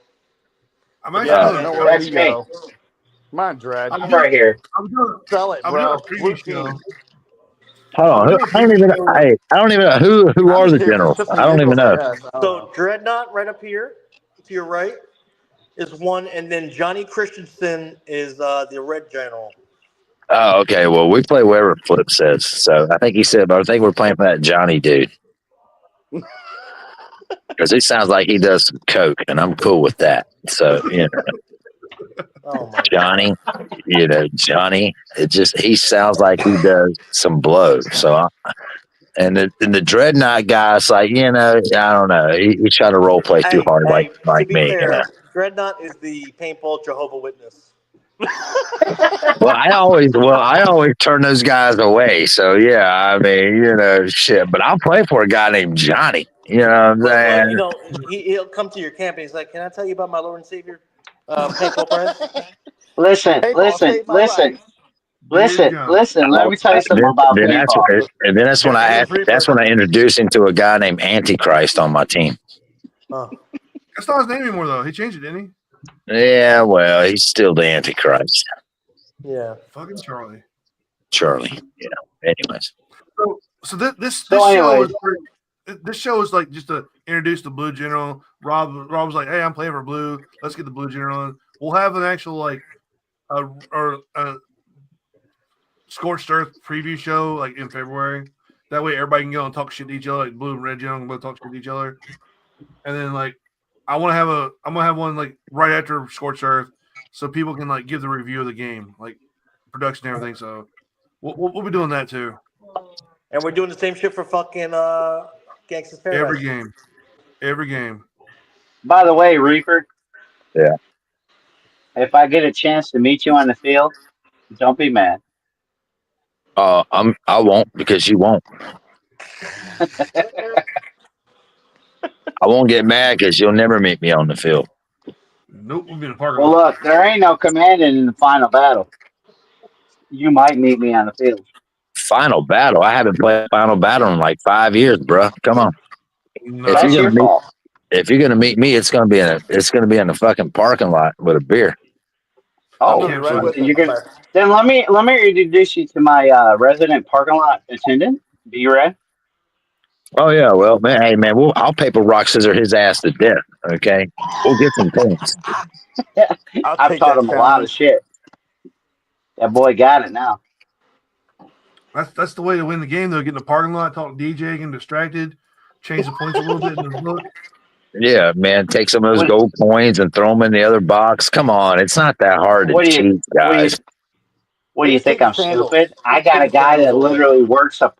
I'm actually Yeah, doing no a- where That's you me. go. Come on, Dread. I'm right here. I'm doing Sell it, I'm doing bro. a Blue preview team. show. hold on. I'm doing a I don't even. preview show. Hey, I don't even know who I'm are the just here for generals. shits and I don't even giggles, I know. guess. I don't So know. Dreadnought right up here to your right is one, and then Johnny Christensen is the red general. Oh, okay. Well, we play wherever Flip says. So I think he said, but I think we're playing for that Johnny dude. Because he sounds like he does some coke, and I'm cool with that. So, Oh my Johnny, Johnny, he sounds like he does some blow. So, and the Dreadnought guy's like, I don't know. He tried to role play too hard, Hey, to like be me. fair, Dreadnought is the paintball Jehovah Witness. Well, I always turn those guys away. So yeah, I mean, shit. But I'll play for a guy named Johnny. You know what I'm Well, saying? he'll come to your camp and he's like, "Can I tell you about my Lord and Savior, paintball friend?" Listen, Paintball listen, saved my listen, life. listen, Johnny. listen. Let me tell you something about paintball. That's when that's when I introduced him to a guy named Antichrist on my team. Huh. That's not his name anymore, though. He changed it, didn't Yeah, well, he's still the Antichrist, Yeah. he? Fucking Charlie. Charlie. Anyways, So this So show anyways, is this show is like just to introduce the Blue General. Rob was like, "Hey, I'm playing for Blue. Let's get the Blue General in." We'll have an actual like a Scorched Earth preview show like in February. That way, everybody can go and talk shit to each other. Like Blue and Red General can both talk shit to each other. And then like I'm gonna have one like right after Scorched Earth, so people can like give the review of the game, like production and everything. So we'll be doing that too. And we're doing the same shit for fucking Gangsta's Paradise. Every game. by the way, Reaper, yeah. if I get a chance to meet you on the field, don't be mad. I won't because you won't. I won't get mad because you'll never meet me on the field. Nope, we'll be in the parking Well, lot. look, there ain't no commanding in the final battle. You might meet me on the field. Final battle. I haven't played final battle in like 5 years, bro. Come on. No. If That's you're your gonna meet, fault. if you're gonna meet me, it's gonna be in the fucking parking lot with a beer. I'm Oh, gonna be right Campsite. with then it. then let me introduce you to my resident parking lot attendant. Be red. Oh yeah, well, man, hey man, I'll paper rock scissor his ass to death. Okay, we'll get some points. I'll I've take taught that him a lot of challenge. shit. That boy got it now. That's the way to win the game, though. Get in the parking lot, talk to DJ, get him distracted, change the points a little bit in the look. Yeah, man, take some of those What, gold coins and throw them in the other box. Come on, it's not that hard to what do you cheat, guys. what do you Just take think? the I'm sandals. stupid? I Just got take a the guy sandals that away. literally works up.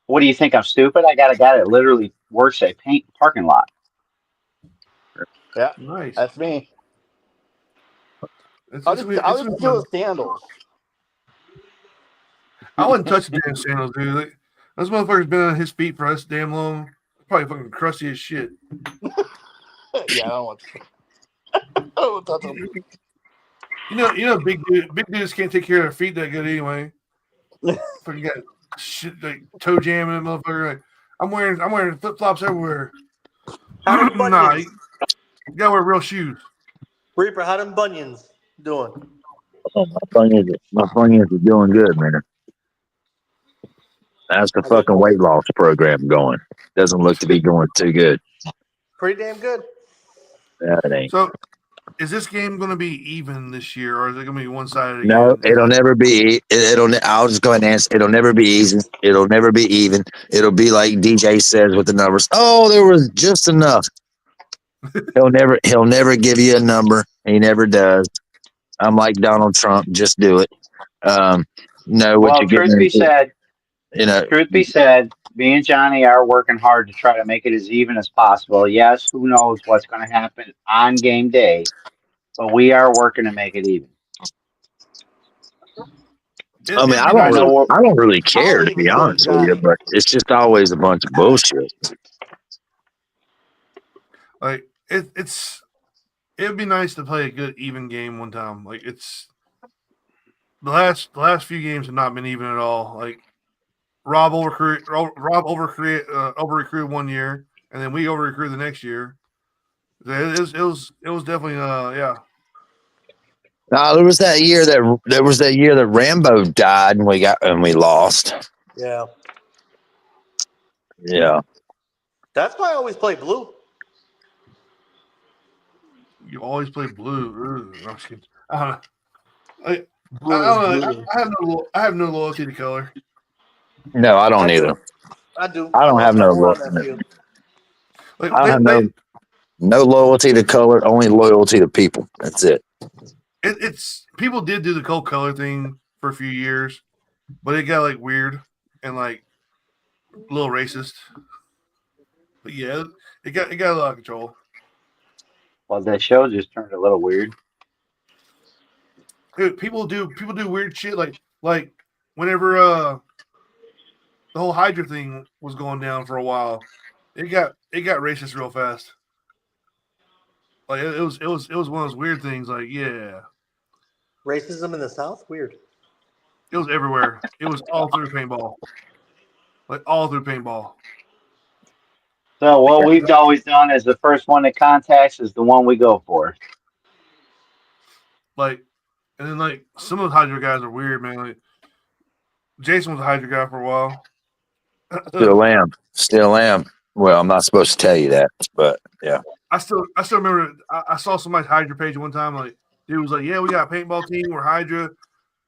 What do you think? I'm stupid? I got a guy that literally works a paint parking lot. Yeah, Nice. that's me. It's I'll gonna just be steal fun. the sandals. I wouldn't touch the damn sandals, dude. Like, those motherfuckers been on his feet for us damn long. Probably fucking crusty as shit. Yeah, I don't want to. I don't touch them. You know, big dudes can't take care of their feet that good anyway. Fucking got shit like toe jamming and motherfucker. Like, I'm wearing flip flops everywhere. How them Nah, bunions? you gotta wear real shoes. Reaper, how them bunions doing? Oh, my bunions are doing good, man. How's the fucking weight loss program going? Doesn't look to be going too good. Pretty damn good. Yeah, it ain't. So, is this game going to be even this year, or is it going to be one sided No, again? it'll never be. I'll just go ahead and answer. It'll never be easy. It'll never be even. It'll be like DJ says with the numbers. Oh, there was just enough. He'll never give you a number. He never does. I'm like Donald Trump. Just do it. Know what Well, you're getting into. truth be said, me and Johnny are working hard to try to make it as even as possible. Yes, who knows what's going to happen on game day, but we are working to make it even. I mean, it'd be nice. I don't really care, I'll to leave it be to honest with you, Johnny. but it's just always a bunch of bullshit. Like it'd be nice to play a good even game one time. Like it's the last few games have not been even at all. Like Rob over recruited 1 year, and then we over recruited the next year. It was definitely yeah. No, there was that year that Rambo died and we lost. Yeah. Yeah. That's why I always play blue. You always play blue. Ugh, I'm just kidding. I don't know. I Blue don't is know. blue. I have no loyalty to color. No, I don't either. I do. I don't love have no number one loyalty. on that field. Like I don't have no loyalty to color, only loyalty to people. That's it. It's people did do the cold color thing for a few years, but it got like weird and like a little racist. But yeah, it got a lot of control. Well, that show just turned a little weird. Dude, people do weird shit like whenever the whole Hydra thing was going down for a while, it got racist real fast. Like it was one of those weird things. Like yeah, Racism in the South? Weird. it was everywhere. It was all through paintball, like all through paintball. So what we've always done is the first one that contacts is the one we go for. Like, and then like some of the Hydra guys are weird, man. Like Jason was a Hydra guy for a while. Still am. Well, I'm not supposed to tell you that, but yeah. I still remember. I saw somebody's Hydra page one time. Like, dude was like, "Yeah, we got a paintball team. We're Hydra.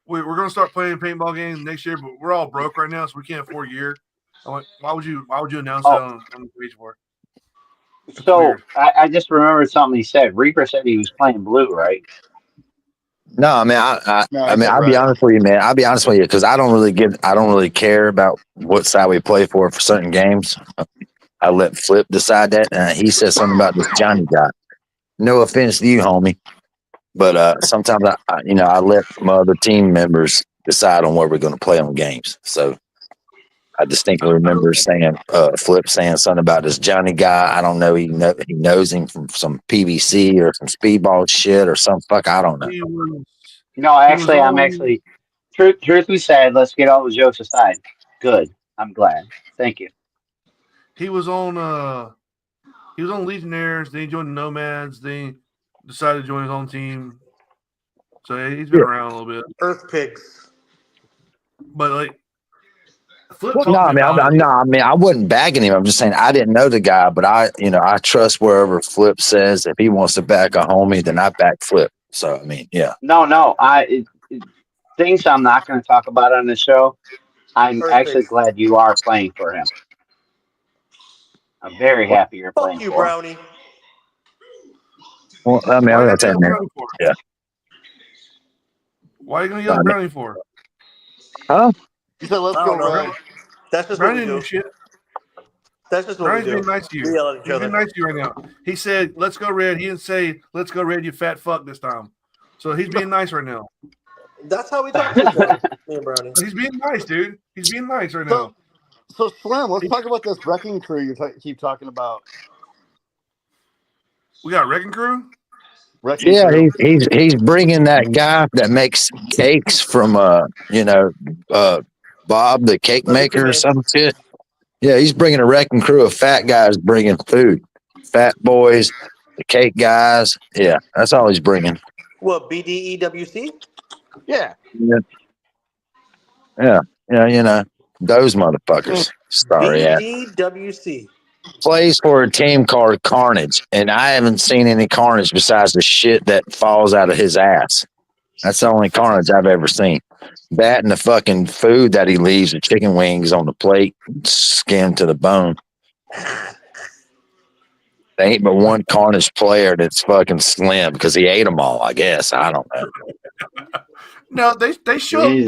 We're gonna start playing paintball games next year, but we're all broke right now, so we can't afford a year." I'm like, "Why would you announce that on the page for?" So I just remembered something he said. Reaper said he was playing blue, right? No, I mean, I'll be honest with you, man. I'll be honest with you because I don't really care about what side we play for certain games. I let Flip decide that. He said something about this Johnny guy. No offense to you, homie, but sometimes I let my other team members decide on where we're going to play on games. So I distinctly remember Flip saying something about this Johnny guy. I don't know. He knows him from some PVC or some speedball shit or some fuck. I don't know. No, actually, I'm actually. Truth be said, let's get all the jokes aside. Good. I'm glad. Thank you. He was on Legionnaires. Then he joined the Nomads. Then he decided to join his own team. So yeah, he's been around a little bit. Earth Pigs. But like, Flip No, I mean, I wasn't bagging him. I'm just saying I didn't know the guy, but I trust wherever Flip says. If he wants to back a homie, then I back Flip. So I mean, yeah. No. Things I'm not going to talk about on the show. I'm actually glad you are playing for him. I'm very happy you're playing Fuck you, for him. Brownie. Well, I mean, I'm gonna say, man. Yeah. Why are you gonna yell at Brownie for? Huh? He said, "Let's go red." That's just Brownie what we do. shit. That's just what Brownie's we do. being nice to you. We yell at each He's other. being nice to you right now. He said, "Let's go red." He didn't say, "Let's go red, you fat fuck," this time. So he's being nice right now. That's how we talk to each other, me and Brownie. He's being nice, dude. He's being nice right now. So Slim, let's talk about this wrecking crew you keep talking about. We got Wrecking Crew. Yeah, he's bringing that guy that makes cakes from Bob the cake maker or some shit. Yeah, he's bringing a wrecking crew of fat guys bringing food. Fat boys, the cake guys. Yeah, that's all he's bringing. What, BDEWC? Yeah. Yeah, those motherfuckers. Sorry, BDWC. Plays for a team called Carnage, and I haven't seen any carnage besides the shit that falls out of his ass. That's the only carnage I've ever seen. That and the fucking food that he leaves, the chicken wings on the plate, skinned to the bone. There ain't but one carnage player that's fucking slim because he ate them all, I guess. I don't know. No, they showed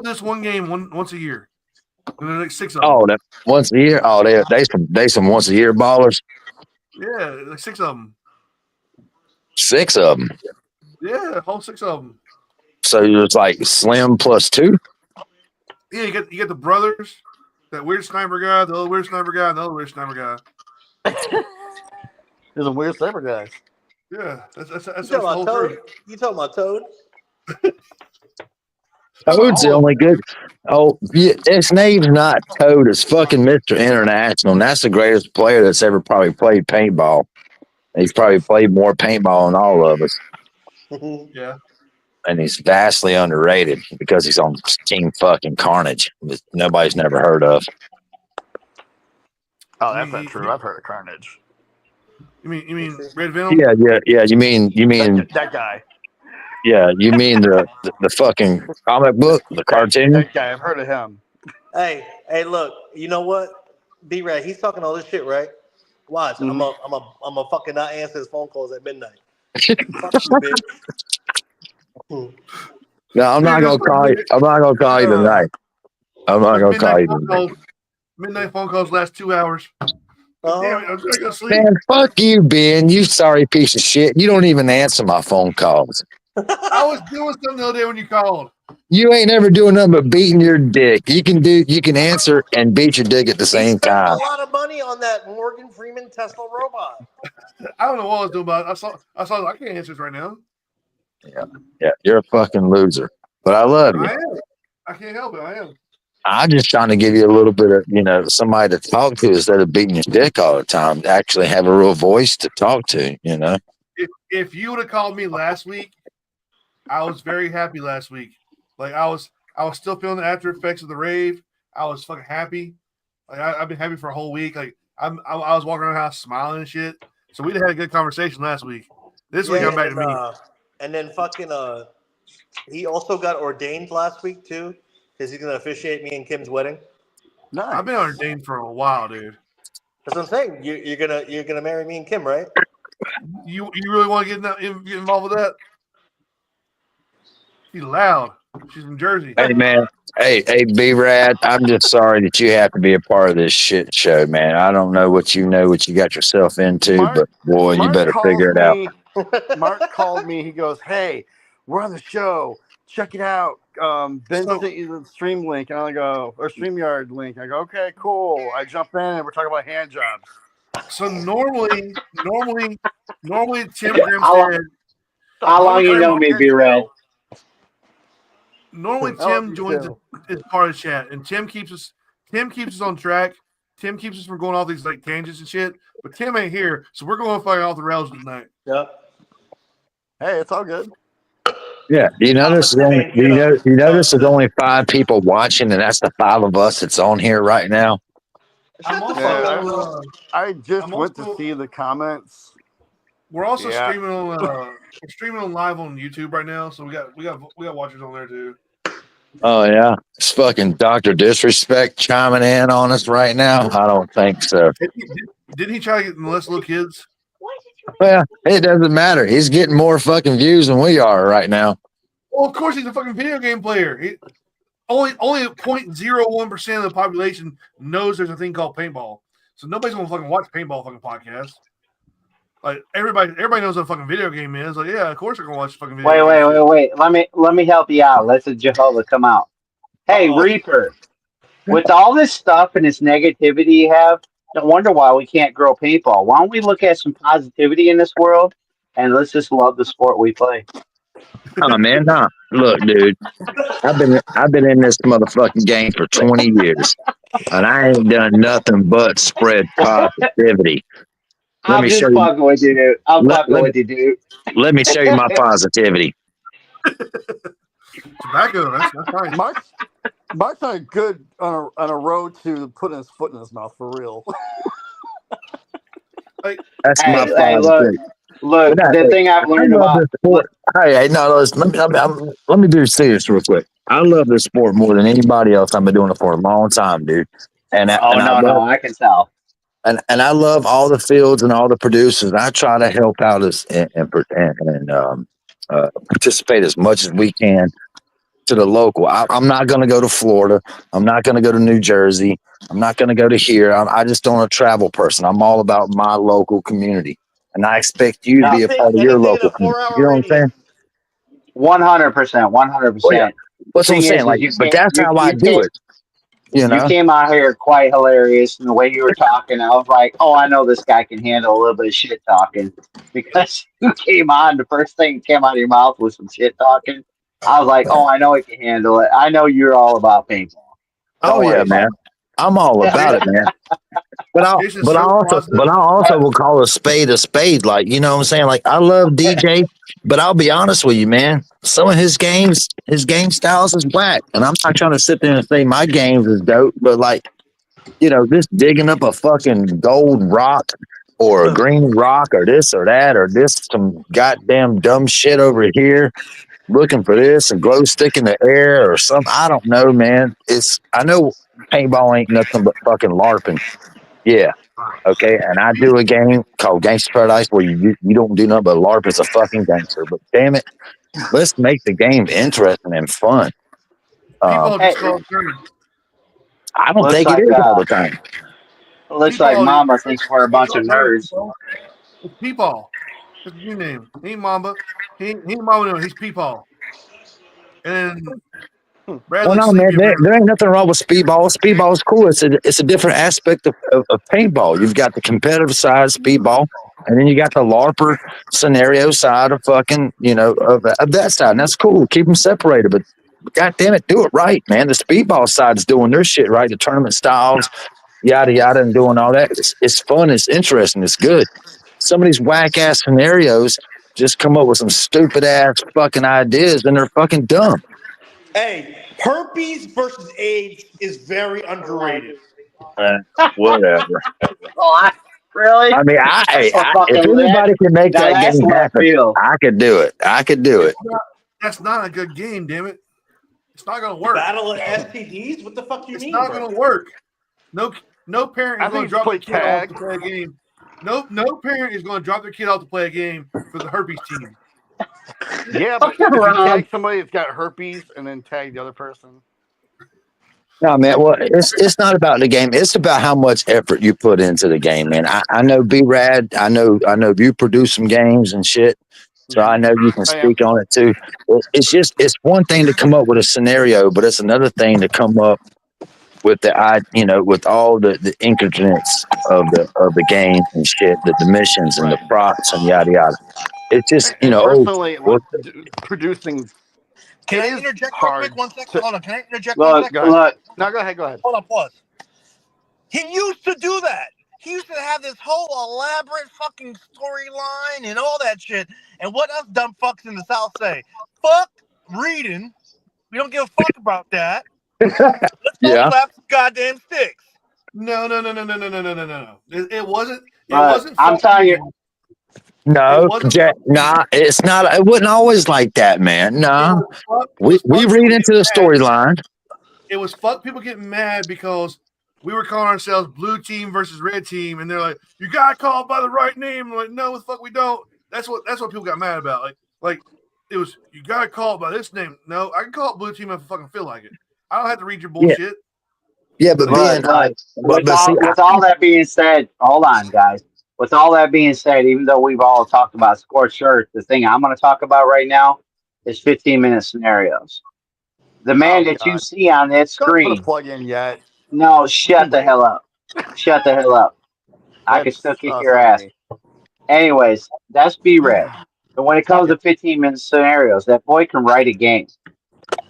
this one game once a year. And there's like 6 of them. Oh, that once a year. Oh, they some once a year ballers. Yeah, like 6 of them. 6 of them. Yeah, whole 6 of them. So it's like Slim plus 2. Yeah, you get the brothers, that weird sniper guy, the other weird sniper guy, and the other weird sniper guy. There's some weird sniper guys. Yeah, that's You the talking whole about Toad? thing. You talking about Toad? Toad's the only good. Oh, yeah, his name's not Toad. It's fucking Mr. International, and that's the greatest player that's ever probably played paintball. He's probably played more paintball than all of us, Yeah. and he's vastly underrated because he's on Team fucking Carnage, that nobody's never heard of. Oh, that's not true. I've heard of Carnage. You mean Red Venom? Yeah. You mean That guy. yeah? You mean the fucking comic book, the cartoon? That guy. I've heard of him. Hey, look. You know what? B-Rat, he's talking all this shit, right? Watch. Mhm. I'm a fucking not answer his phone calls at midnight. Fuck you, bitch. No, I'm not gonna call you. I'm not gonna call you tonight. I'm not gonna call you tonight. Midnight phone calls last 2 hours. Damn it, I was gonna go sleep. Man, fuck you, Ben. You sorry piece of shit. You don't even answer my phone calls. I was doing something the other day when you called. You ain't ever doing nothing but beating your dick. You can answer and beat your dick at the same Spent time. a lot of money on that Morgan Freeman Tesla robot. I don't know what I was doing about it. I saw I can't answer this right now. Yeah, you're a fucking loser. But I love you. I am. I can't help it. I am. I'm just trying to give you a little bit of, somebody to talk to instead of beating your dick all the time. To actually have a real voice to talk to, If you would have called me last week, I was very happy last week. Like I was still feeling the after effects of the rave. I was fucking happy. Like I've been happy for a whole week. Like I was walking around the house smiling and shit. So we'd had a good conversation last week. This week I'm back to me. And then fucking he also got ordained last week too, because he's gonna officiate me and Kim's wedding. Nice. I've been ordained for a while, dude. That's what I'm saying. You're gonna marry me and Kim, right? You really want to get involved with that? She's loud. She's from Jersey. Hey man, hey B-Rad, I'm just sorry that you have to be a part of this shit show, man. I don't know what you got yourself into, but boy, you better figure it out. Mark called me. He goes, "Hey, we're on the show. Check it out. Ben sent you the stream link." And I go, or StreamYard link. I go, "Okay, cool." I jump in and we're talking about hand jobs. So normally Tim Grimstead. How long you know me, B-Red? Normally Tim joins as part of the chat, and Tim keeps us on track. Tim keeps us from going off these like tangents and shit. But Tim ain't here, so we're going to fight off the rails tonight. Yeah. Hey, it's all good. Yeah, you notice there's only 5 people watching, and that's the 5 of us that's on here right now. I just went to see the comments. We're also streaming on live on YouTube right now, so we got watchers on there too. Oh yeah, it's fucking Dr. Disrespect chiming in on us right now. I don't think so. Didn't he try to get molest little kids? Well, it doesn't matter. He's getting more fucking views than we are right now. Well, of course he's a fucking video game player. Only 0.01% of the population knows there's a thing called paintball. So nobody's gonna fucking watch paintball fucking podcast. Like everybody knows what a fucking video game is. Like, yeah, of course they're gonna watch fucking video game. Wait. Let me help you out. Let's Jehovah come out. Hey, Reaper, with all this stuff and this negativity you have, no wonder why we can't grow paintball. Why don't we look at some positivity in this world and let's just love the sport we play? Oh man, nah. Look, dude, I've been in this motherfucking game for 20 years, and I ain't done nothing but spread positivity. I'm just fucking with you, dude. I'm fucking with you, dude. Let me show you my positivity. Tobacco, that's fine. Mark's on a road to putting his foot in his mouth for real. That's my positivity. Look, the thing I've learned about sport. Hey, no, let me do this real quick. I love this sport more than anybody else. I've been doing it for a long time, dude. I can tell. And I love all the fields and all the producers. I try to help out and participate as much as we can to the local. I'm not going to go to Florida. I'm not going to go to New Jersey. I'm not going to go to here. I just don't a travel person. I'm all about my local community. And I expect you to be a part of your local community. You know what I'm saying? 100%, 100%. Well, yeah. The That's what I'm thing saying. is Like, you but can't, that's how I you do can't, it. You you know. came out here quite hilarious, and the way you were talking, I was like, oh, I know this guy can handle a little bit of shit talking, because you came on, the first thing that came out of your mouth was some shit talking. I was like, oh, I know he can handle it. I know you're all about paintball. Don't Oh worry yeah, man. about I'm all about it, man. Jason's so positive. But I also will call a spade. Like, you know what I'm saying? Like, I love DJ, but I'll be honest with you, man. Some of his game styles is whack. And I'm not trying to sit there and say my games is dope, but like, you know, this digging up a fucking gold rock or a green rock or this or that or this some goddamn dumb shit over here looking for this and glow stick in the air or something. I don't know, man. I know paintball ain't nothing but fucking LARPing. Yeah. Okay. And I do a game called Gangster Paradise where you don't do nothing but LARP as a fucking gangster. But damn it, let's make the game interesting and fun. People Hey, just call it dirty. I don't looks think it like is all the time. People, Mama thinks we're a bunch of nerds. It's Peepaw. That's his new name. He ain't Mamba. He ain't Mamba. No, he's Peepaw. And Well, Bradley no, man, Sleepy over there ain't nothing wrong with speedball. Speedball is cool. It's a different aspect of paintball. You've got the competitive side of speedball, and then you got the LARPer scenario side of fucking, you know, of that side. And that's cool. Keep them separated, but God damn it, do it right, man. The speedball side's doing their shit right. The tournament styles, yada yada, and doing all that. It's fun. It's interesting. It's good. Some of these whack ass scenarios just come up with some stupid ass fucking ideas, and they're fucking dumb. Hey, herpes versus AIDS is very underrated. Whatever. Really? I mean, That's a fucking if anybody can make now that that's game left happen, field. I could do it. I could do it. That's not a good game, damn it. It's not going to work. Battle of STDs? What the fuck do you It's mean? not Bro? going to work. No parent I is going to think drop their play kid off to tag. play a game. No parent is going to drop their kid off to play a game for the herpes team. Yeah, but if you tag somebody that's got herpes and then tag the other person. No, man. Well, it's not about the game. It's about how much effort you put into the game, man. I know B-Rad. I know you produce some games and shit. So I know you can speak on it too. It's one thing to come up with a scenario, but it's another thing to come up with with all the ingredients of the game and shit, the missions and the props and yada yada. It's just personally, producing. Can I interject real quick? 1 second. Hold on. Can I interject 1 second? No, go ahead. Hold on, pause. He used to do that. He used to have this whole elaborate fucking storyline and all that shit. And what us dumb fucks in the South say? Fuck reading. We don't give a fuck about that. Let's go slap some goddamn sticks. No. It wasn't. I'm telling you. No, Jack, nah, it's not. It wasn't always like that, man. No, we read into the storyline. It was fuck people getting mad because we were calling ourselves blue team versus red team, and they're like, "You got called by the right name." I'm like, no, the fuck we don't. That's what people got mad about. Like it was, you got to call it by this name. No, I can call it blue team if I fucking feel like it. I don't have to read your bullshit. Yeah, but with all that being said, hold on, guys. With all that being said, even though we've all talked about Scorched, the thing I'm going to talk about right now is 15-minute scenarios. The man that you see on that screen. Don't put a plug in yet. No, shut the hell up. Shut the hell up. I can still kick your ass. Anyways, that's B-Red. But when it comes to 15-minute scenarios, that boy can write a game.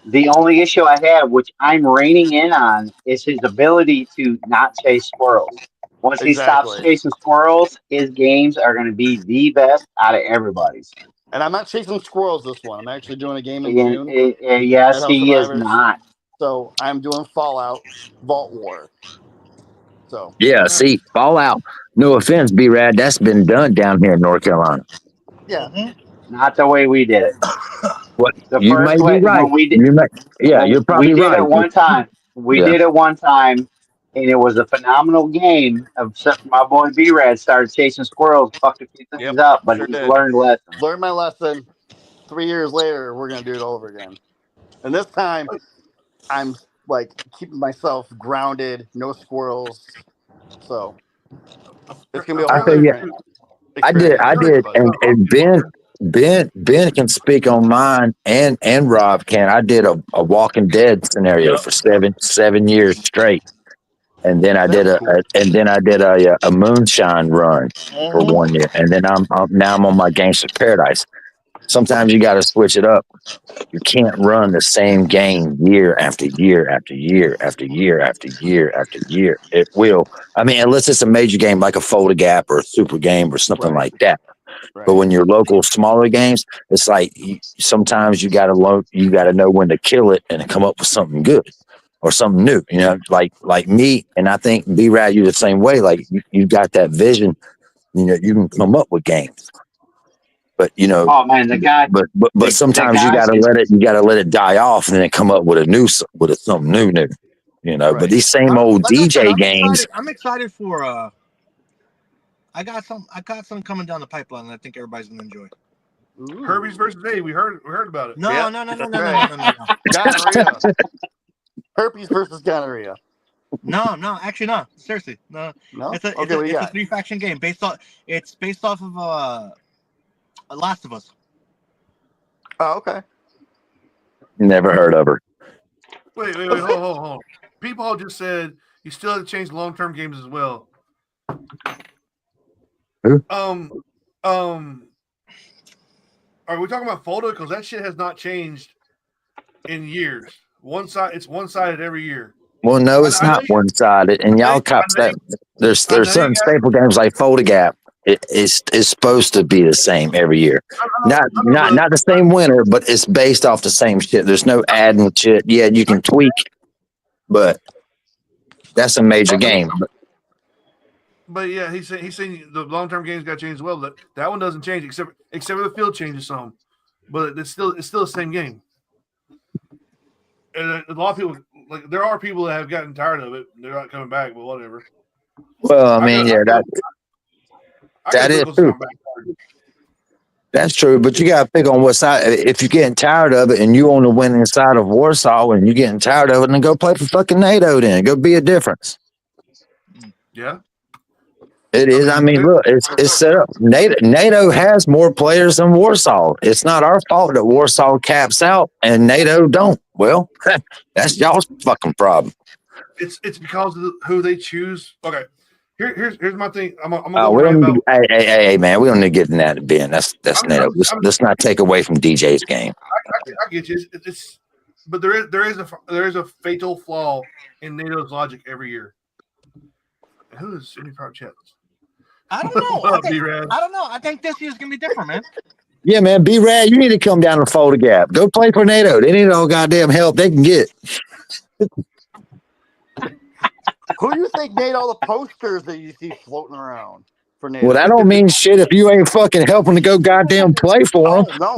The only issue I have, which I'm reining in on, is his ability to not chase squirrels. Once he stops chasing squirrels, his games are going to be the best out of everybody's. And I'm not chasing squirrels this one. I'm actually doing a game in June. Yes, he is not. So I'm doing Fallout Vault War. So yeah, see, Fallout. No offense, B-Rad, that's been done down here in North Carolina. Yeah, not the way we did it. What the you may be right. You're probably right. We did it one time. We did it one time, and it was a phenomenal game. Except my boy B-Rad started chasing squirrels, fucked a few things up, but he learned lesson. Learned my lesson. 3 years later, we're gonna do it over again, and this time, I'm like keeping myself grounded, no squirrels. So it's gonna be a whole different experience. I did, and Ben can speak on mine, and Rob can. I did a Walking Dead scenario for 7 years straight, and then I did a moonshine run for 1 year, and then now I'm on my Gangster Paradise. Sometimes you got to switch it up. You can't run the same game year after year after year after year after year after year. It will. I mean, unless it's a major game like a Fold a Gap or a Super Game or something like that. Right. But when you're local, smaller games, it's like sometimes you got to know when to kill it and come up with something good or something new. You know, like me, and I think B-Rad, you the same way. Like you got that vision. You know, you can come up with games. But you know, oh man, the guy. But sometimes guy, you gotta let it die off and then come up with something new. You know, but these same old Like I said, DJ games. I'm excited for I got some coming down the pipeline that I think everybody's gonna enjoy. Ooh. Herbie's versus A. We heard about it. No. Gonorrhea. Herpes versus gonorrhea. No, actually no. Seriously, no. It's a 3-faction game based off of Last of Us. Oh, okay. Never heard of her. Wait, hold on. People just said you still have to change long-term games as well. Who? Are we talking about Folda? Because that shit has not changed in years. It's one-sided every year. Well, no, it's not one-sided, and y'all cops that there's certain staple games like Fold a Gap. It is supposed to be the same every year. Not the same winner, but it's based off the same shit. There's no adding shit. Yeah, you can tweak, but that's a major game. But yeah, he's saying the long-term games got changed as well. That one doesn't change except for the field changes some, but it's still the same game. And a lot of people there are people that have gotten tired of it. They're not coming back, but whatever. Well, I mean, that is true. That's true, but you got to pick on what side. If you're getting tired of it and you on the winning side of Warsaw and you're getting tired of it, then go play for fucking NATO. Then go be a difference. Yeah. It is. I mean, look, it's set up. NATO has more players than Warsaw. It's not our fault that Warsaw caps out and NATO don't. Well, that's y'all's fucking problem. It's because of who they choose. Okay, here's my thing. I'm gonna go hey, man, we don't need to get in that, Ben. That's NATO. Let's not take away from DJ's game. I get you. But there is a fatal flaw in NATO's logic every year. Who is in your private chat? I don't know. I don't know. I think this year's gonna be different, man. Yeah, man. B-Rad, you need to come down and Fold a Gap. Go play for NATO. They need all goddamn help they can get. Who do you think made all the posters that you see floating around for NATO? Well, that don't mean shit if you ain't fucking helping to go goddamn play for them. No,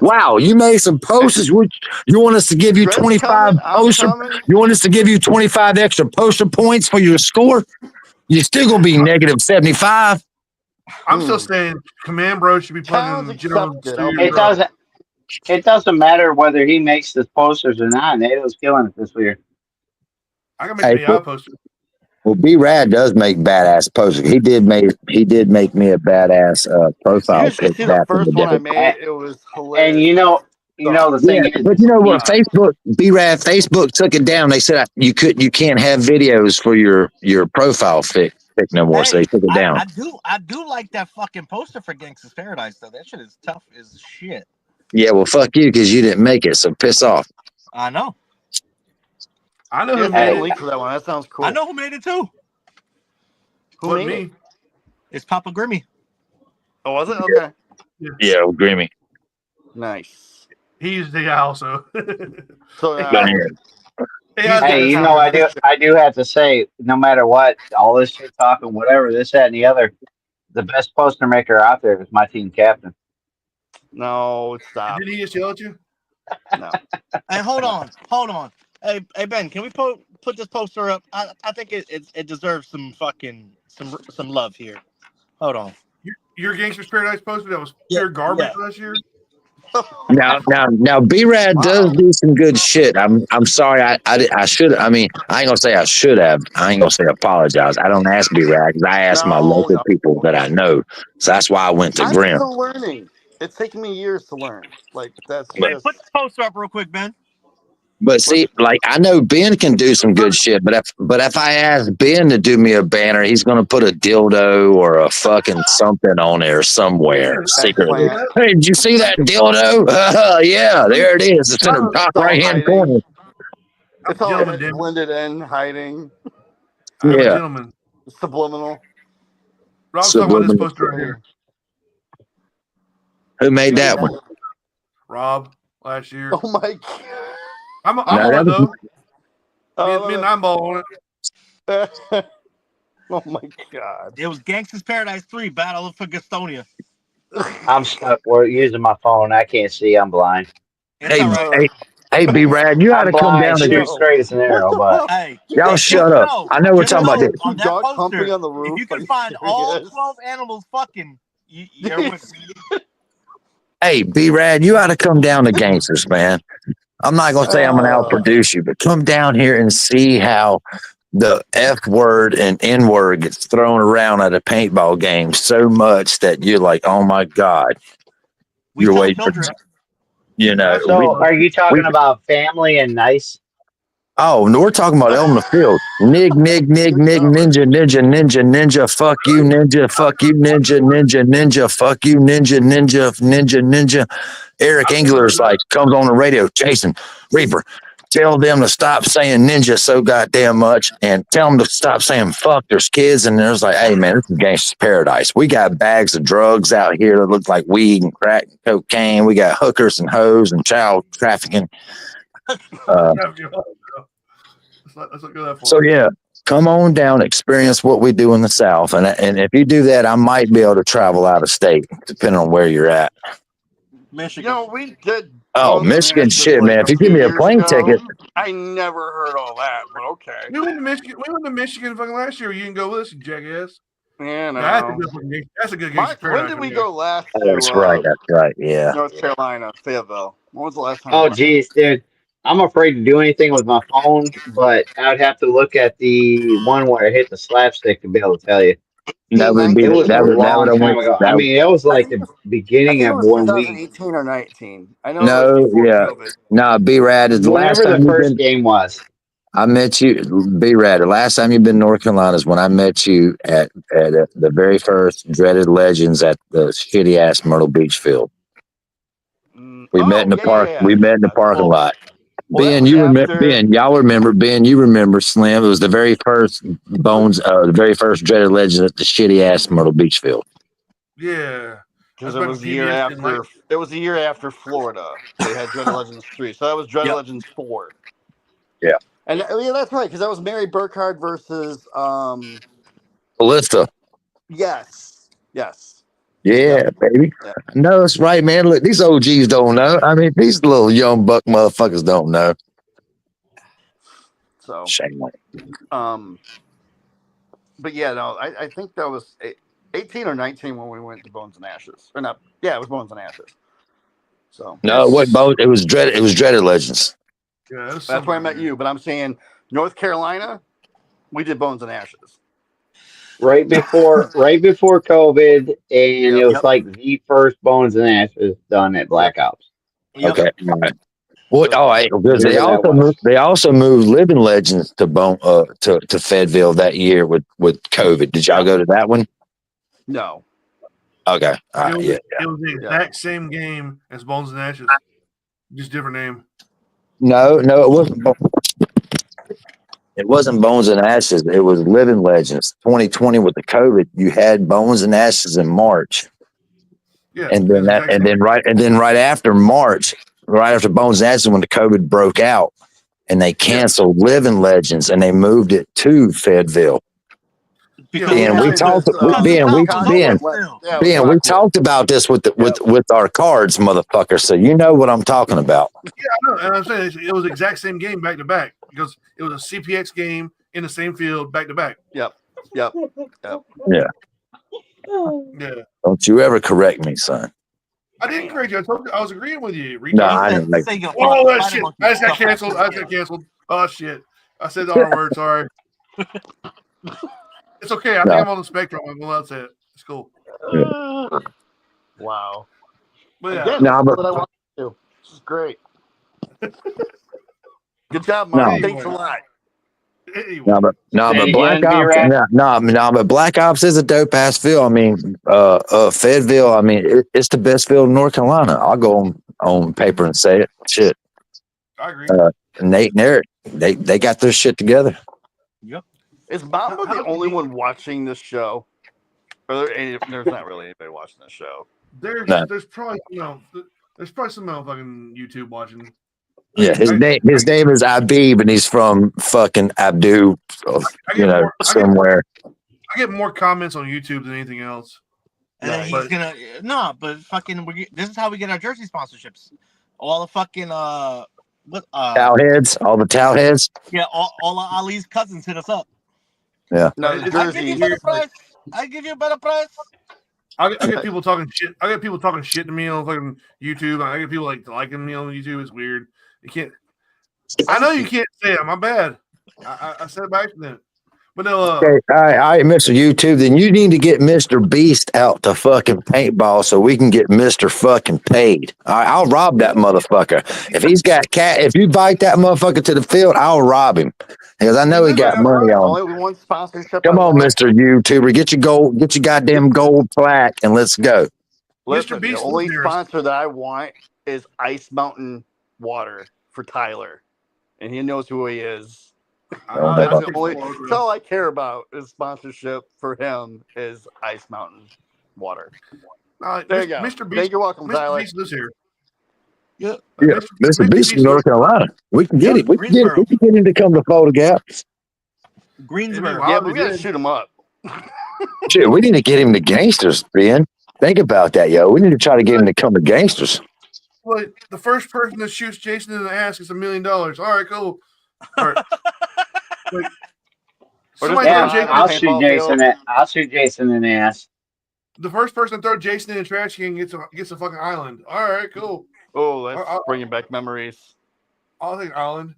wow. You made some posters. You want us to give you 25 poster? You want us to give you 25 extra poster points for your score? You're still gonna be negative 75. I'm still saying Command Bro should be playing in It doesn't matter whether he makes the posters or not. NATO's killing it this year. I can make the posters. Well, B-Rad does make badass posters. He did make me a badass profile. You should see the first one I made. It was hilarious. And you know the thing is, but you know what? Facebook took it down. They said you can't have videos for your profile pic no more. So they took it down. I do like that fucking poster for Gangsta's Paradise though. That shit is tough as shit. Yeah, well, fuck you because you didn't make it. So piss off. I know. I know who made a link for that one. That sounds cool. I know who made it too. Who made it? It's Papa Grimmy. Oh, was it? Okay. Yeah, Grimmy. Nice. He used the guy also. So, hey, I do have to say, no matter what, all this shit talking, whatever, this, that, and the other, the best poster maker out there is my team captain. No, stop. Did he just yell at you? No. Hey, hold on. Hey, Ben, can we put this poster up? I think it deserves some fucking some love here. Hold on. Your Gangster's Paradise poster that was pure garbage last year. Now, B-Rad does do some good shit. I'm sorry. I should. I mean, I ain't gonna say I should have. I ain't gonna say apologize. I don't ask B-Rad because I ask my local people that I know. So that's why I went to Grim. I'm still learning. It's taken me years to learn. Like that's But, just Put the poster up real quick, Ben. but see, like I know Ben can do some good shit, but if I ask Ben to do me a banner, he's gonna put a dildo or a fucking something on there somewhere secretly. eggplant. Hey, did you see that dildo? Yeah, there it is. It's in the top It's all right hand hiding. corner. It's all Gentleman, damn it. blended in, hiding, I'm a Yeah. gentleman. subliminal. Rob's talking about this Subliminal. poster right here. Who made that one? Rob last year. Oh my god. I'm No, on that it though. Oh, Me and Nineball on it. oh my god. It was Gangsta's Paradise 3, Battle for Gastonia. I'm stuck. We're using my phone. I can't see. I'm blind. It's Hey, all right. hey, B Rad, you ought I'm to come blind. down Shoot to straight as an arrow, but Hey, y'all. just Shut up. know, I know we're just talking about know, this. on that Dog poster, humping on the if roof. you can Are find all serious? 12 animals fucking, you're winning. Hey, B Rad, you ought to come down to Gangsters, man. I'm not gonna say I'm gonna outproduce you, but come down here and see how the F word and N word gets thrown around at a paintball game so much that you're like, oh my god, We you're tell waiting for, children. you know. so are you talking about family and nice? Oh, no, we're talking about Elm the Field. Nig, nig, nig, nig, ninja, ninja, ninja, ninja, fuck you, ninja, fuck you, ninja, ninja, ninja, fuck you, ninja, ninja, ninja, ninja. Eric Engler's like, comes on the radio, Jason, Reaper, tell them to stop saying ninja so goddamn much and tell them to stop saying fuck. There's kids, and there's like, hey, man, this is Gangsta's Paradise. We got bags of drugs out here that look like weed and crack and cocaine. We got hookers and hoes and child trafficking. Let's not go that far. So yeah, come on down, experience what we do in the South, and if you do that, I might be able to travel out of state, depending on where you're at. Michigan. You know, we did. Oh, Bones and Michigan, Ashes, shit, like, man! a If you few give me a years plane ago. ticket, I never heard all that, but okay. We went to Michigan. We went to Michigan fucking last year. You didn't go with us, you jackass. Yeah, no. That's a good game. Mike, when did we go last oh, to that's right, yeah. North Carolina, Fayetteville? When was the last time? Oh, geez, dude. I'm afraid to do anything with my phone, but I'd have to look at the one where I hit the slapstick to be able to tell you. That would be It was a that would long have time went. ago. I That mean, it was like the I beginning think it of was when we, 2018 or 19. I know it no, was before yeah, COVID. no. B Rad is the last whenever time the you've first been. game was. I met you, B Rad. The last time you've been in North Carolina is when I met you at the very first Dreaded Legends at the shitty ass Myrtle Beach field. We met in the park. We met in the parking lot. Well, that Ben, was you remember? after. Ben, y'all remember? Ben, you remember Slim? It was the very first Bones, the very first Dreaded Legends at the shitty ass Myrtle Beach field. Yeah. Because it was the year after. It was the year after Florida. They had Dreaded Legends 3, so that was Dreaded Legends 4. Yeah, and yeah, that's right. Because that was Mary Burkhardt versus. Ballista. Yes. Yeah, baby. Yeah. No, that's right, man. Look, these OGs don't know. I mean, these little young buck motherfuckers don't know. So. Shame on But yeah, no, I think that was 18 or 19 when we went to Bones and Ashes. Or not? Yeah, it was Bones and Ashes. So. No, it wasn't both. It was Dreaded. It was Dreaded Legends. Yeah, that's where I met you. But I'm saying North Carolina, we did Bones and Ashes. Right before COVID, and it was like the first Bones and Ashes done at Black Ops. Okay, all right. What? So, All right, because they also moved Living Legends to to Fayetteville that year with COVID. Did y'all go to that one? No. Okay, all right, It was the exact same game as Bones and Ashes, just different name. No, it wasn't. It wasn't Bones and Ashes. It was Living Legends. 2020 with the COVID, you had Bones and Ashes in March. Yeah, and then right after March, right after Bones and Ashes, when the COVID broke out, and they canceled Living Legends and they moved it to Fayetteville. And we talked about this with our cards, motherfucker. So you know what I'm talking about. Yeah, I know. And I'm saying it was the exact same game back to back because it was a CPX game in the same field back to back. Yep. Yeah. Yeah. Don't you ever correct me, son. I didn't correct you. I told you I was agreeing with you. No, I didn't. Oh, that shit! I just got canceled. Oh shit! I said the wrong word. Sorry. It's okay. I think I'm on the spectrum. I'm allowed to say it. It's cool. Wow. But yeah, Again, No, that's but what I want to do. This is great. Good job, no, Mark. Thanks a lot. anyway. no, Say but it Black again, Ops, B-Rad. no, but Black Ops is a dope ass field. I mean, Fayetteville. I mean, it's the best field in North Carolina. I'll go on paper and say it. Shit, I agree. Nate and Eric, they got their shit together. Yep. Is Mamba How the only one watching this show? There's not really anybody watching this show. No. There's probably there's probably some fucking YouTube watching. Yeah, his name is Abib, and he's from fucking Abdu, somewhere. I get more comments on YouTube than anything else. And then he's gonna but fucking this is how we get our jersey sponsorships. All the fucking Towel heads, all the towel heads. yeah, all of Ali's cousins hit us up. Yeah, No, the I give you a better price. I give you a better price. I get people talking shit. I get people talking shit to me on fucking YouTube. I get people liking me on YouTube. It's weird. You can't. I know you can't say it. My bad. I said it by accident. But no. Okay, all right, Mr. YouTube. Then you need to get Mr. Beast out to fucking paintball so we can get Mr. fucking paid. All right, I'll rob that motherfucker. If he's got if you invite that motherfucker to the field, I'll rob him because I know he got money on. Only one sponsorship. Come on, Mr. YouTuber, get your goddamn gold plaque and let's go. Listen, Mr. Beast the only is sponsor that I want is Ice Mountain Water for Tyler, and he knows who he is. That's all I care about is sponsorship for him is Ice Mountain Water. There you go. Mr. Beast, You're welcome, Mr. Tyler. Beast lives here. Yeah, Mr. Beast in North Carolina. We can get him. We can get him to come to Florida Gap. Greensboro. Yeah, but we gotta shoot him up. Shit, we need to get him to Gangsters, Ben. Think about that, yo. We need to try to get him to come to Gangsters. Well, the first person that shoots Jason in the ass is $1 million. All right, cool. All right. I'll shoot Jason. I'll shoot Jason in the ass. The first person to throw Jason in the trash can gets a fucking island. All right, cool. Oh, that's bringing back memories. I'll take island.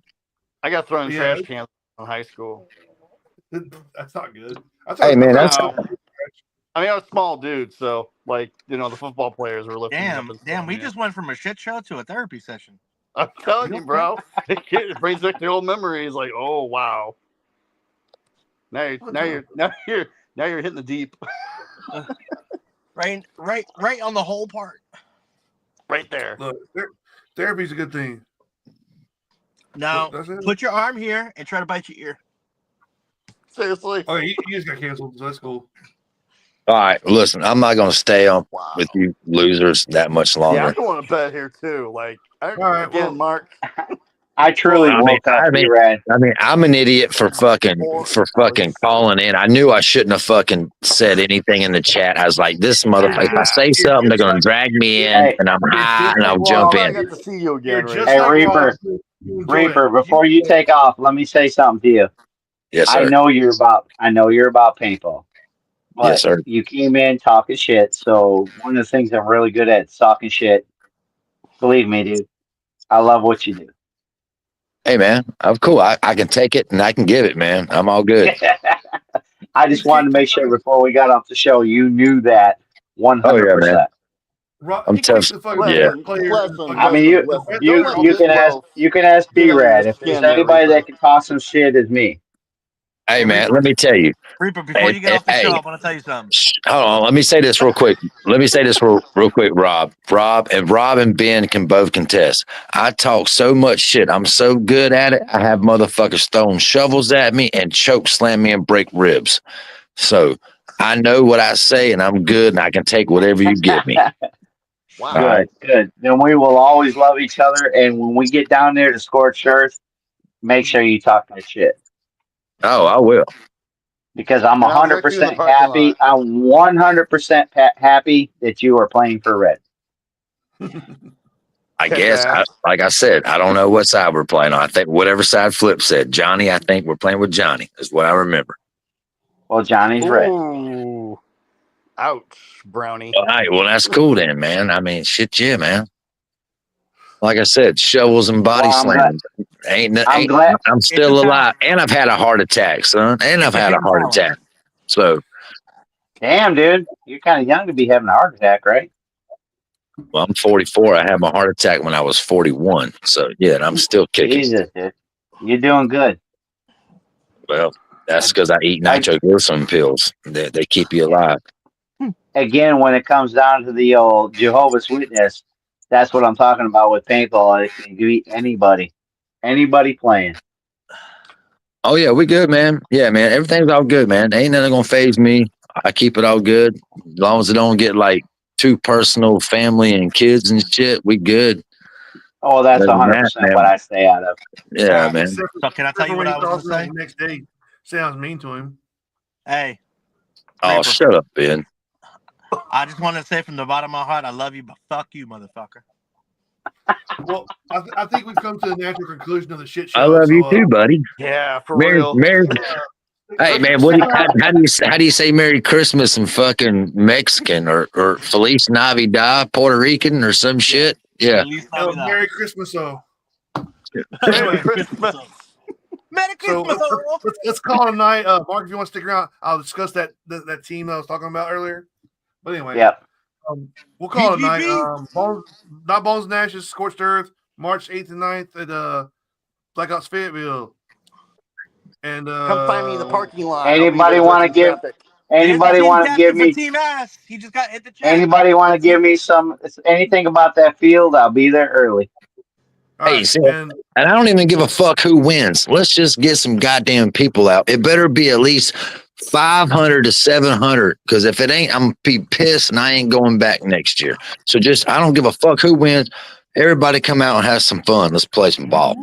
I got thrown in trash cans in high school. That's not good. Hey man, that's. I mean, I was a small dude, so the football players were lifting. Damn, we just went from a shit show to a therapy session. I'm telling you, bro. It brings back the old memories. Like, oh wow. Now you're hitting the deep. Right on the whole part. Right there. Look, therapy's a good thing. Now, put your arm here and try to bite your ear. Seriously? Oh, he just got canceled, so that's cool. All right, listen, I'm not going to stay on with you losers that much longer. Yeah, I want to bet here too. Mark. I truly woke up. I mean, I'm an idiot for fucking calling in. I knew I shouldn't have fucking said anything in the chat. I was like, this motherfucker. If I say something, they're gonna drag me in, and I'm high, and I'll jump in. I got to see you again, hey, Reaper, before you take off, let me say something to you. Yes, sir. I know you're about paintball. But yes, sir. You came in talking shit. So one of the things I'm really good at is talking shit. Believe me, dude. I love what you do. Hey, man, I'm cool. I can take it and I can give it, man. I'm all good. I just wanted to make sure before we got off the show, you knew that 100%. Oh, yeah, man. I'm tough. Yeah. I mean, you can ask B-Rad. If there's anybody that can talk some shit, is me. Hey, man, let me tell you. Reaper, before you get off the show, I want to tell you something. Hold on. Let me say this real quick. Real quick, Rob. Rob and Ben can both contest. I talk so much shit. I'm so good at it. I have motherfuckers throwing shovels at me and choke slam me and break ribs. So I know what I say and I'm good and I can take whatever you give me. Wow. Good. Then we will always love each other. And when we get down there to Scorched Earth, make sure you talk that shit. Oh, I will. Because I'm 100% happy. I'm 100% happy that you are playing for Red. I guess, like I said, I don't know what side we're playing on. I think whatever side Flip said. Johnny, I think we're playing with Johnny, is what I remember. Well, Johnny's red. Ooh. Ouch, Brownie. All right, well, that's cool then, man. I mean, shit, yeah, man. Like I said, shovels and body slams. I'm still alive. And I've had a heart attack, son. And I've had a heart attack. So. Damn, dude. You're kind of young to be having a heart attack, right? Well, I'm 44. I had my heart attack when I was 41. So yeah, and I'm still kicking. Jesus, dude. You're doing good. Well, that's because I eat nitroglycerin pills. They keep you alive. Again, when it comes down to the old Jehovah's Witness, that's what I'm talking about with paintball. It can be anybody playing. Oh yeah, we good, man. Yeah, man. Everything's all good, man. Ain't nothing gonna phase me. I keep it all good. As long as it don't get like too personal, family and kids and shit, we good. Oh, that's Other than that, 100% what I stay out of. Yeah, man. So can I tell you what I was going to say? The next day sounds mean to him. Hey. Oh, Reaper. shut up, Ben. I just want to say from the bottom of my heart, I love you, but fuck you, motherfucker. Well, I think we've come to the natural conclusion of the shit show. I love you too, buddy. Yeah, for Merry, real. Merry, hey man, how do you say Merry Christmas in fucking Mexican or Feliz Navidad Puerto Rican or some shit? Yeah. Merry Christmas, though. Merry Christmas. Merry So Christmas. let's call it a night. Mark, if you want to stick around, I'll discuss that team I was talking about earlier. But anyway, we'll call it a night. Bones and Ashes, Scorched Earth, March 8th and 9th at Black Ops Fayetteville. And come find me in the parking lot. Anybody want to give? Anybody want to give me? Team Ass. He just got hit the chat. Anybody want to give me anything about that field? I'll be there early. Hey, and I don't even give a fuck who wins. Let's just get some goddamn people out. It better be at least 500 to 700, because if it ain't, I'm gonna be pissed and I ain't going back next year. So I don't give a fuck who wins. Everybody come out and have some fun. Let's play some ball.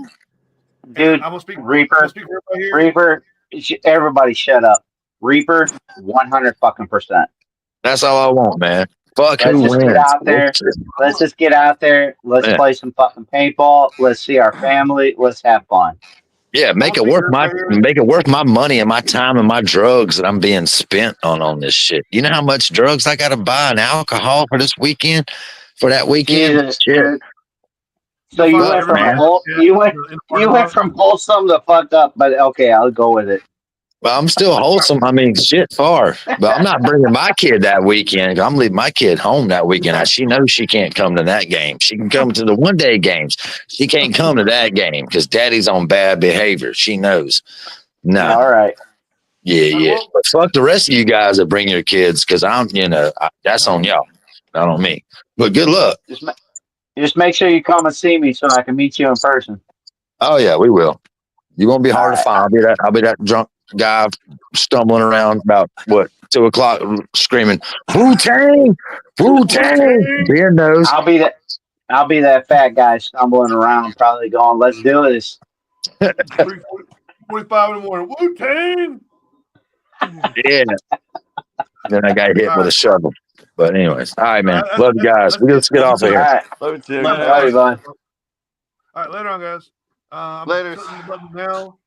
Dude, Reaper, everybody shut up. Reaper, 100%. That's all I want, man. Fuck Let's who just wins. get out there. Let's just get out there. Let's play some fucking paintball. Let's see our family. Let's have fun. Yeah, make it worth my money and my time and my drugs that I'm being spent on this shit. You know how much drugs I got to buy and alcohol for this weekend? For that weekend? Jesus, shit. So you went from wholesome to fucked up, but okay, I'll go with it. Well, I'm still wholesome. I mean, shit, far. But I'm not bringing my kid that weekend. I'm leaving my kid home that weekend. She knows she can't come to that game. She can come to the one-day games. She can't come to that game because daddy's on bad behavior. She knows. No. All right. Yeah. But fuck the rest of you guys that bring your kids, because that's on y'all, not on me. But good luck. Just make sure you come and see me so I can meet you in person. Oh, yeah, we will. You won't be hard to find. I'll be that drunk guy stumbling around about 2:00 screaming Wu-Tang. Ben knows. I'll be that fat guy stumbling around, probably going, "Let's do this." 3:45 in the morning. Wu-Tang. Yeah. Then I got hit with a shovel. But anyways, all right, man. Love you guys. Let's get off of here. All right. Love you too. Love you, bud. All right, later on, guys. Later. Now.